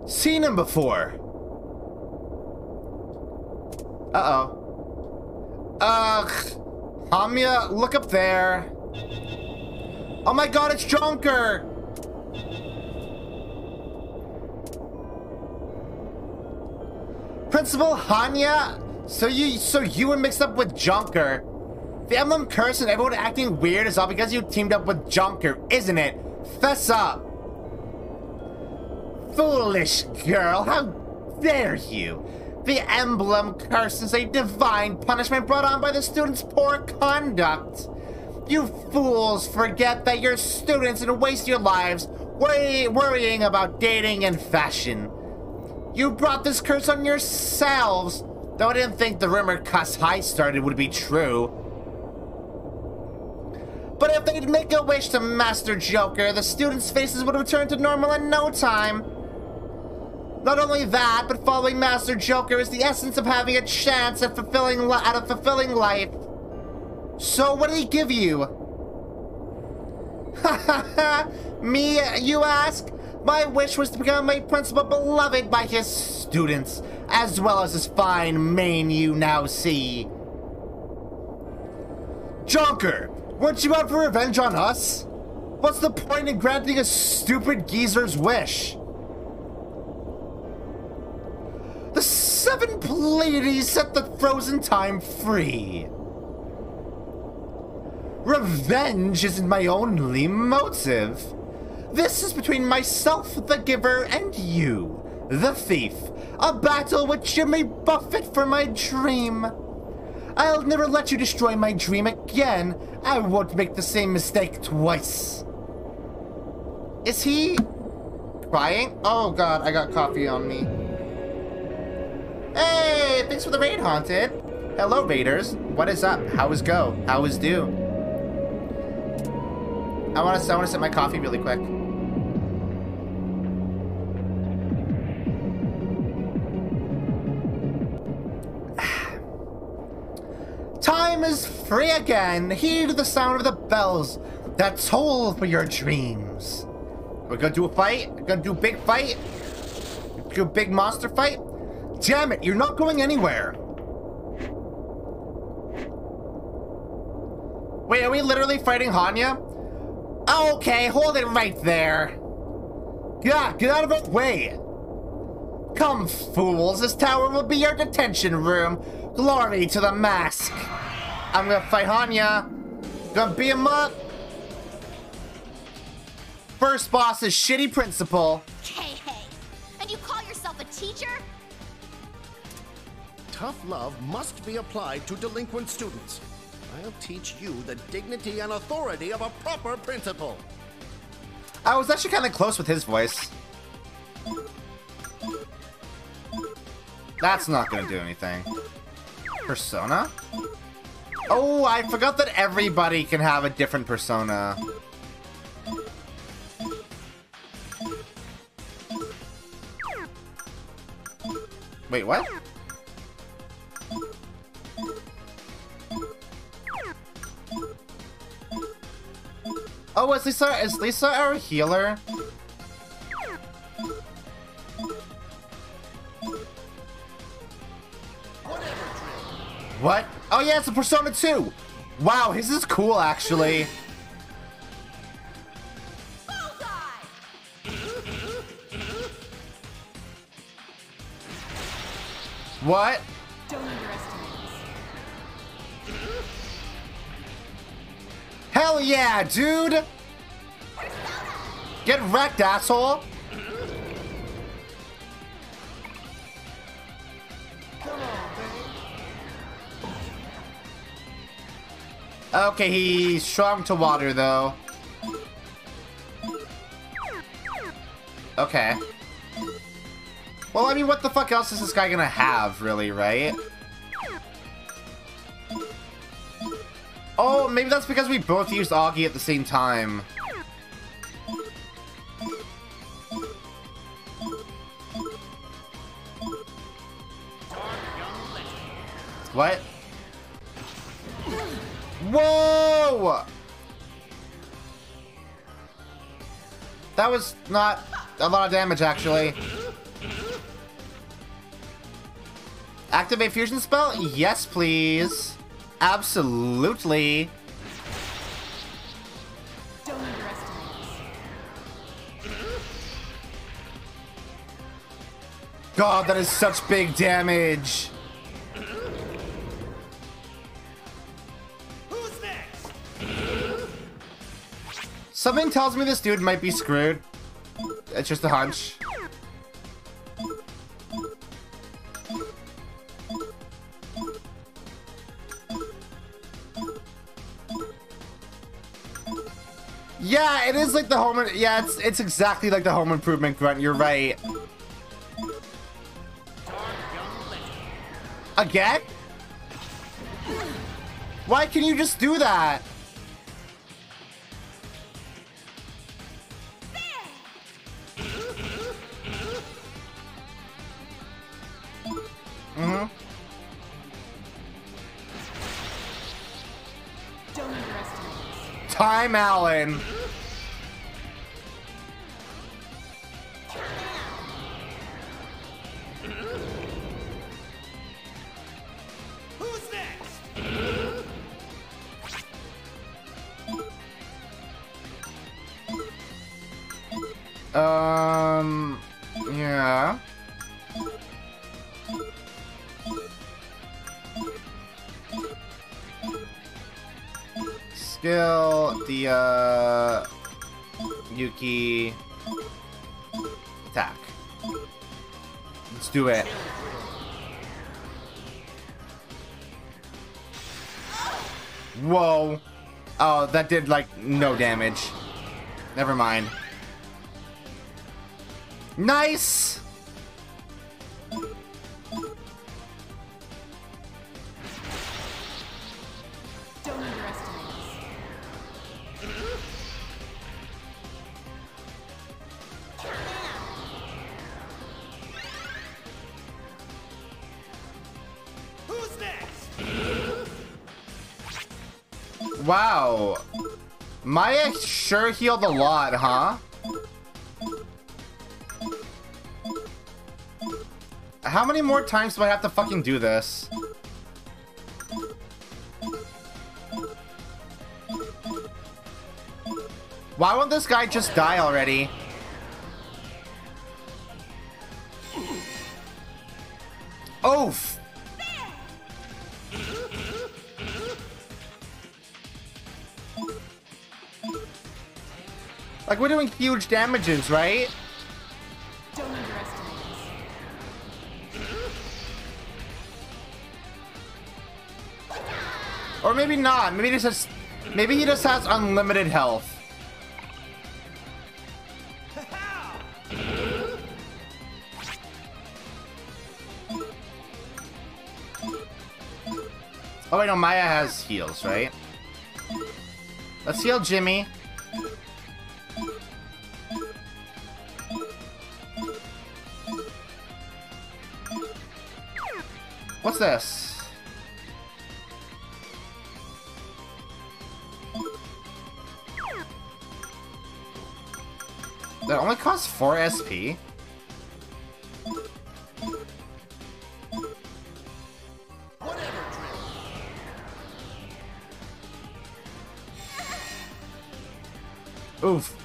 seen him before. Uh-oh. Hamya, look up there. Oh my god, it's Jonker! Principal Hanya? So you were mixed up with Jonker. The emblem curse and everyone acting weird is all because you teamed up with Jonker, isn't it? Fess up! Foolish girl, how dare you! The emblem curse is a divine punishment brought on by the students' poor conduct. You fools forget that you're students and waste your lives worrying about dating and fashion. You brought this curse on yourselves, though I didn't think the rumor Cuss High started would be true. But if they'd make a wish to Master Joker, the students' faces would return to normal in no time. Not only that, but following Master Joker is the essence of having a chance at fulfilling life. So what did he give you? Ha ha ha! Me, you ask? My wish was to become a principal beloved by his students, as well as his fine mane you now see. Jonker, weren't you out for revenge on us? What's the point in granting a stupid geezer's wish? The 7 Pleiades set the frozen time free. Revenge isn't my only motive. This is between myself, the giver, and you, the thief. A battle with Jimmy Buffett for my dream. I'll never let you destroy my dream again. I won't make the same mistake twice. Is he crying? Oh god, I got coffee on me. Hey, thanks for the raid, Haunted. Hello, raiders. What is up? How is go? How is do? I want to sip my coffee really quick. Time is free again. Heed the sound of the bells that toll for your dreams. We're gonna do a fight. We're gonna do a big fight. Do a big monster fight. Damn it, you're not going anywhere. Wait, are we literally fighting Hanya? Okay, hold it right there. Yeah, get out of our way. Come, fools, this tower will be your detention room. Glory to the mask. I'm gonna fight Hanya. Gonna beat him up. First boss is shitty principal. Hey, and you call yourself a teacher? Tough love must be applied to delinquent students. I'll teach you the dignity and authority of a proper principal. I was actually kind of close with his voice. That's not gonna do anything. Persona? Oh, I forgot that everybody can have a different persona. Wait, what? Oh, is Lisa our healer? What? Oh yeah, it's a Persona 2! Wow, his is cool actually. What? Don't underestimate us. Hell yeah, dude! Get wrecked, asshole! Okay, he's strong to water, though. Okay. Well, I mean, what the fuck else is this guy gonna have, really, right? Oh, maybe that's because we both used Augie at the same time. What? Whoa! That was not a lot of damage, actually. Activate fusion spell? Yes, please. Absolutely. Don't underestimate us. God, that is such big damage. Who's next? Something tells me this dude might be screwed. It's just a hunch. Yeah, it is like the home. Yeah, it's exactly like the Home Improvement grunt. You're right. Again? Why can you just do that? Mm-hmm. Don't underestimate us. Time, Alan. Who's next? Yeah. Skill, the, Yuki, attack. Let's do it. Whoa. Oh, that did, like, no damage. Never mind. Nice! Don't underestimate us. Who's next? Wow. Maya sure healed a lot, huh? How many more times do I have to fucking do this? Why won't this guy just die already? Oof! Like, we're doing huge damages, right? Don't underestimate us. Or maybe not. Maybe he just has unlimited health. Oh wait, no, Maya has heals, right? Let's heal Jimmy. What's this? That only costs 4 SP? Oof.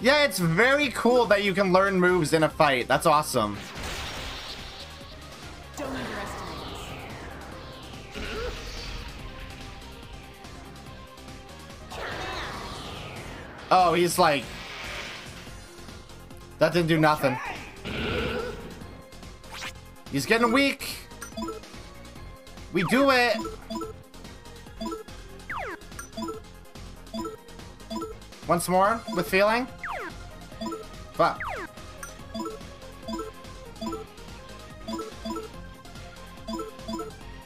Yeah, it's very cool that you can learn moves in a fight. That's awesome. Don't underestimate us. Oh, he's like... That didn't do nothing. He's getting weak. We do it. Once more with feeling. Fuck.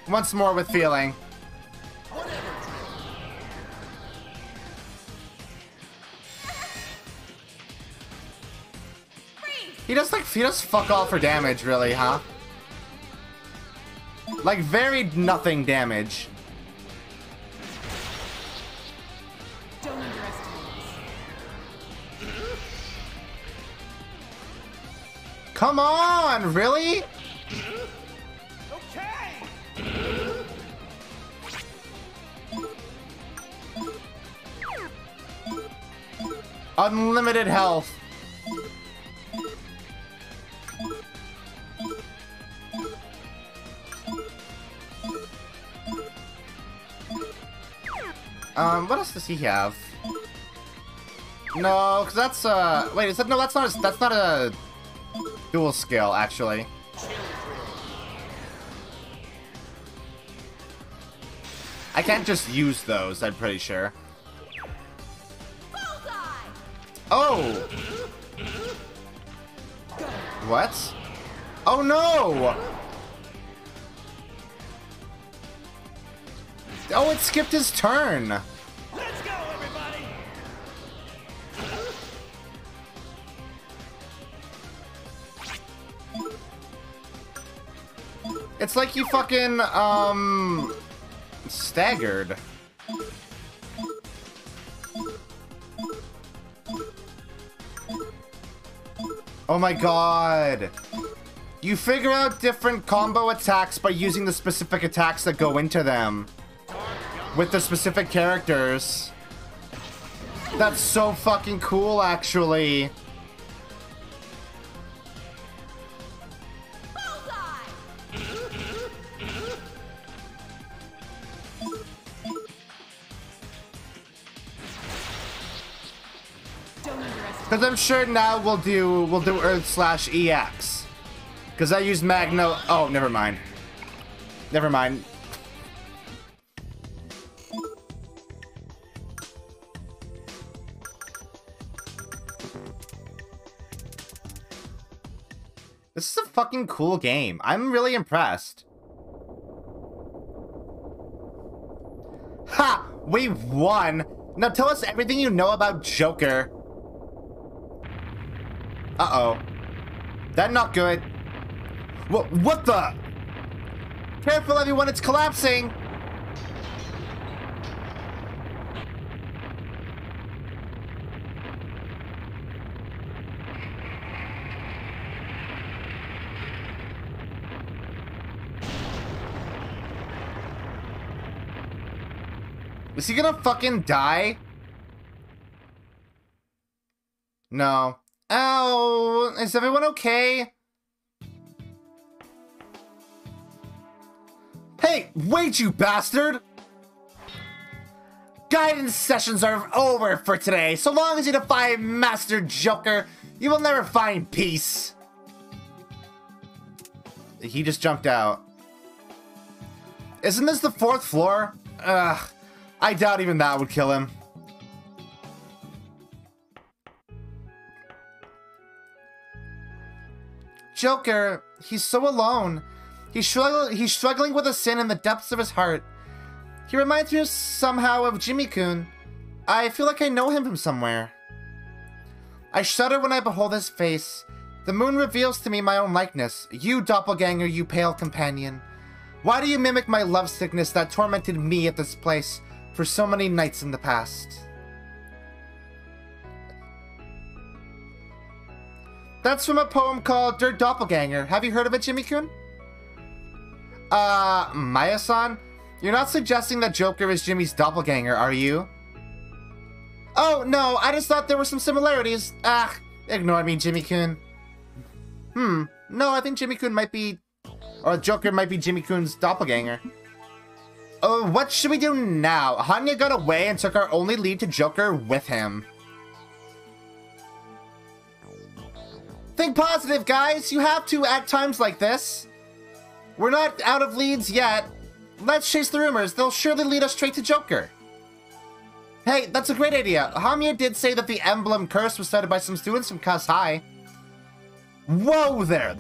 Once more with feeling. He does fuck all for damage, really, huh? Like, very nothing damage. Don't underestimate us. Come on, really? Okay! Unlimited health. What else does he have? No, because that's, wait, is that, no, that's not a dual skill, actually. I can't just use those, I'm pretty sure. Oh! What? Oh no! Oh, it skipped his turn! Let's go, everybody! It's like you fucking, staggered. Oh my god! You figure out different combo attacks by using the specific attacks that go into them. with the specific characters. That's so fucking cool, actually. Because I'm sure now we'll do Earth/EX. Because I used Magno. Oh, never mind. Never mind. This is a fucking cool game. I'm really impressed. Ha! We won! Now tell us everything you know about Joker. Uh-oh. That not good. What the? Careful, everyone, it's collapsing! Is he gonna fucking die? No. Ow! Is everyone okay? Hey, wait, you bastard! Guidance sessions are over for today. So long as you defy Master Joker, you will never find peace. He just jumped out. Isn't this the 4th floor? Ugh. I doubt even that would kill him. Joker, he's so alone. He's struggling with a sin in the depths of his heart. He reminds me somehow of Jimmy-kun. I feel like I know him from somewhere. I shudder when I behold his face. The moon reveals to me my own likeness. You, doppelganger, you pale companion. Why do you mimic my love sickness that tormented me at this place for so many nights in the past? That's from a poem called Der Doppelganger. Have you heard of it, Jimmy-kun? Maya-san? You're not suggesting that Joker is Jimmy's doppelganger, are you? Oh, no, I just thought there were some similarities. Ah, ignore me, Jimmy-kun. No, I think Jimmy-kun might be... Or Joker might be Jimmy-kun's doppelganger. Oh, what should we do now? Hanya got away and took our only lead to Joker with him. Think positive, guys. You have to at times like this. We're not out of leads yet. Let's chase the rumors. They'll surely lead us straight to Joker. Hey, that's a great idea. Hanya did say that the emblem curse was started by some students from Kas High. Whoa there!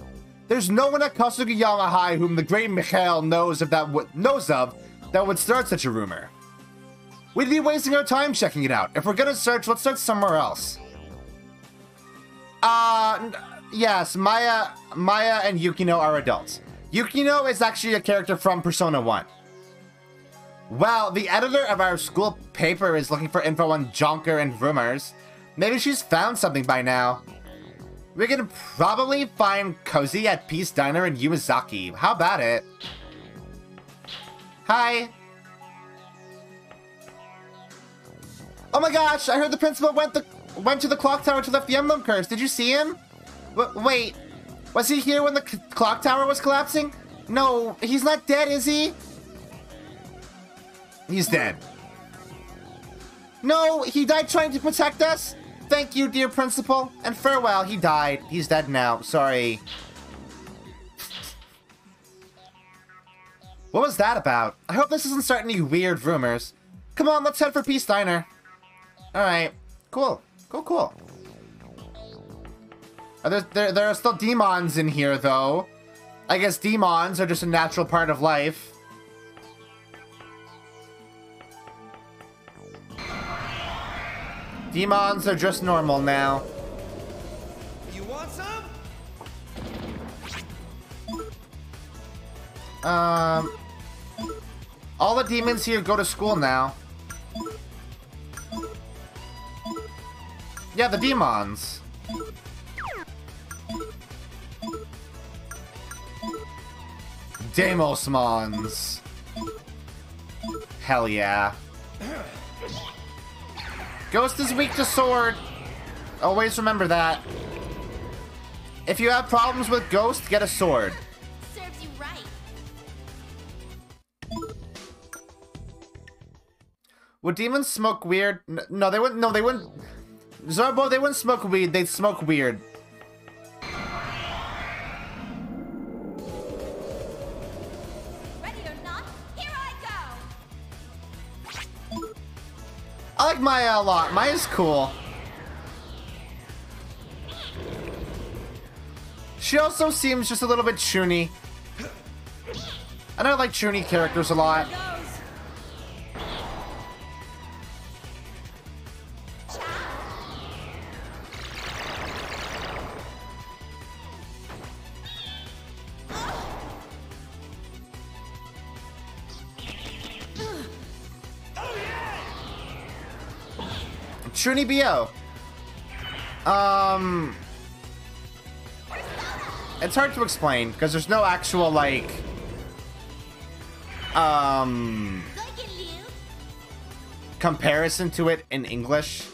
There's no one at Kasugiyama High whom the great Mikhail knows of that would start such a rumor. We'd be wasting our time checking it out. If we're gonna search, let's search somewhere else. Yes, Maya and Yukino are adults. Yukino is actually a character from Persona 1. Well, the editor of our school paper is looking for info on Jonker and rumors. Maybe she's found something by now. We can probably find Cozy at Peace Diner in Uezaki. How about it? Hi. Oh my gosh, I heard the principal went to the clock tower to lift the emblem curse. Did you see him? Wait, was he here when the clock tower was collapsing? No, he's not dead, is he? He's dead. No, he died trying to protect us? Thank you, dear principal, and farewell. He died. He's dead now. Sorry. What was that about? I hope this doesn't start any weird rumors. Come on, let's head for Peace Diner. Alright. Cool. Cool. There are still demons in here, though. I guess demons are just a natural part of life. Demons are just normal now. You want some? All the demons here go to school now. Yeah, the demons. Demosmons. Hell yeah. Ghost is weak to sword. Always remember that. If you have problems with Ghost, get a sword. Serves you right. Would demons smoke weird? No, they wouldn't. No, they wouldn't. Zorbo, they wouldn't smoke weed. They'd smoke weird. Ready or not, here I go! I like Maya a lot. Maya's cool. She also seems just a little bit chuny. And I like chuny characters a lot. Chuny BO. It's hard to explain because there's no actual like comparison to it in English.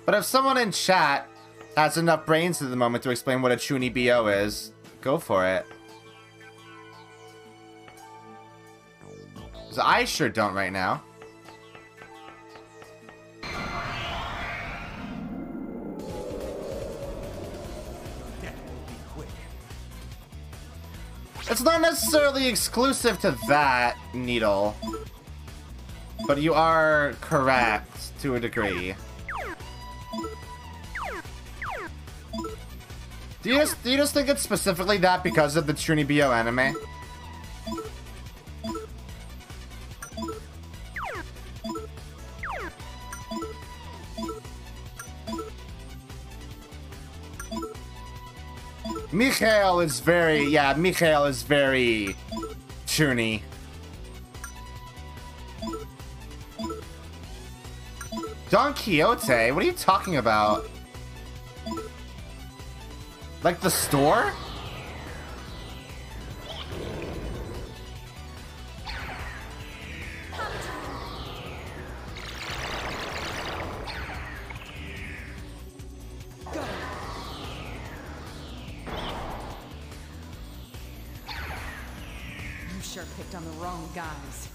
But if someone in chat has enough brains at the moment to explain what a Chuny BO is, go for it. 'Cause I sure don't right now. It's not necessarily exclusive to that, Needle. But you are correct to a degree. Do you just think it's specifically that because of the Chuny BO anime? Mikhail is very, yeah, Mikhail is very chuny. Don Quixote? What are you talking about? Like the store? Sure picked on the wrong guys.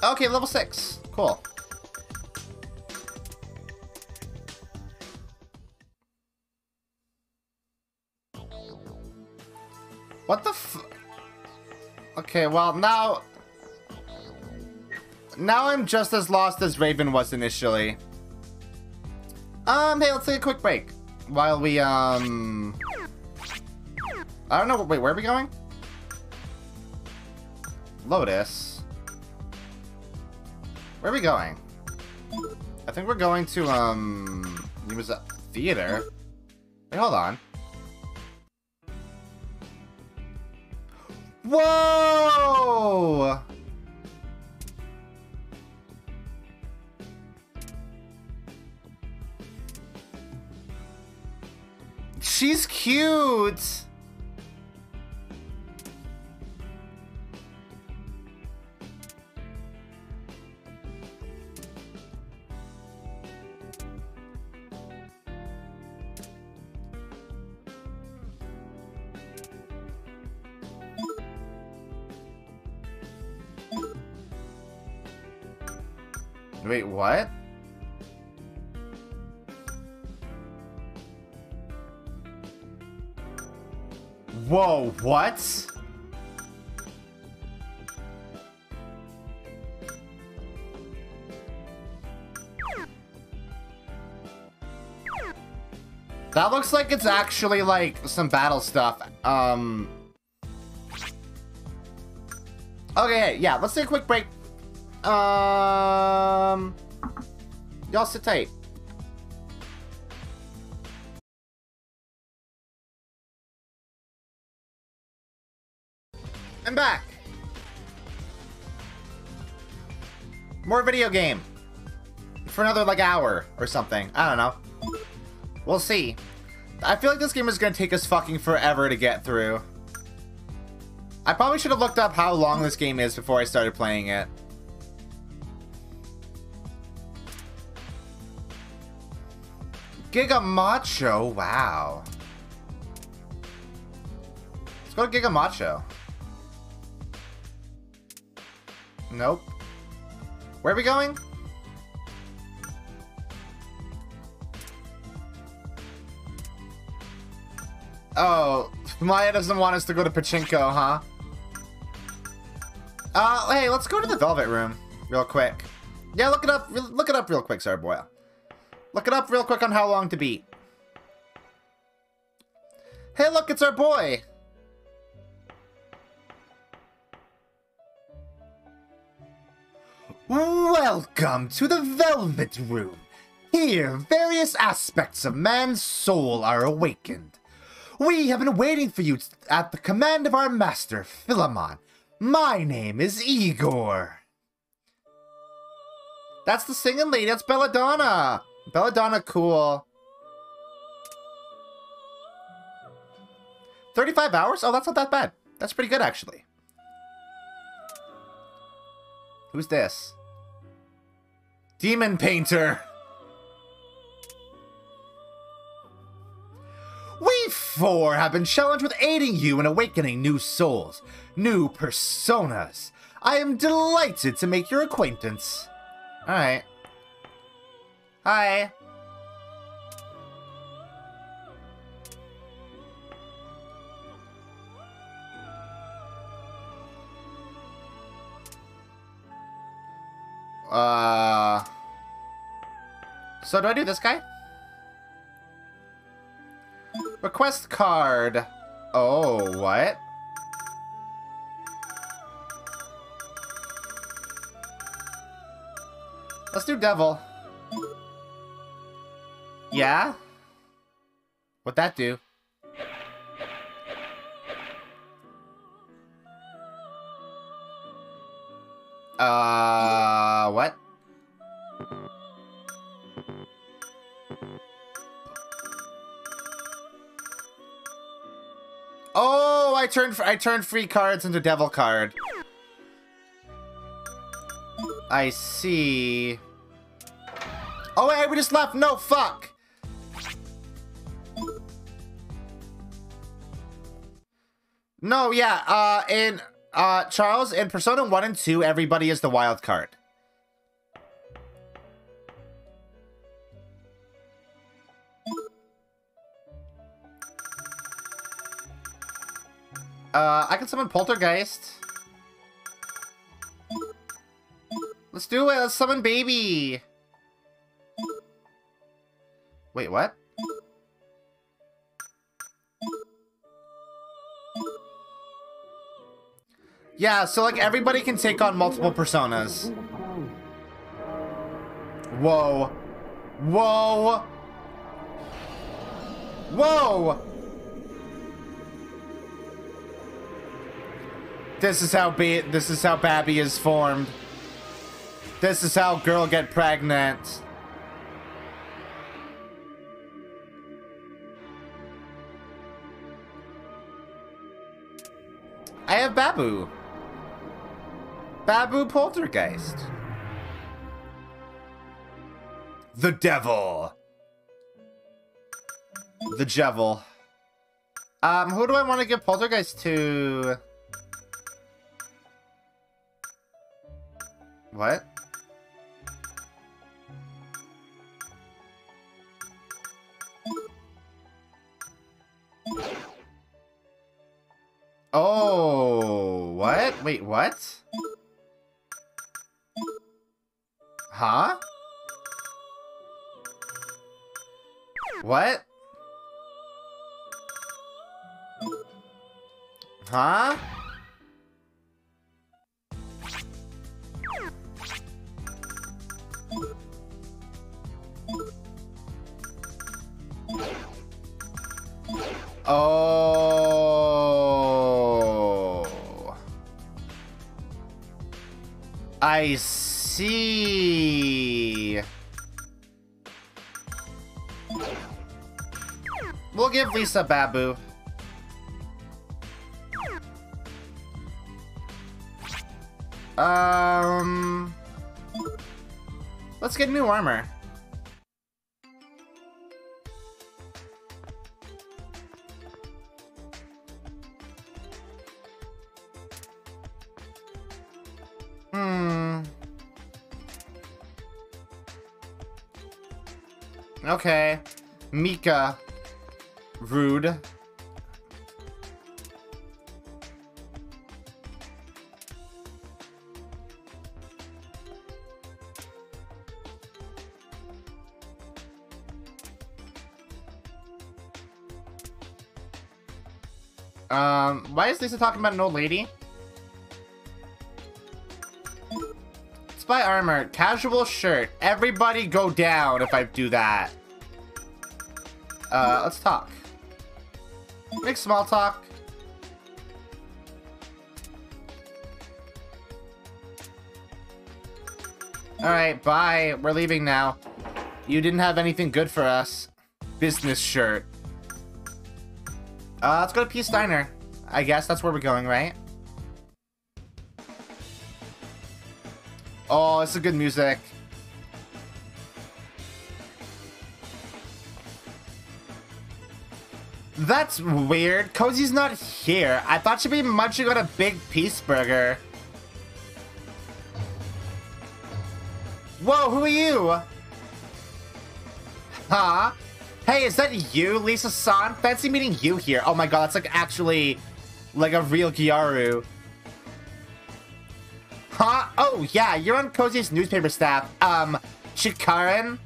Okay, level 6. Cool. What the f... Okay, well, now I'm just as lost as Raven was initially. Hey, let's take a quick break. While we, I don't know. Wait, where are we going? Lotus. Where are we going? I think we're going to, it was a theater. Wait, hold on. Whoa! She's cute! Wait, what? Whoa, what? That looks like it's actually like some battle stuff. Okay, yeah, let's take a quick break. Y'all sit tight. I'm back. More video game. For another, like, hour or something. I don't know. We'll see. I feel like this game is going to take us fucking forever to get through. I probably should have looked up how long this game is before I started playing it. Giga Macho, wow. Let's go to Giga Macho. Nope. Where are we going? Oh, Maya doesn't want us to go to Pachinko, huh? Hey, let's go to the Velvet Room real quick. Yeah, look it up real quick, Sarboyle. Look it up real quick on how long to beat. Hey, look, it's our boy. Welcome to the Velvet Room. Here, various aspects of man's soul are awakened. We have been waiting for you at the command of our master, Philemon. My name is Igor. That's the singing lady. That's Belladonna. Belladonna, cool. 35 hours? Oh, that's not that bad. That's pretty good, actually. Who's this? Demon Painter. We four have been challenged with aiding you in awakening new souls, new personas. I am delighted to make your acquaintance. Alright. Hi. So do I do this guy? Request card. Oh, what? Let's do devil. Yeah? What'd that do? What? Oh, I turned free cards into devil card. I see. Oh wait, we just left. No, fuck. No, yeah. In Charles, in Persona 1 and 2, everybody is the wild card. I can summon Poltergeist. Let's do it. Let's summon Baby. Wait, what? Yeah, so like everybody can take on multiple personas. Whoa. Whoa. Whoa. This is how Babby is formed. This is how girl get pregnant. I have Babu. Babu Poltergeist. The devil. The devil. Who do I want to give Poltergeist to? What? Oh, what? Wait, what? Huh? What? Huh? Oh, I see. We'll give Lisa Babu. Let's get new armor. Okay. Mika. Rude. Why is Lisa talking about an old lady? Spy armor, casual shirt. Everybody go down if I do that. Let's talk. Make small talk. Alright, bye. We're leaving now. You didn't have anything good for us. Business shirt. Let's go to Peace Diner. I guess that's where we're going, right? Oh, it's a good music. That's weird. Cozy's not here. I thought she'd be munching on a big peace burger. Whoa, who are you? Huh? Hey, is that you, Lisa-san? Fancy meeting you here. Oh my god, that's like actually like a real Gyaru. Huh? Oh yeah, you're on Cozy's newspaper staff. Chikarin?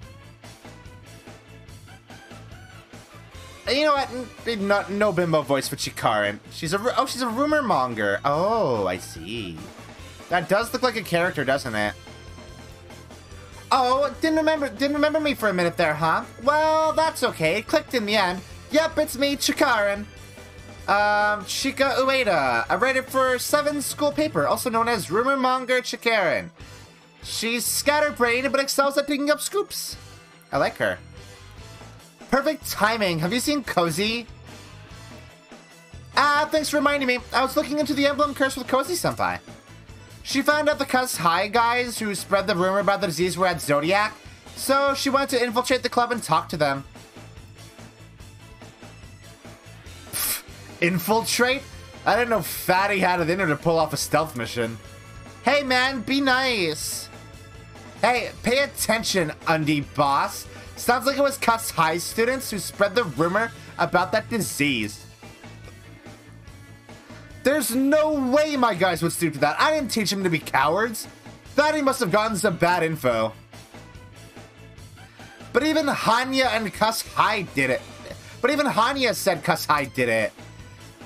You know what? No bimbo voice for Chikarin. She's a rumor monger. Oh, I see. That does look like a character, doesn't it? Oh, didn't remember me for a minute there, huh? Well, that's okay. It clicked in the end. Yep, it's me, Chikarin. Chika Ueda, a writer for Seven's school paper, also known as Rumor Monger Chikarin. She's scatterbrained, but excels at picking up scoops. I like her. Perfect timing. Have you seen Cozy? Thanks for reminding me. I was looking into the emblem curse with Cozy-senpai. She found out the Cuss High guys who spread the rumor about the disease were at Zodiac, so she wanted to infiltrate the club and talk to them. Pfft, infiltrate? I didn't know Fatty had it in her to pull off a stealth mission. Hey man, be nice. Hey, pay attention, undie boss. Sounds like it was Cuss High students who spread the rumor about that disease. There's no way my guys would stoop to that. I didn't teach them to be cowards. Fatty must have gotten some bad info. But even Hanya and Cuss High did it. But even Hanya said Cuss High did it.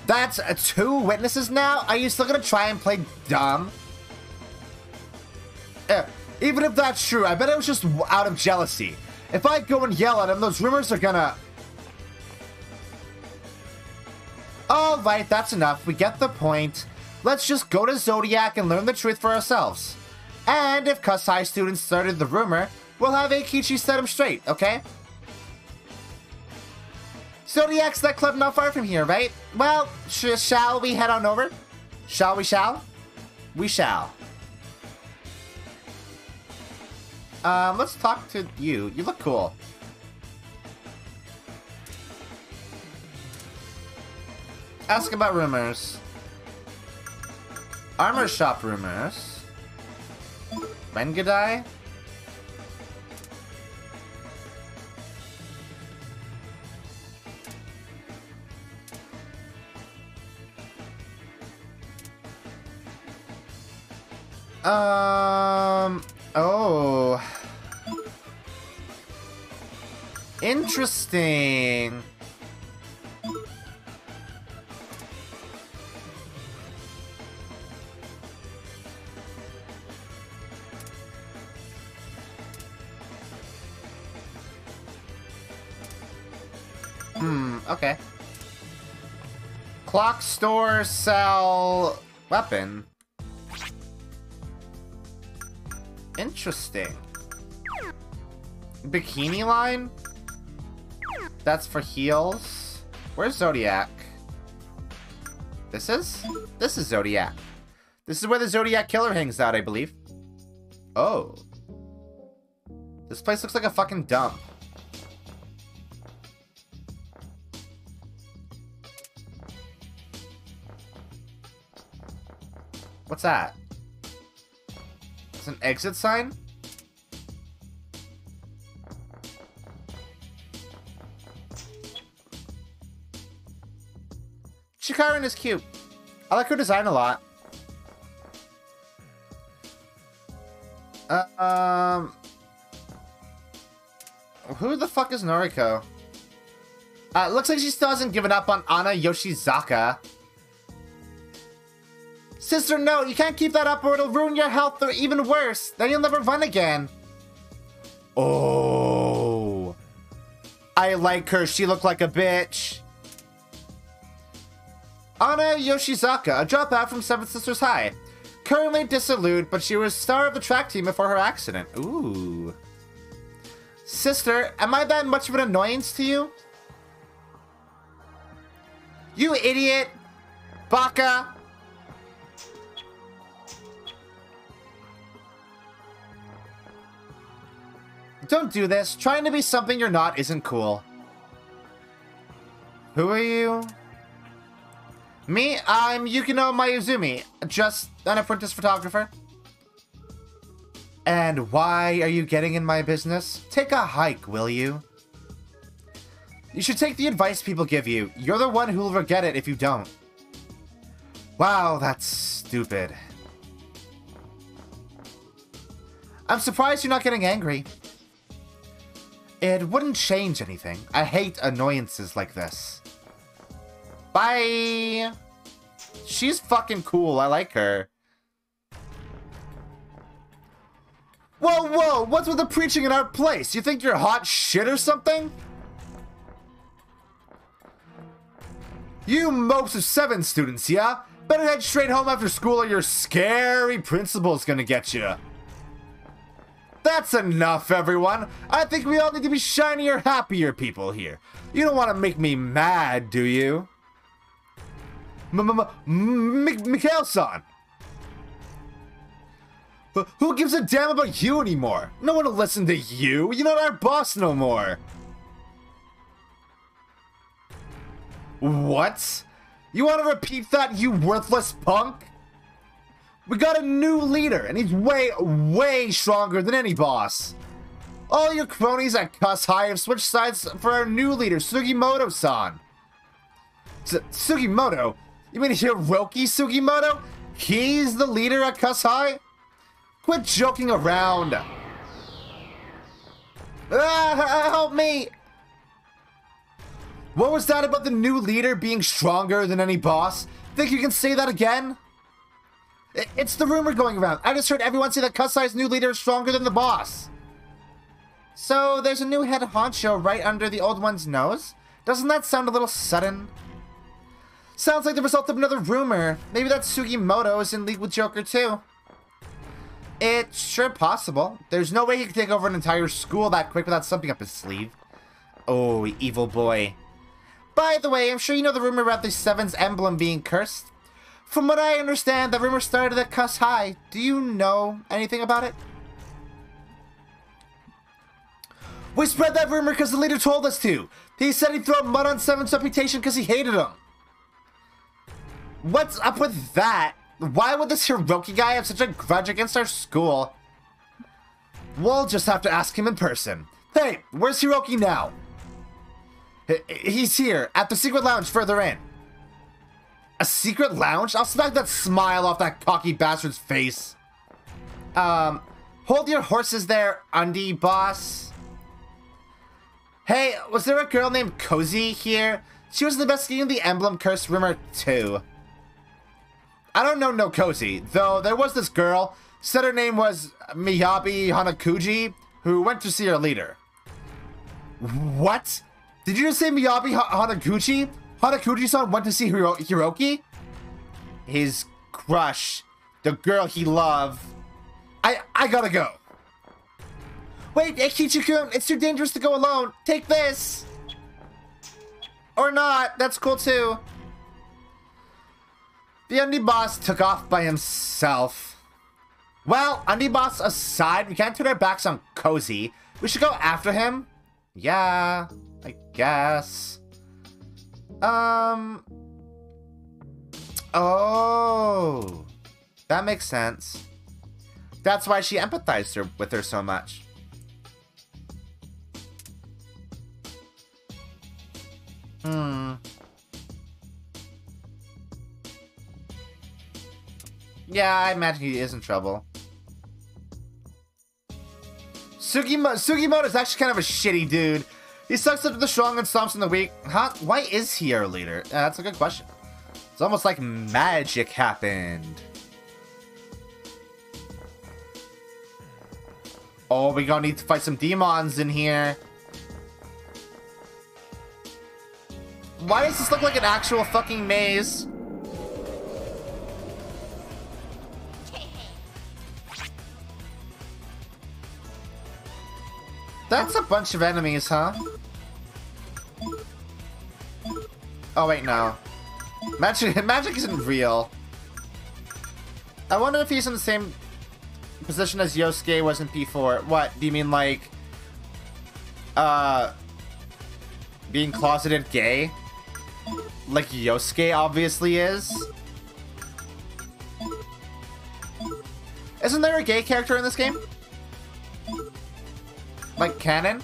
That's 2 witnesses now? Are you still gonna try and play dumb? Even if that's true, I bet it was just out of jealousy. If I go and yell at him, those rumors are gonna... Alright, that's enough. We get the point. Let's just go to Zodiac and learn the truth for ourselves. And if Cuss High students started the rumor, we'll have Eikichi set him straight, okay? Zodiac's that club not far from here, right? Well, shall we head on over? Shall we shall? We shall. Let's talk to you. You look cool. Ask about rumors. Armor shop rumors. Rengadai? Oh. Interesting. Okay. Clock store sell weapon. Interesting. Bikini line? That's for heels. Where's Zodiac? This is? This is Zodiac. This is where the Zodiac Killer hangs out, I believe. Oh. This place looks like a fucking dump. What's that? It's an exit sign? Chikarin is cute. I like her design a lot. Who the fuck is Noriko? Looks like she still hasn't given up on Ana Yoshizaka. Sister, no, you can't keep that up or it'll ruin your health, or even worse, then you'll never run again. Oh. I like her, she looked like a bitch. Ana Yoshizaka, a dropout from Seven Sisters High. Currently dissolute, but she was star of the track team before her accident. Ooh. Sister, am I that much of an annoyance to you? You idiot! Baka! Don't do this. Trying to be something you're not isn't cool. Who are you? Me? I'm Yukino Mayuzumi, just an apprentice photographer. And why are you getting in my business? Take a hike, will you? You should take the advice people give you. You're the one who'll regret it if you don't. Wow, that's stupid. I'm surprised you're not getting angry. It wouldn't change anything. I hate annoyances like this. Bye! She's fucking cool. I like her. Whoa, whoa! What's with the preaching in our place? You think you're hot shit or something? You mopes of 7 students, yeah? Better head straight home after school or your scary principal's gonna get you. That's enough, everyone. I think we all need to be shinier, happier people here. You don't want to make me mad, do you? Mikhail-san! Who gives a damn about you anymore? No one will listen to you. You're not our boss no more. What? You want to repeat that, you worthless punk? We got a new leader, and he's way, way stronger than any boss. All your cronies at Cuss High have switched sides for our new leader, Sugimoto-san. Sugimoto? You mean Hiroki Sugimoto? He's the leader at Cuss High? Quit joking around. Help me! What was that about the new leader being stronger than any boss? Think you can say that again? It's the rumor going around. I just heard everyone say that Cuss High's new leader is stronger than the boss. So there's a new head honcho right under the old one's nose? Doesn't that sound a little sudden? Sounds like the result of another rumor. Maybe that Sugimoto is in league with Joker too. It's sure possible. There's no way he could take over an entire school that quick without something up his sleeve. Oh, evil boy. By the way, I'm sure you know the rumor about the Seven's emblem being cursed. From what I understand, the rumor started at Cuss High. Do you know anything about it? We spread that rumor because the leader told us to. He said he'd throw mud on Seven's reputation because he hated him. What's up with that? Why would this Hiroki guy have such a grudge against our school? We'll just have to ask him in person. Hey, where's Hiroki now? He's here, at the secret lounge further in. A secret lounge? I'll smack that smile off that cocky bastard's face. Hold your horses there, undie boss. Hey, was there a girl named Cozy here? She was investigating the emblem curse rumor too. I don't know no Cozy, though there was this girl, said her name was Miyabi Hanakuji, who went to see her leader. What? Did you just say Miyabi Hanakuji? Hanakuji-san went to see Hiroki? His crush. The girl he loved. I gotta go. Wait, Kichi-kun, it's too dangerous to go alone. Take this. Or not. That's cool too. The Undie Boss took off by himself. Well, Undie Boss aside, we can't turn our backs on Cozy. We should go after him. Yeah, I guess. Oh, that makes sense. That's why she empathized with her so much. Yeah, I imagine he is in trouble. Sugimoto is actually kind of a shitty dude. He sucks up to the strong and stomps in the weak. Huh? Why is he our leader? That's a good question. It's almost like magic happened. Oh, we gonna need to fight some demons in here. Why does this look like an actual fucking maze? That's a bunch of enemies, huh? Oh, wait, no. Magic isn't real. I wonder if he's in the same position as Yosuke was in P4. What? Do you mean, like... being closeted gay? Like Yosuke obviously is? Isn't there a gay character in this game? Like canon?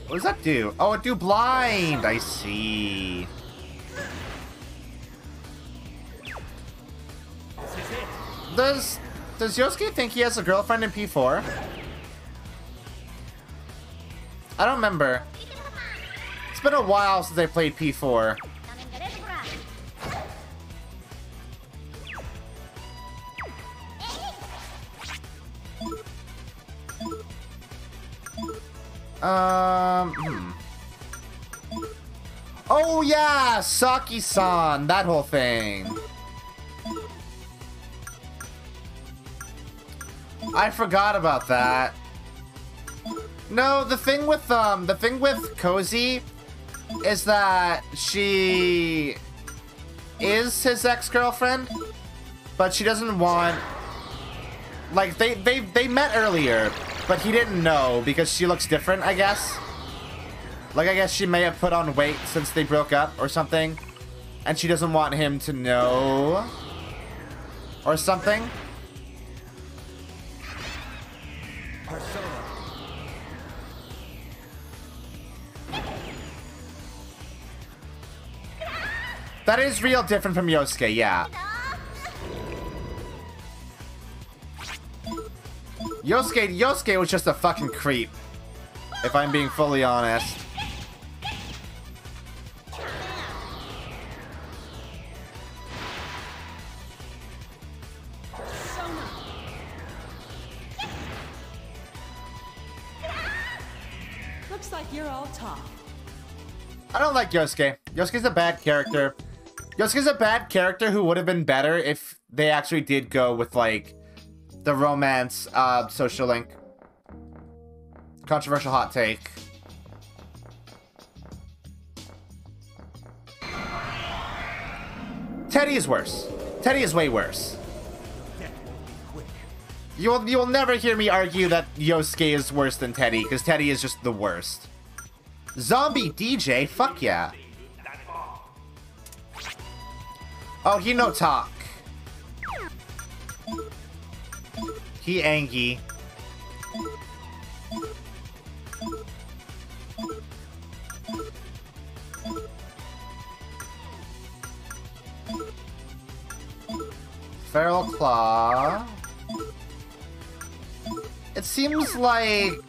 What does that do? Oh, it do blind! I see. Does Yosuke think he has a girlfriend in P4? I don't remember. It's been a while since I played P4. Oh yeah, Saki-san, that whole thing. I forgot about that. No, the thing with Cozy is that she is his ex-girlfriend, but she doesn't want, like, they met earlier, but he didn't know because she looks different, I guess. Like, I guess she may have put on weight since they broke up or something, and she doesn't want him to know or something. That is real different from Yosuke, yeah. Yosuke was just a fucking creep, if I'm being fully honest. Looks like you're all talk. I don't like Yosuke. Yosuke's a bad character. Yosuke's a bad character who would have been better if they actually did go with, like, the romance social link. Controversial hot take. Teddy is worse. Teddy is way worse. You will never hear me argue that Yosuke is worse than Teddy, because Teddy is just the worst. Zombie DJ? Fuck yeah. Oh, he no talk. He Angie. Feral Claw. It seems like...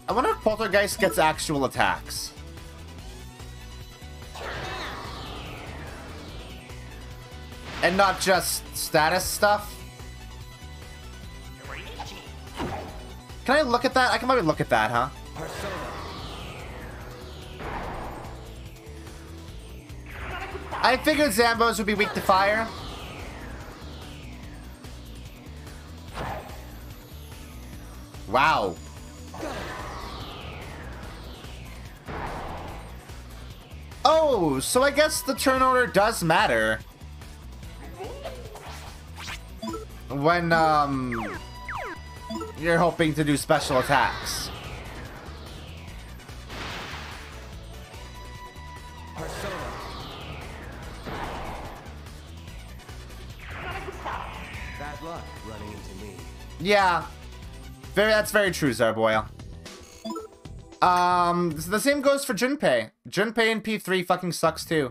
I wonder if Poltergeist gets actual attacks. And not just status stuff. Can I look at that? I can maybe look at that, huh? I figured Zambos would be weak to fire. Wow. Oh, so I guess the turn order does matter. When, you're hoping to do special attacks. Persona. Bad luck running into me. Yeah. That's very true, Zarboyle. So the same goes for Junpei. Junpei in P3 fucking sucks too.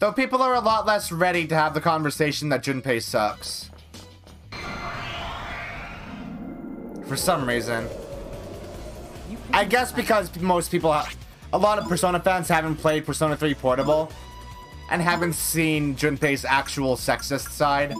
Though people are a lot less ready to have the conversation that Junpei sucks. For some reason. I guess because most people a lot of Persona fans haven't played Persona 3 Portable and haven't seen Junpei's actual sexist side.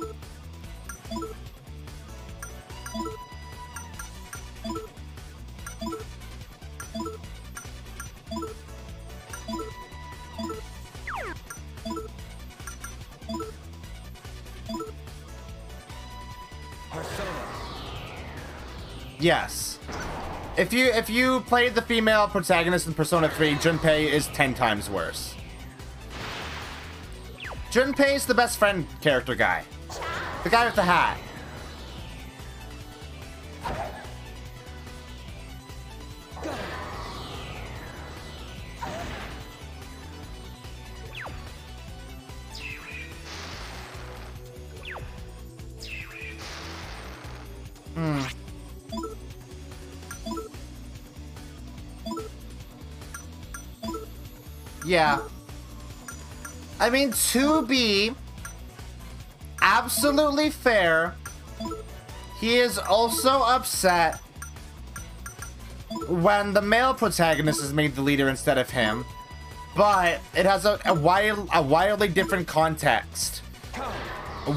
Yes. If you played the female protagonist in Persona 3, Junpei is 10 times worse. Junpei's the best friend character guy. The guy with the hat. Yeah. I mean, to be absolutely fair, he is also upset when the male protagonist is made the leader instead of him, but it has a wildly different context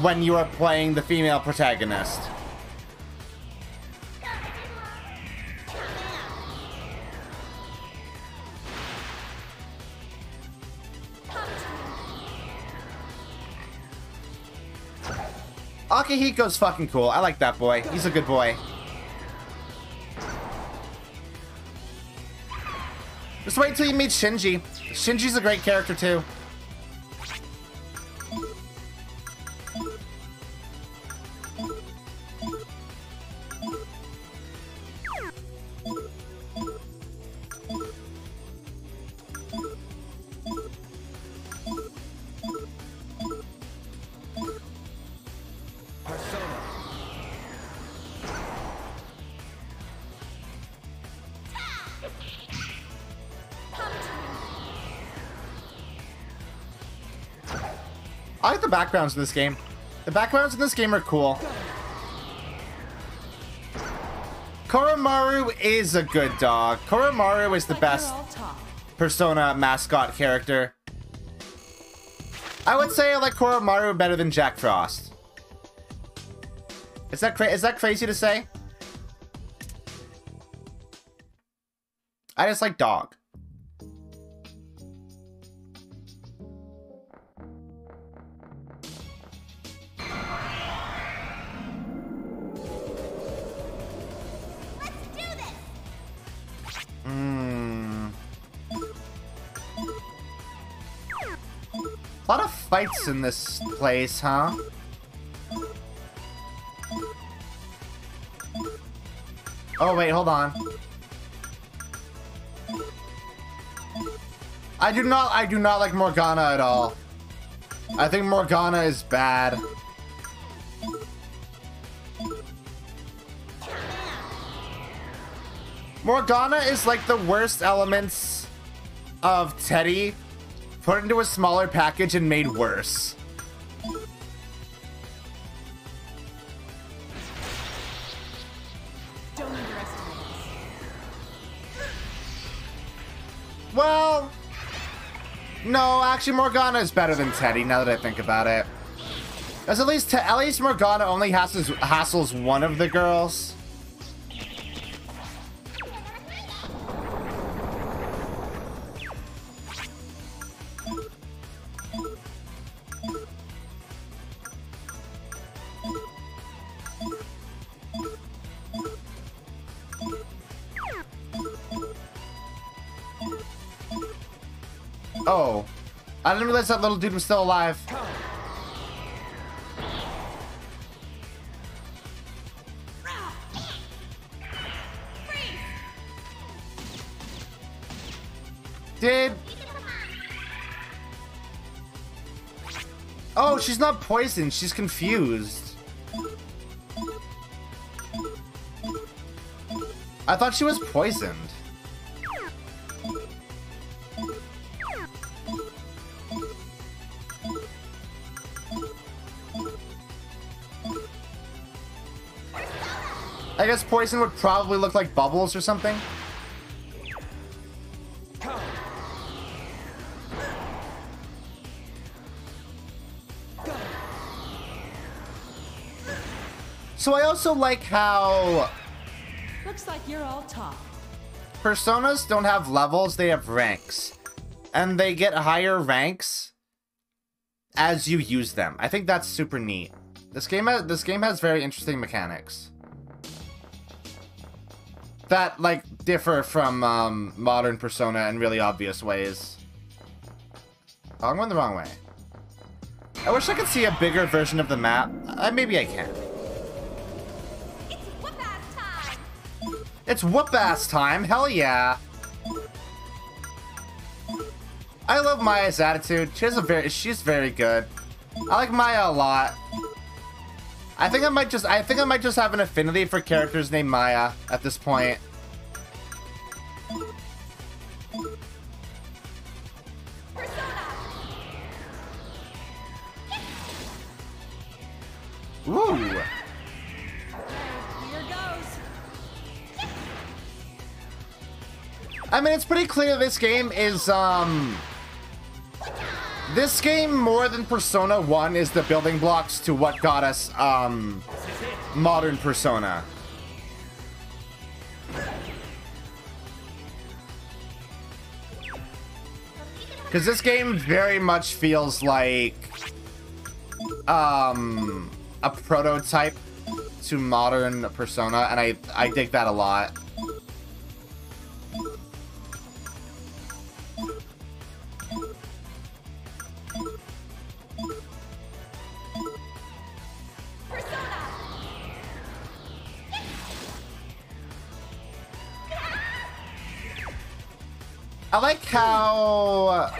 when you are playing the female protagonist. Akihiko's fucking cool. I like that boy. He's a good boy. Just wait till you meet Shinji. Shinji's a great character too. I like the backgrounds in this game. The backgrounds in this game are cool. Koromaru is a good dog. Koromaru is the best Persona mascot character. I would say I like Koromaru better than Jack Frost. Is that crazy to say? I just like dog. A lot of fights in this place, huh? Oh wait, hold on. I do not like Morgana at all. I think Morgana is bad. Morgana is like the worst elements of Teddy put into a smaller package and made worse. Don't underestimate us. Well, no, actually Morgana is better than Teddy now that I think about it. Because at least Morgana only hassles one of the girls. Oh. I didn't realize that little dude was still alive. Did... Oh, she's not poisoned. She's confused. I thought she was poisoned. I guess poison would probably look like bubbles or something. So I also like how Looks like you're all top. personas don't have levels, they have ranks. And they get higher ranks as you use them. I think that's super neat. This game has very interesting mechanics that like differ from modern Persona in really obvious ways. Oh, I'm going the wrong way. I wish I could see a bigger version of the map. Maybe I can. It's whoop-ass time! Hell yeah! I love Maya's attitude. She's very good. I like Maya a lot. I think I might just have an affinity for characters named Maya at this point. Ooh! I mean, it's pretty clear this game is, this game, more than Persona 1, is the building blocks to what got us, modern Persona. Because this game very much feels like, a prototype to modern Persona, and I dig that a lot. I like how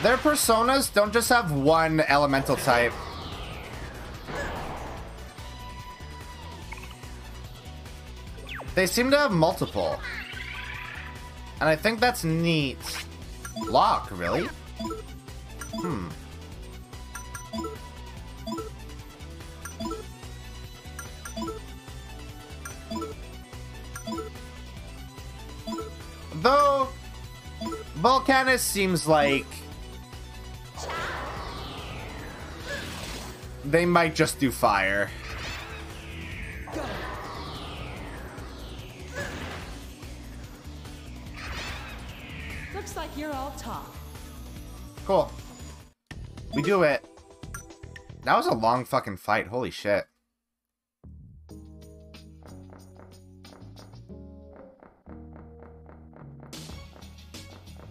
their personas don't just have one elemental type. They seem to have multiple. And I think that's neat. Lock, really? Hmm. Though, Volcanus seems like they might just do fire. Looks like you're all top. Cool. We do it. That was a long fucking fight. Holy shit.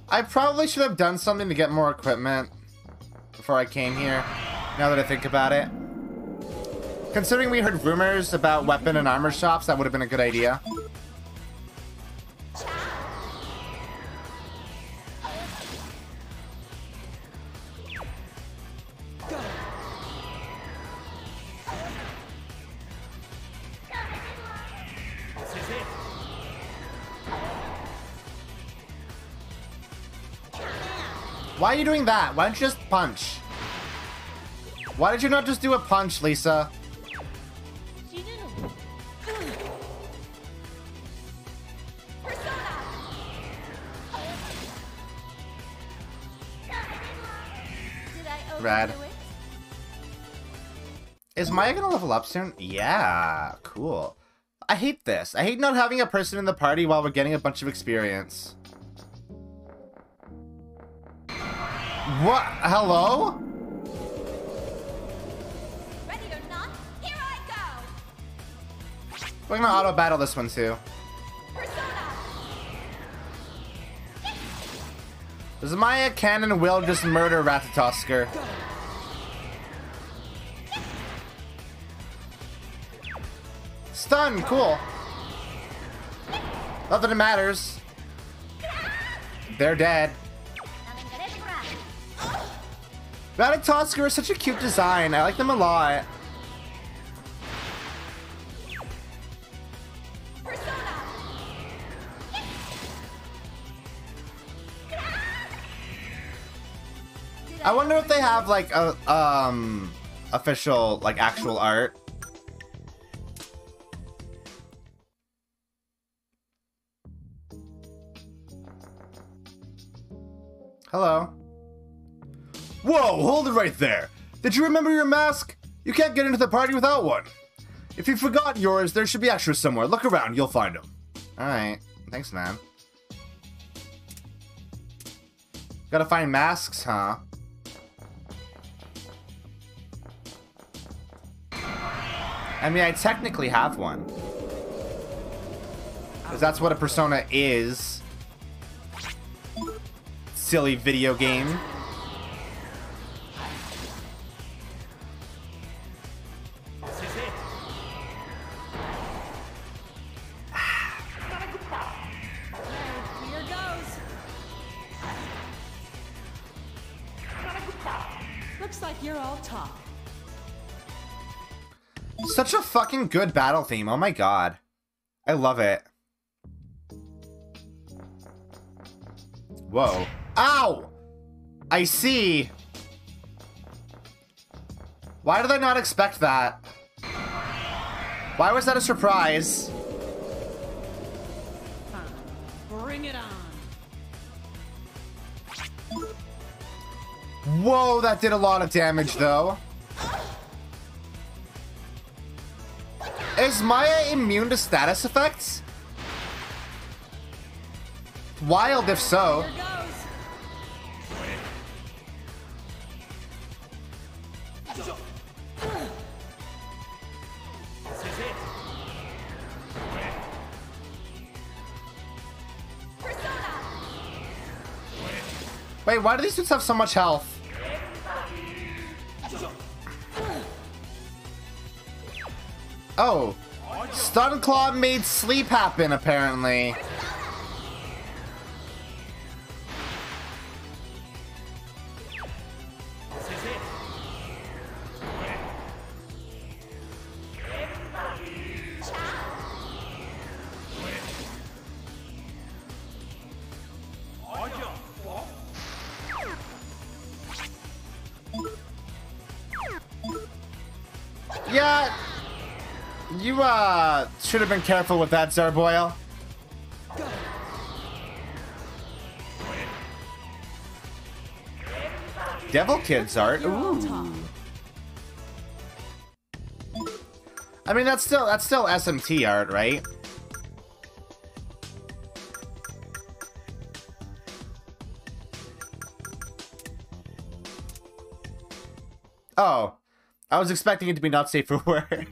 I probably should have done something to get more equipment before I came here, now that I think about it. Considering we heard rumors about weapon and armor shops, that would have been a good idea. Why are you doing that? Why don't you just punch? Why did you not just do a punch, Lisa? Rad. Is Maya gonna level up soon? Yeah, cool. I hate this. I hate not having a person in the party while we're getting a bunch of experience. What? Hello? Ready or not, here I go. We're gonna auto battle this one too. Persona. Maya can and will just murder Ratatosker. Stun, cool. Not that it matters. They're dead. Ratatosker is such a cute design. I like them a lot. I wonder if they have like a official like actual art. Hello. Whoa, hold it right there. Did you remember your mask? You can't get into the party without one. If you forgot yours, there should be extras somewhere. Look around, you'll find them. Alright. Thanks, man. Gotta find masks, huh? I mean, I technically have one. Because that's what a persona is. Silly video game. You're all talk. Such a fucking good battle theme. Oh my god. I love it. Whoa. Ow! I see. Why did I not expect that? Why was that a surprise? Bring it on. Whoa, that did a lot of damage, though. Is Maya immune to status effects? Wild if so. Wait, why do these dudes have so much health? Oh, Stun Claw made sleep happen, apparently. Yeah, you should have been careful with that, Zarboyle. Devil Kids art. Ooh. I mean, that's still SMT art, right? Oh, I was expecting it to be not safe for work.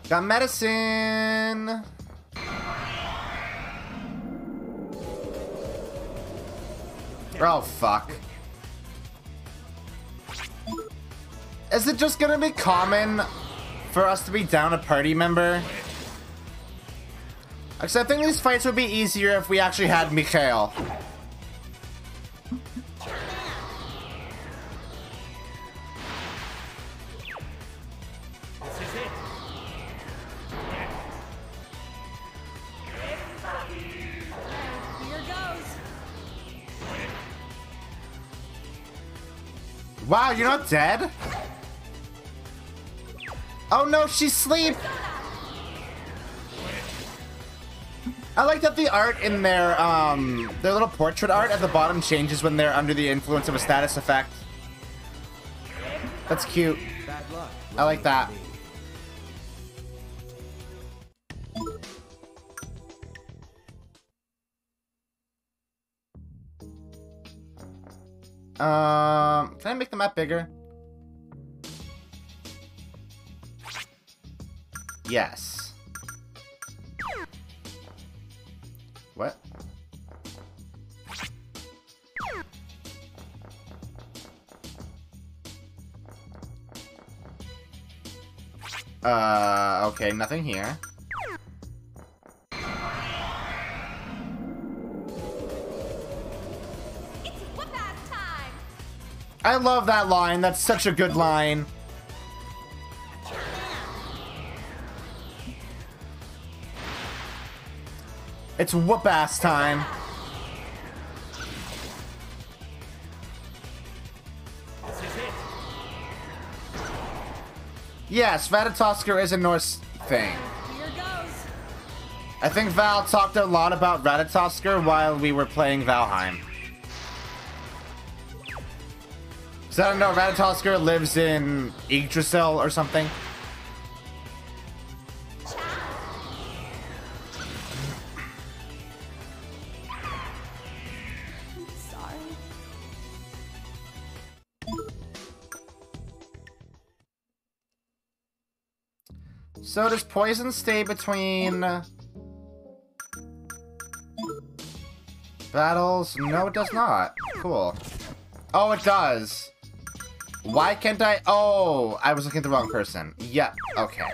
Got medicine. Oh, fuck. Is it just gonna be common for us to be down a party member? Actually, I think these fights would be easier if we actually had Mikhail. Wow, you're not dead? Oh no, she's asleep! I like that the art in their little portrait art at the bottom changes when they're under the influence of a status effect. That's cute. I like that. Can I make the map bigger? Yes. Okay, nothing here. It's whoop-ass time! I love that line. That's such a good line. It's whoop-ass time. This is it. Yes, Ratatoskr is a Norse thing. Here goes. I think Val talked a lot about Ratatoskr while we were playing Valheim. So I don't know, Ratatoskr lives in Yggdrasil or something. Sorry. So does poison stay between battles? No, it does not. Cool. Oh, it does. Why can't I? Oh, I was looking at the wrong person. Yep. Okay.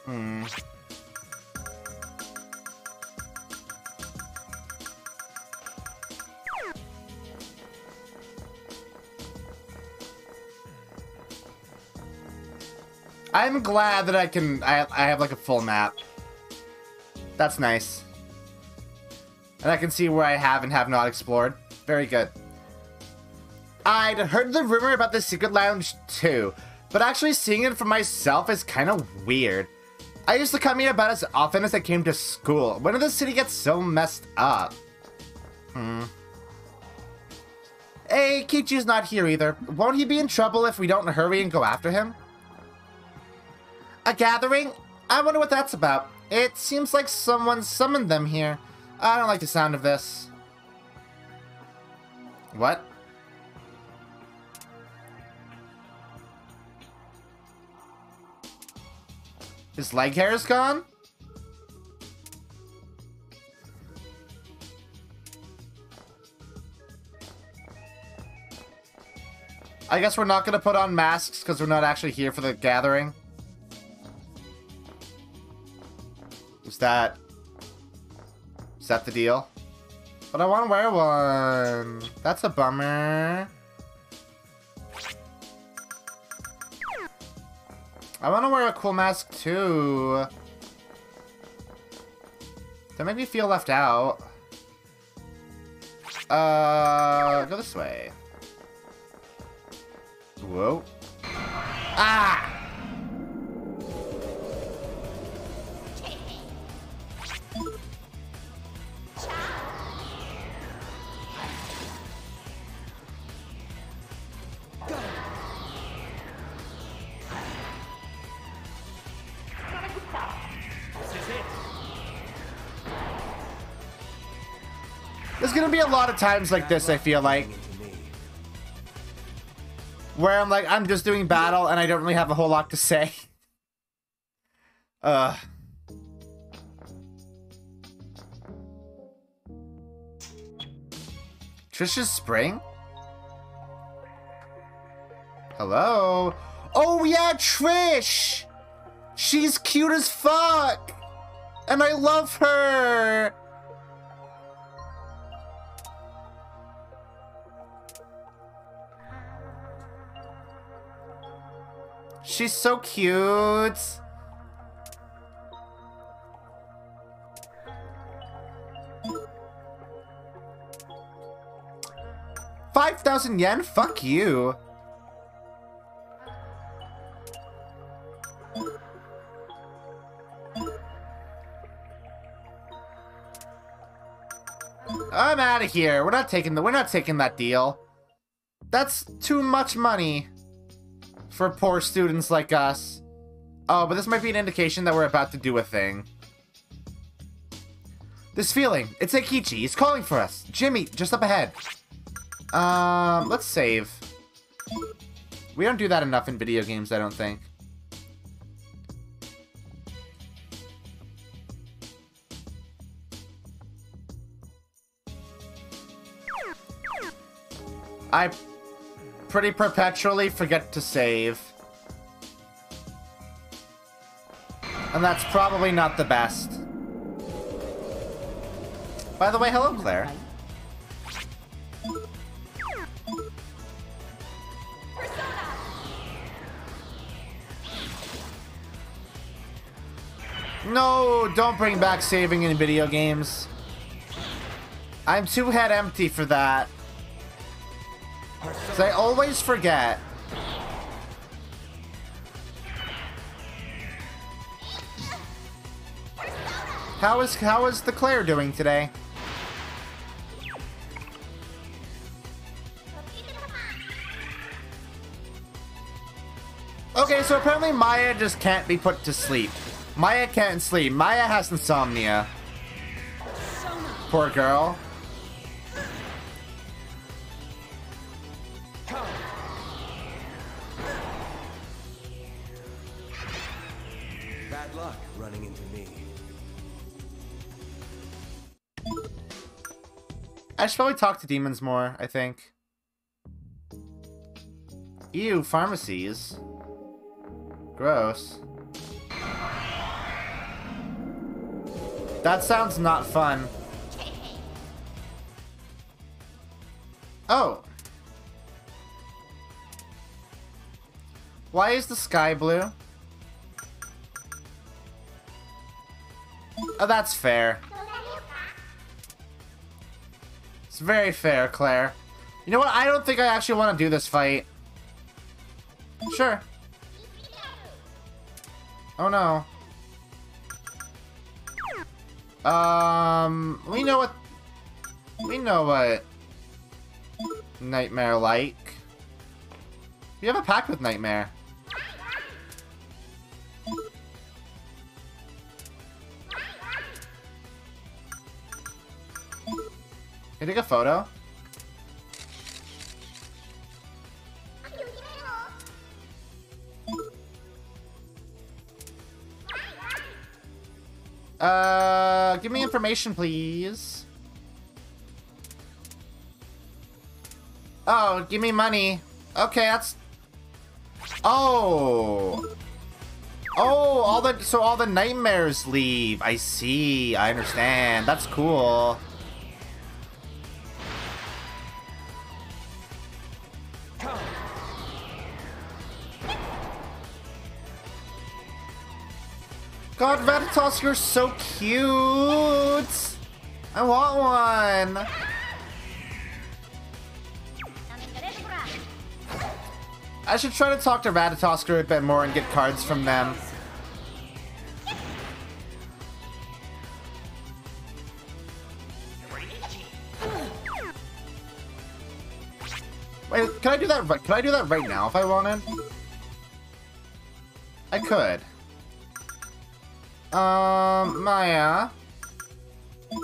Hmm. I'm glad that I have like a full map. That's nice. And I can see where I have and have not explored. Very good. I'd heard the rumor about the secret lounge too, but actually seeing it for myself is kind of weird. I used to come here about as often as I came to school. When did the city get so messed up? Hey, Kichi's not here either. Won't he be in trouble if we don't hurry and go after him? A gathering? I wonder what that's about. It seems like someone summoned them here. I don't like the sound of this. What? His leg hair is gone? I guess we're not gonna put on masks because we're not actually here for the gathering. Is that the deal? But I want to wear one. That's a bummer. I want to wear a cool mask too. That make me feel left out. Go this way. Whoa. Ah! There's gonna be a lot of times like this, I feel like. Where I'm like, I'm just doing battle and I don't really have a whole lot to say. Trish's Spring? Hello? Oh yeah, Trish! She's cute as fuck! And I love her! She's so cute. 5,000 yen? Fuck you. I'm out of here. We're not taking that deal. That's too much money for poor students like us. Oh, but this might be an indication that we're about to do a thing. This feeling. It's Eikichi. He's calling for us. Jimmy, just up ahead. Let's save. We don't do that enough in video games, I don't think. I pretty perpetually forget to save. And that's probably not the best. By the way, hello, Claire. No, don't bring back saving in video games. I'm too head empty for that. So I always forget. How is the Claire doing today? Okay, so apparently Maya just can't be put to sleep. Maya can't sleep. Maya has insomnia. Poor girl. Bad luck running into me. I should probably talk to demons more, I think. Ew, pharmacies. Gross. That sounds not fun. Oh. Why is the sky blue? Oh, that's fair. It's very fair, Claire. You know what? I don't think I actually want to do this fight. Sure. Oh no. We know what Nightmare like. We have a pact with Nightmare. Can I take a photo? Give me information, please. Oh, give me money. Okay, that's... Oh! Oh, all the nightmares leave. I see. I understand. That's cool. God, Ratatos, you're so cute! I want one! I should try to talk to Ratatosker a bit more and get cards from them. Wait, can I do that? Can I do that right now if I wanted? I could. Maya. Do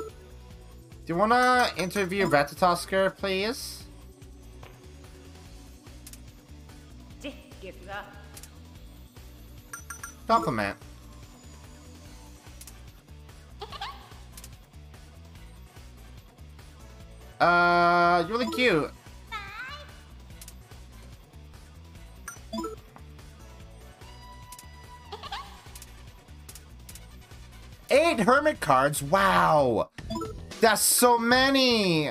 you wanna interview Ratatosker, please? Compliment. You're really cute. Eight hermit cards? Wow! That's so many!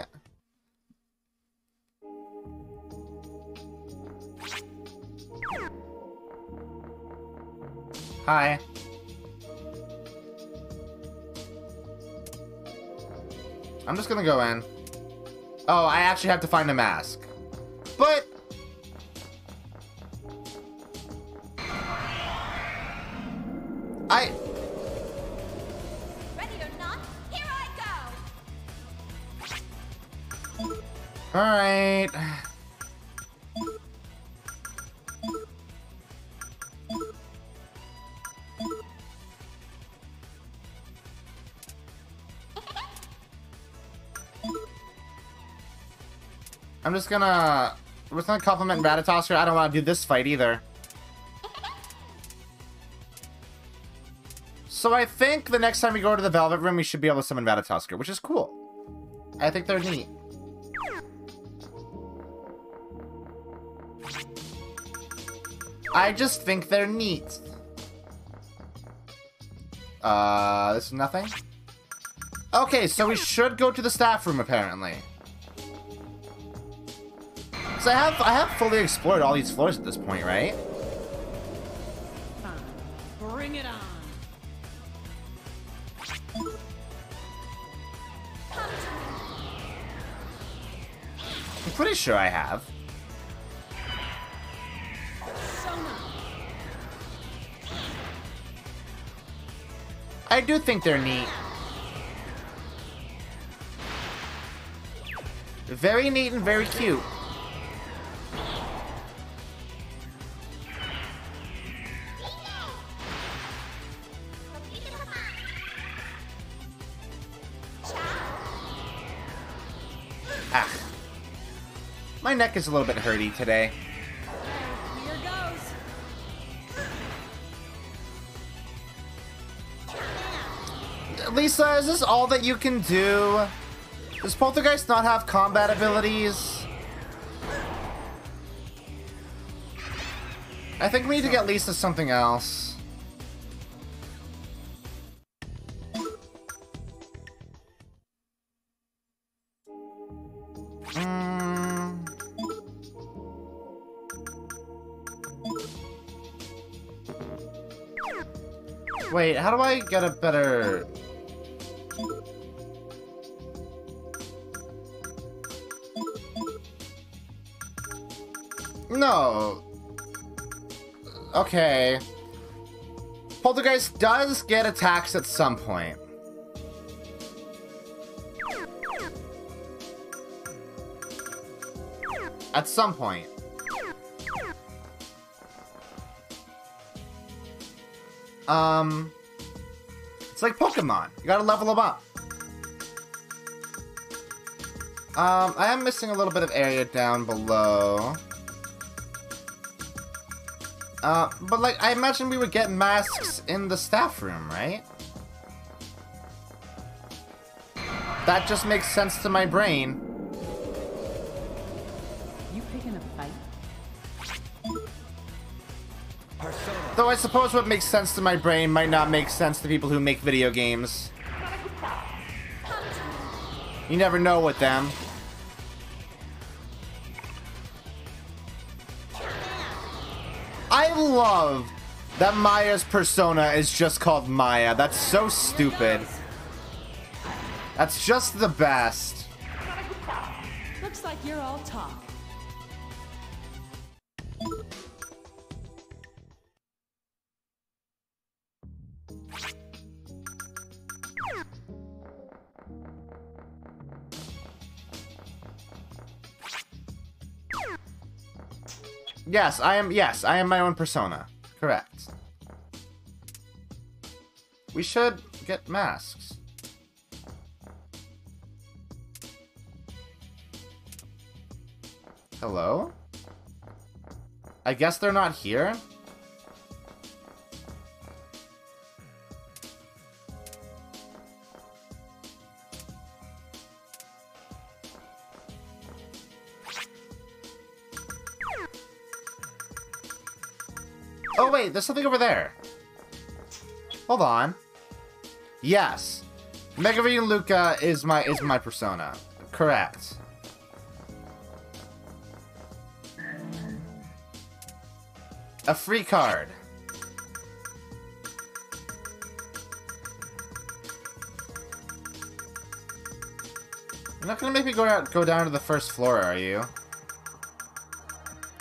Hi. I'm just gonna go in. Oh, I actually have to find a mask. But... Ready or not, here I go! Alright. We're just gonna compliment Ratatosker. I don't want to do this fight either. So I think the next time we go to the Velvet Room, we should be able to summon Ratatosker, which is cool. I think they're neat. I just think they're neat. This is nothing? Okay, so we should go to the staff room, apparently. So I have fully explored all these floors at this point, right? Fine. Bring it on. I'm pretty sure I have. I do think they're neat. Very neat and very cute. Ah. My neck is a little bit hurty today. Here goes. Lisa, is this all that you can do? Does Poltergeist not have combat abilities? I think we need to get Lisa something else. Wait, how do I get a better... No. Okay. Poltergeist does get attacks at some point. At some point. It's like Pokemon. You gotta level them up. I am missing a little bit of area down below. But like, I imagine we would get masks in the staff room, right? That just makes sense to my brain. You picking a fight? Though I suppose what makes sense to my brain might not make sense to people who make video games. You never know with them. I love that Maya's persona is just called Maya. That's so stupid. That's just the best. Looks like you're all talk. Yes, I am my own persona. Correct. We should get masks. Hello? I guess they're not here? Oh wait, there's something over there. Hold on. Yes. Megarine Luka is my persona. Correct. A free card. You're not gonna make me go down to the first floor, are you?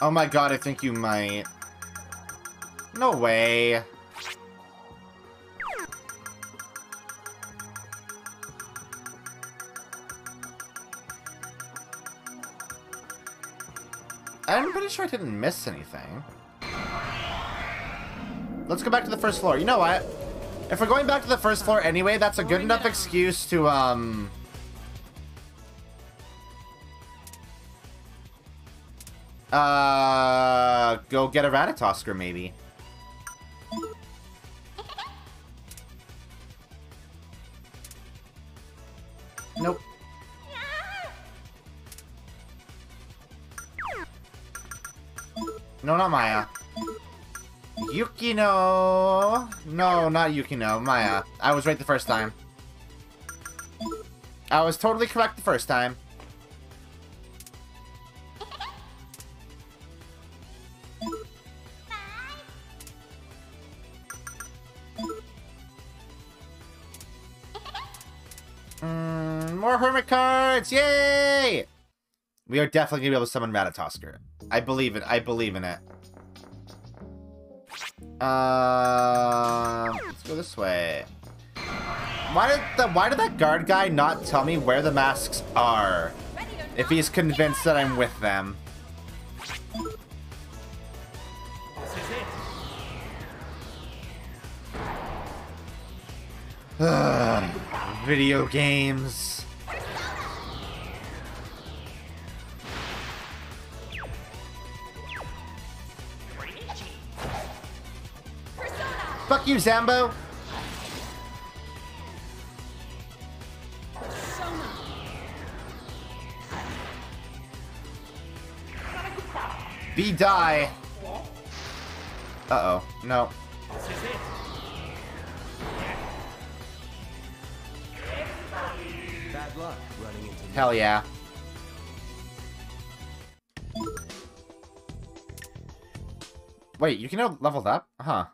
Oh my god, I think you might. No way. I'm pretty sure I didn't miss anything. Let's go back to the first floor. You know what? If we're going back to the first floor anyway, that's a good enough excuse to, go get a Ratatosker, maybe. Nope. No, not Maya. Yukino. No, not Yukino. Maya. I was right the first time. I was totally correct the first time. More hermit cards! Yay! We are definitely gonna be able to summon Ratatosker. I believe it. I believe in it. Let's go this way. Why did that guard guy not tell me where the masks are? If he's convinced that I'm with them. This is it. Video games. Fuck you, Zambo. B-die. Uh-oh. No. This is it. Bad luck running into me. Hell yeah. Wait, you can now leveled up? Huh.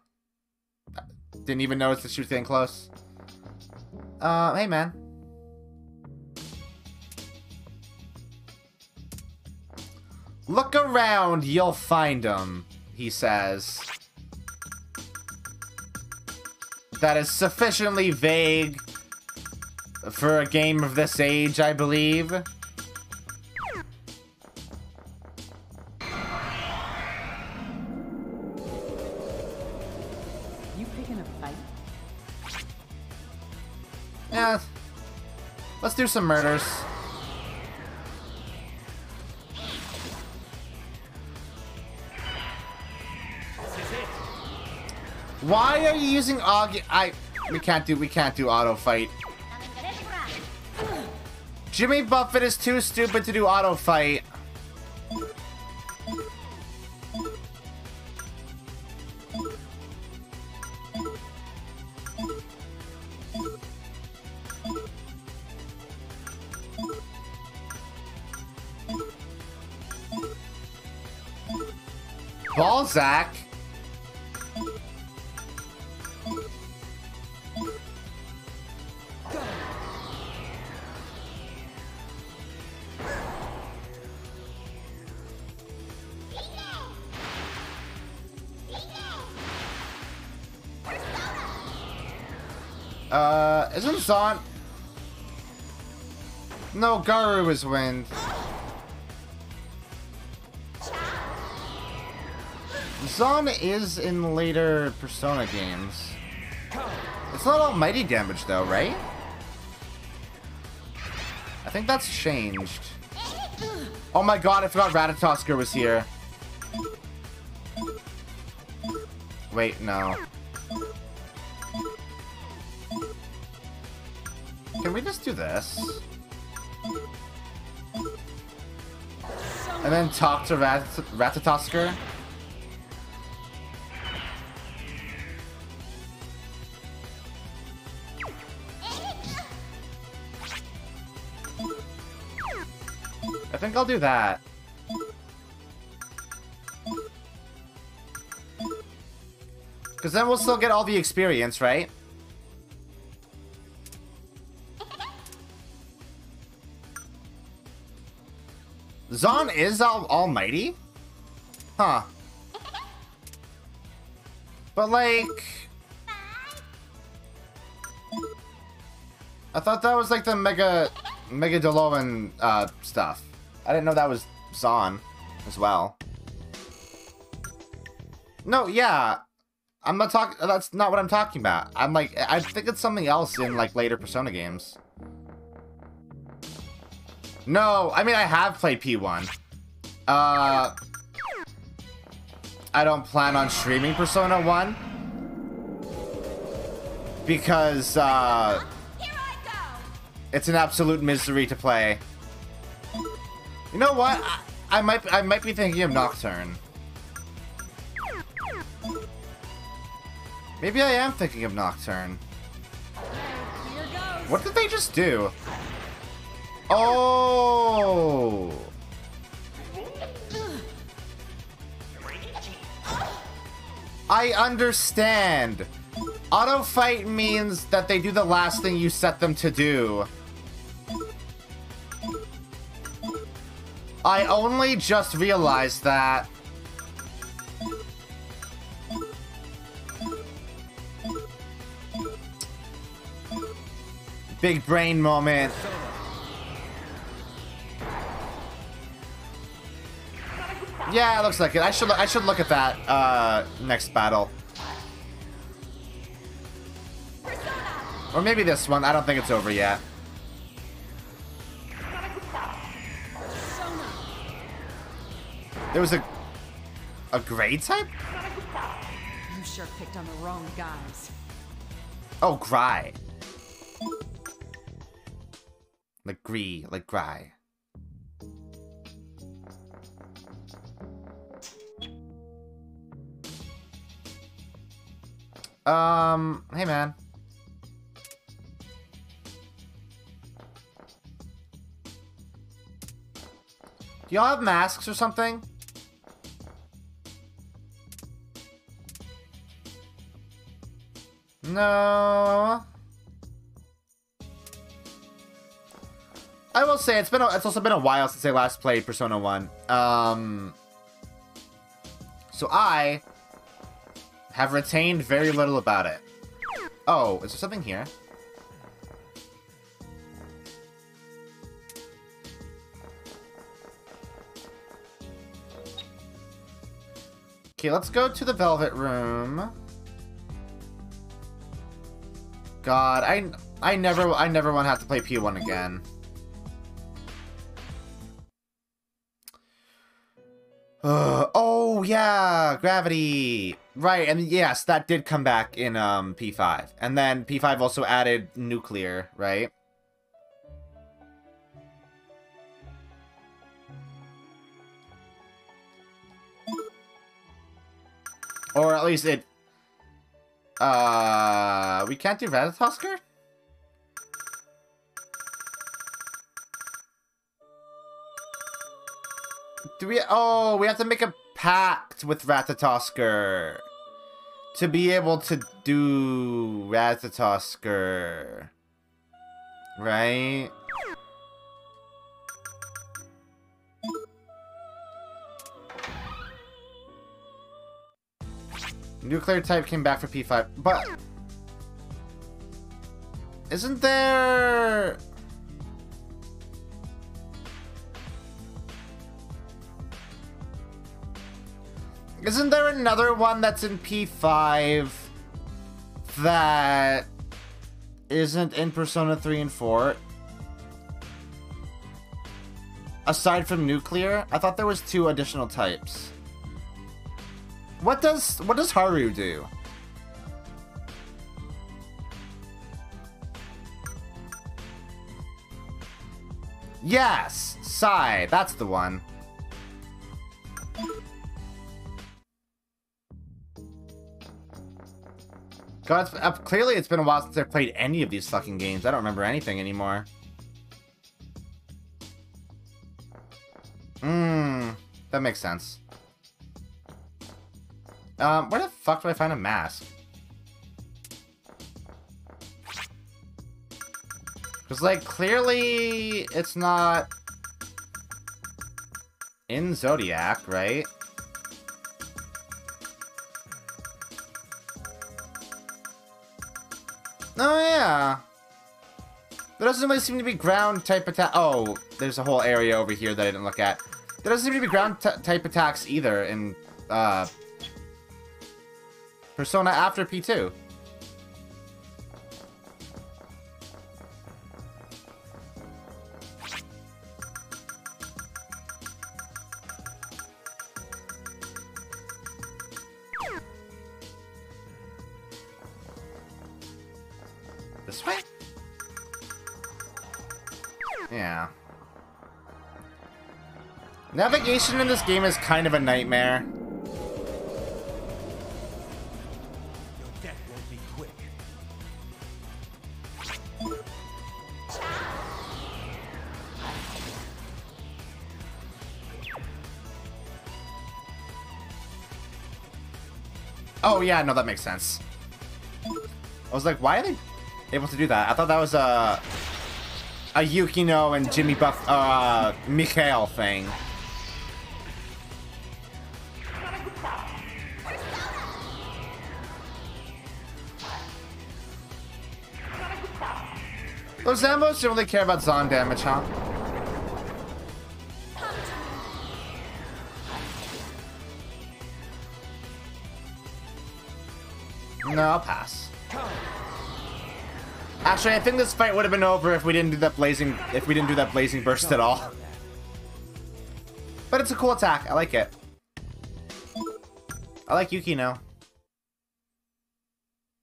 Didn't even notice that she was getting close. Hey man. Look around, you'll find them, he says. That is sufficiently vague for a game of this age, I believe. You picking a fight? Yeah. Let's do some murders. Why are you using we can't do auto fight. Jimmy Buffett is too stupid to do auto fight. Balzac. Isn't Zon... No, Garu is wind. Zon is in later Persona games. It's not almighty damage though, right? I think that's changed. Oh my god, I forgot Ratatosker was here. Wait, no. Can we just do this? And then talk to Ratatosker? I think I'll do that. Because then we'll still get all the experience, right? Zon is almighty? Huh. But like... I thought that was like the Mega Deloan stuff. I didn't know that was Zon as well. No, yeah. I'm not talking... That's not what I'm talking about. I'm like... I think it's something else in like later Persona games. No, I mean, I have played P1. I don't plan on streaming Persona 1. Because, it's an absolute misery to play. You know what? I might be thinking of Nocturne. Maybe I am thinking of Nocturne. Here goes. What did they just do? Oh! I understand. Auto fight means that they do the last thing you set them to do. I only just realized that. Big brain moment. Yeah, it looks like it. I should look at that next battle. Or maybe this one. I don't think it's over yet. There was a gray type? You sure picked on the wrong guys. Oh, Gry. Like Gree, like Gry. Hey man. Do y'all have masks or something? No. I will say it's also been a while since I last played Persona 1. So I have retained very little about it. Oh, is there something here? Okay, let's go to the Velvet Room. God, I never want to have to play P1 again. Oh yeah, Gravity. Right, and yes, that did come back in P5. And then P5 also added Nuclear, right? Or at least it... we can't do Ratatoskr? Do we... Oh, we have to make a pact with Ratatoskr to be able to do Ratatoskr. Right? Nuclear type came back for P5, but isn't there... Isn't there another one that's in P5 that isn't in Persona 3 and 4? Aside from Nuclear? I thought there was 2 additional types. What does Haru do? Yes! Sai, that's the one. God, clearly it's been a while since I've played any of these fucking games. I don't remember anything anymore. That makes sense. Where the fuck do I find a mask? Because, like, clearly it's not in Zodiac, right? Oh, yeah. There doesn't really seem to be ground type attack. Oh, there's a whole area over here that I didn't look at. There doesn't seem to be ground type attacks either in Persona after P2. This way? Yeah. Navigation in this game is kind of a nightmare. Oh, yeah, no, that makes sense. I was like, why are they able to do that? I thought that was a Yukino and Jimmy Buff, Mikhail thing. Those Zambos don't really care about Zon damage, huh? No, I'll pass. Actually, I think this fight would have been over if we didn't do that blazing burst at all. But it's a cool attack. I like it. I like Yukino.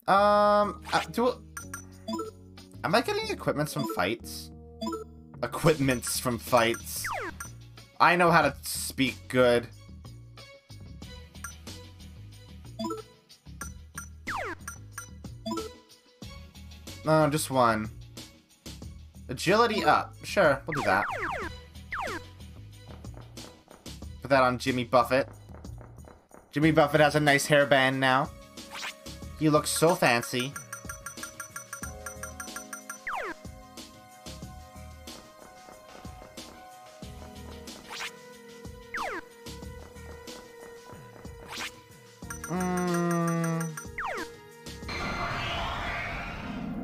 Am I getting equipments from fights? Equipments from fights. I know how to speak good. No, just one. Agility up. Sure, we'll do that. Put that on Jimmy Buffett. Jimmy Buffett has a nice hairband now. He looks so fancy.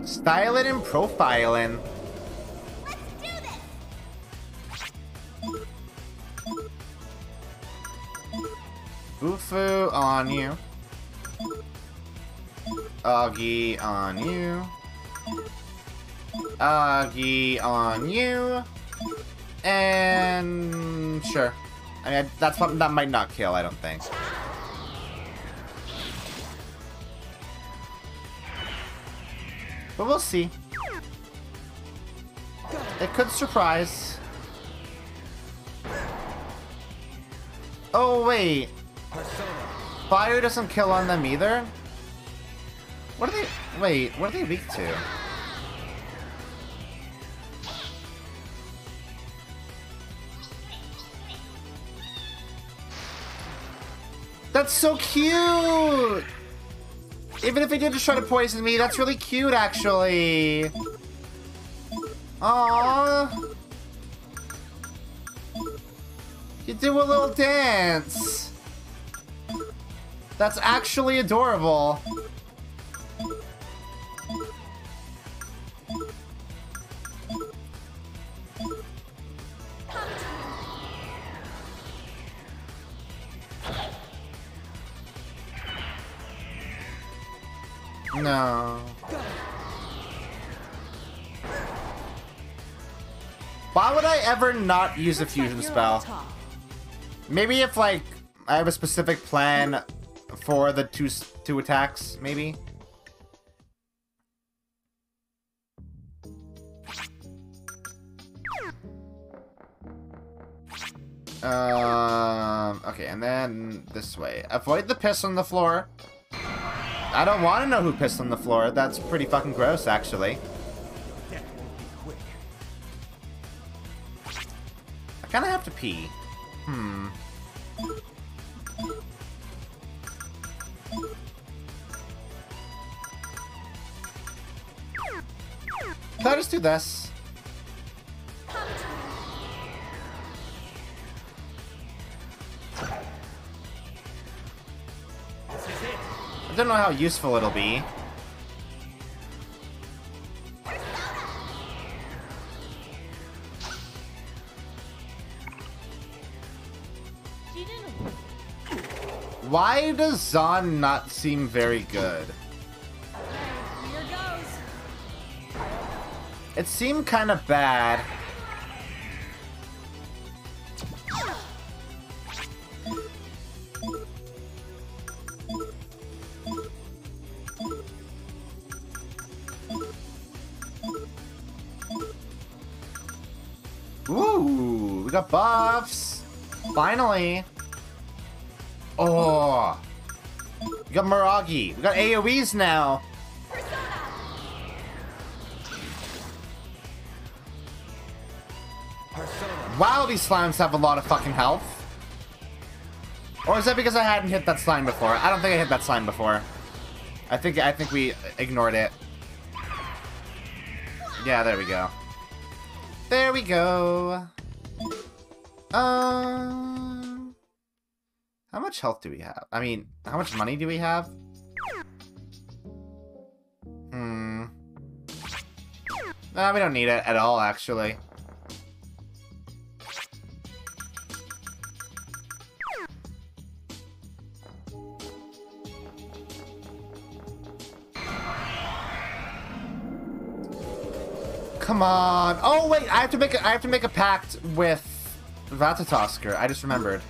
Styling and profiling. Let's do this. Bufu on you. Augie on you. Augie on you. And sure. I mean, that's something that might not kill, I don't think. But we'll see. It could surprise. Oh, wait. Fire doesn't kill on them either? What are they... Wait, what are they weak to? That's so cute! Even if he did just try to poison me, that's really cute, actually. Aww. You do a little dance. That's actually adorable. No. Why would I ever not use a fusion spell? Maybe if, like, I have a specific plan for the two attacks, maybe? Okay, and then this way. Avoid the piss on the floor. I don't want to know who pissed on the floor. That's pretty fucking gross, actually. I kind of have to pee. Can I just do this? I don't know how useful it'll be. Why does Zon not seem very good? Here goes. It seemed kind of bad. Ooh, we got buffs. Finally. Oh. We got Miragi. We got AoEs now. Wow, these slimes have a lot of fucking health. Or is that because I hadn't hit that slime before? I don't think I hit that slime before. I think we ignored it. Yeah, there we go. There we go. How much health do we have? I mean, how much money do we have? We don't need it at all, actually. Come on! Oh wait, I have to make a pact with Ratatosker. I just remembered.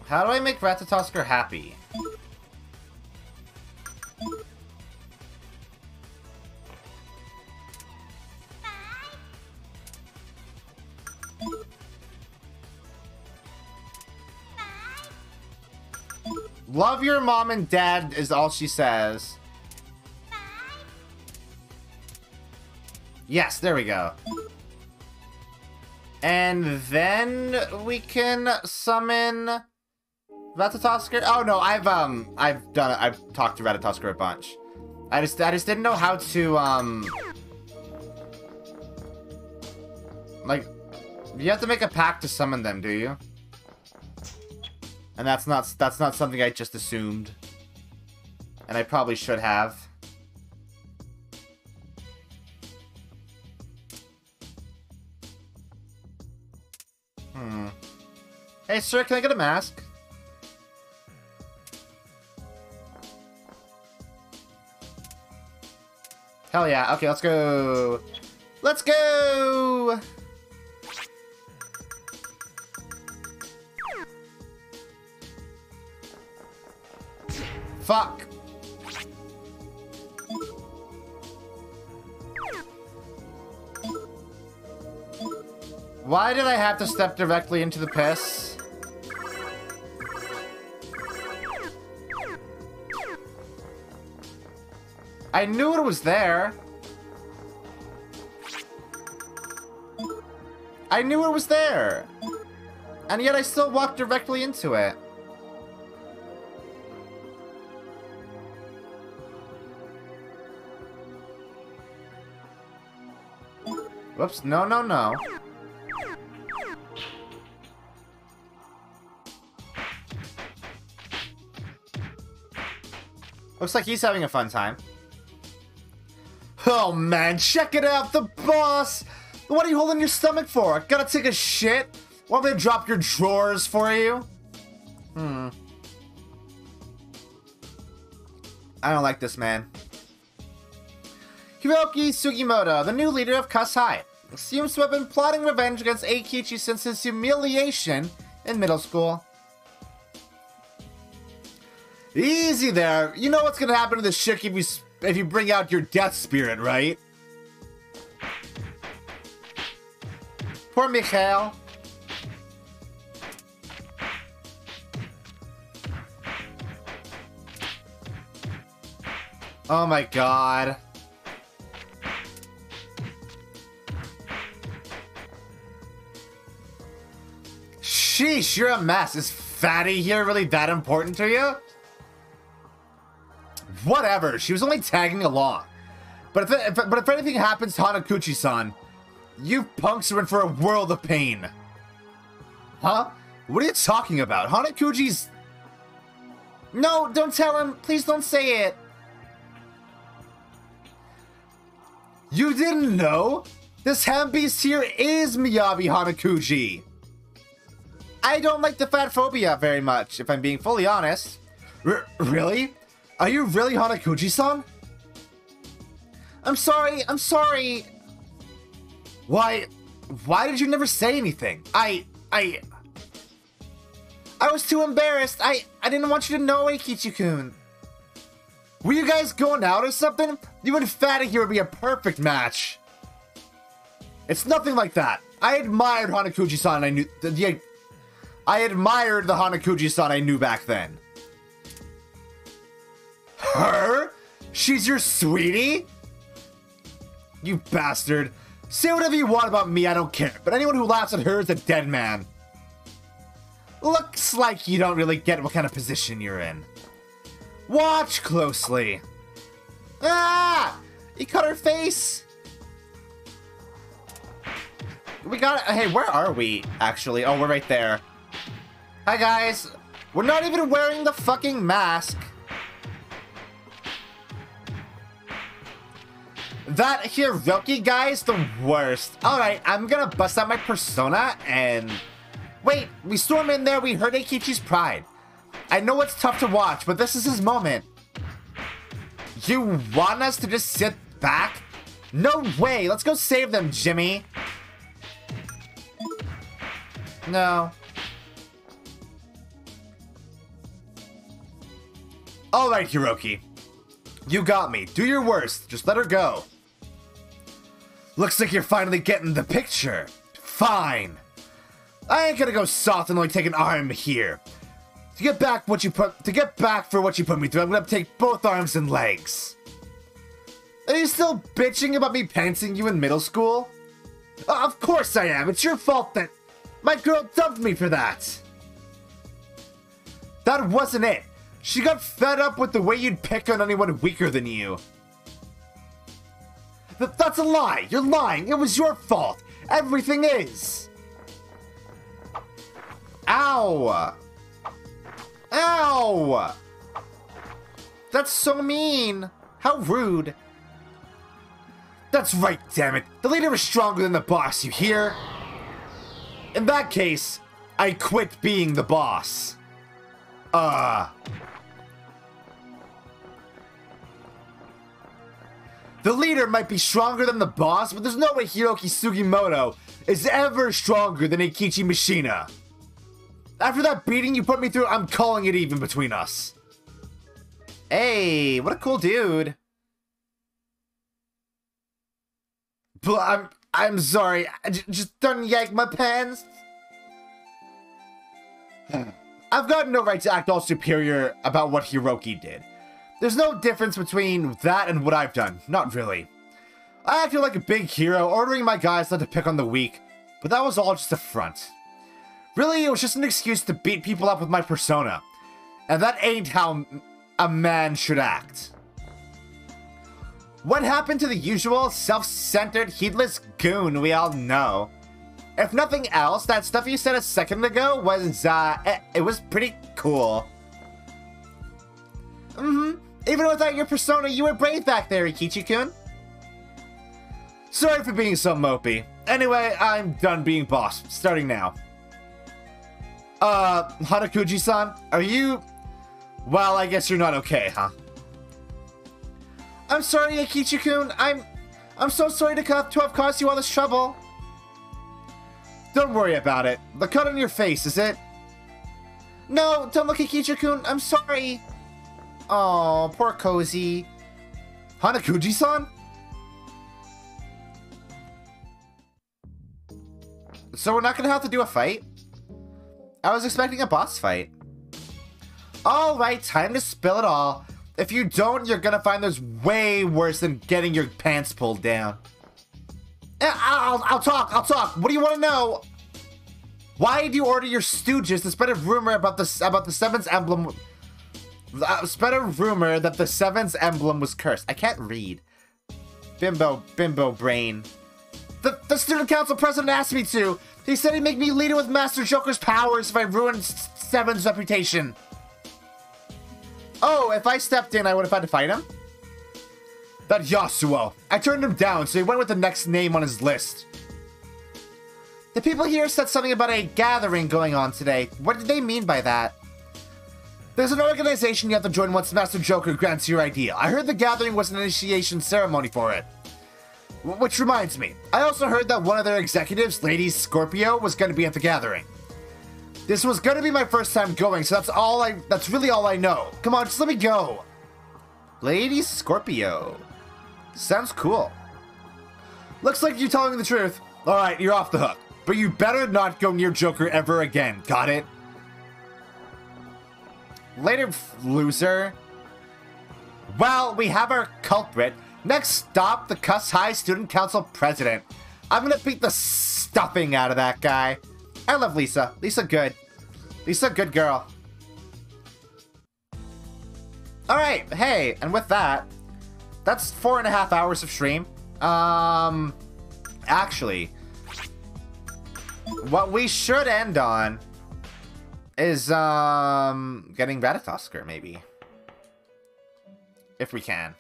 How do I make Ratatosker happy? Love your mom and dad is all she says. Yes, there we go. And then we can summon Ratatosker. Oh no, I've talked to Ratatosker a bunch. I just didn't know how to like, you have to make a pact to summon them, do you? And that's not something I just assumed. And I probably should have. Hey sir, can I get a mask? Hell yeah. Okay, let's go. Let's go! Fuck. Why did I have to step directly into the piss? I knew it was there. I knew it was there. And yet I still walked directly into it. Whoops, no, no, no. Looks like he's having a fun time. Oh man, check it out, the boss! What are you holding your stomach for? Gotta take a shit? Want me to drop your drawers for you? I don't like this man. Hiroki Sugimoto, the new leader of Kasai, seems to have been plotting revenge against Eikichi since his humiliation in middle school. Easy there. You know what's gonna happen to this chick if you bring out your death spirit, right? Poor Mikhail. Oh my god. Sheesh, you're a mess. Is Fatty here really that important to you? Whatever, she was only tagging along. But if anything happens to Hanakuchi-san, you punks are in for a world of pain. Huh? What are you talking about? Hanakuchi's... No, don't tell him. Please don't say it. You didn't know? This handbeast here is Miyabi Hanakuchi. I don't like the fat phobia very much, if I'm being fully honest. Really? Are you really Hanakuchi-san? I'm sorry. Why did you never say anything? I was too embarrassed. I didn't want you to know, Eikichi-kun. Were you guys going out or something? You and Fatty here would be a perfect match. It's nothing like that. I admired Hanakuchi-san. I admired the Hanakuchi-san I knew back then. Her? She's your sweetie? You bastard. Say whatever you want about me, I don't care. But anyone who laughs at her is a dead man. Looks like you don't really get what kind of position you're in. Watch closely. Ah! He cut her face. We got it. Hey, where are we, actually? Oh, we're right there. Hi, guys. We're not even wearing the fucking mask. That Hiroki guy's the worst. Alright, I'm gonna bust out my persona and... Wait, we storm in there, we heard Eikichi's pride. I know it's tough to watch, but this is his moment. You want us to just sit back? No way, let's go save them, Jimmy. No. Alright, Hiroki. You got me. Do your worst. Just let her go. Looks like you're finally getting the picture. Fine. I ain't gonna go soft and only take an arm here. To get back for what you put me through, I'm gonna take both arms and legs. Are you still bitching about me pantsing you in middle school? Of course I am. It's your fault that my girl dumped me for that. That wasn't it. She got fed up with the way you'd pick on anyone weaker than you. That's a lie. You're lying. It was your fault. Everything is. Ow. Ow. That's so mean. How rude. That's right, damn it. The leader is stronger than the boss, you hear? In that case, I quit being the boss. The leader might be stronger than the boss, but there's no way Hiroki Sugimoto is ever stronger than Eikichi Mishina. After that beating you put me through, I'm calling it even between us. Hey, what a cool dude. But I'm sorry, I just don't yank my pants. I've got no right to act all superior about what Hiroki did. There's no difference between that and what I've done. Not really. I acted like a big hero, ordering my guys not to pick on the weak, but that was all just a front. Really, it was just an excuse to beat people up with my persona. And that ain't how a man should act. What happened to the usual self-centered, heedless goon we all know? If nothing else, that stuff you said a second ago was, it was pretty cool. Even without your persona, you were brave back there, Ikichi-kun. Sorry for being so mopey. Anyway, I'm done being boss, starting now. Hanakuji-san, are you... Well, I guess you're not okay, huh? I'm sorry, Ikichi-kun. I'm so sorry to have caused you all this trouble. Don't worry about it. The cut on your face, is it? No, don't look, Ikichi-kun. I'm sorry. Oh, poor Cozy. Hanakuji-san? So we're not gonna have to do a fight? I was expecting a boss fight. Alright, time to spill it all. If you don't, you're gonna find this way worse than getting your pants pulled down. I'll talk. What do you want to know? Why do you order your stooges to spread a rumor about the Seven's emblem? Spread a rumor that the Seven's emblem was cursed. I can't read. Bimbo brain. The student council president asked me to. He said he'd make me leader with Master Joker's powers if I ruined Seven's reputation. Oh, if I stepped in, I would have had to fight him? That Yasuo. I turned him down, so he went with the next name on his list. The people here said something about a gathering going on today. What did they mean by that? There's an organization you have to join once Master Joker grants your idea. I heard the gathering was an initiation ceremony for it. Which reminds me, I also heard that one of their executives, Lady Scorpio, was going to be at the gathering. This was going to be my first time going, so that's really all I know. Come on, just let me go. Lady Scorpio. Sounds cool. Looks like you're telling the truth. Alright, you're off the hook. But you better not go near Joker ever again. Got it? Later, loser. Well, we have our culprit. Next stop, the Cuss High Student Council President. I'm gonna beat the stuffing out of that guy. I love Lisa. Lisa good. Lisa good girl. Alright, hey, and with that, that's 4.5 hours of stream. Actually, what we should end on is, getting Ratatosker, maybe. If we can.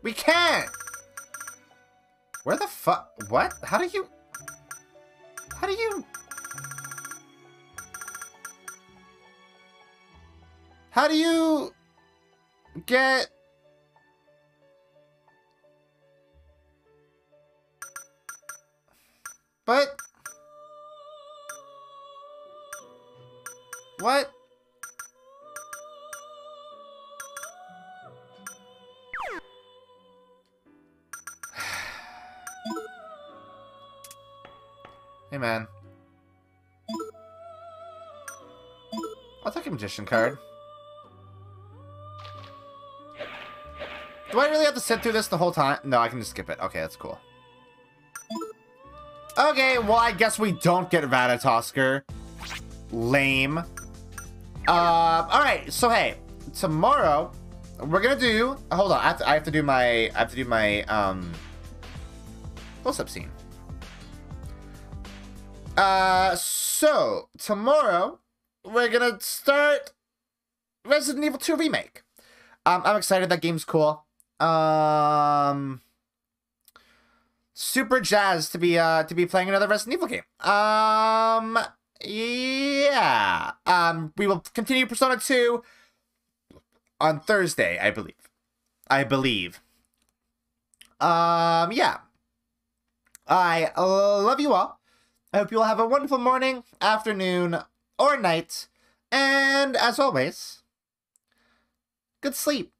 We can't! Where the fuck? What? How do you... How do you... How do you... get... But... What? Hey, man. I'll take a magician card. Do I really have to sit through this the whole time? No, I can just skip it. Okay, that's cool. Okay, well, I guess we don't get Ratatosker. Lame. Alright, so hey, tomorrow we're gonna do... Hold on, I have to do my close-up scene. So tomorrow we're gonna start Resident Evil 2 Remake. I'm excited. That game's cool. Super jazzed to be playing another Resident Evil game. Yeah. We will continue Persona 2 on Thursday, I believe. Yeah. I love you all. I hope you all have a wonderful morning, afternoon, or night. And as always, good sleep.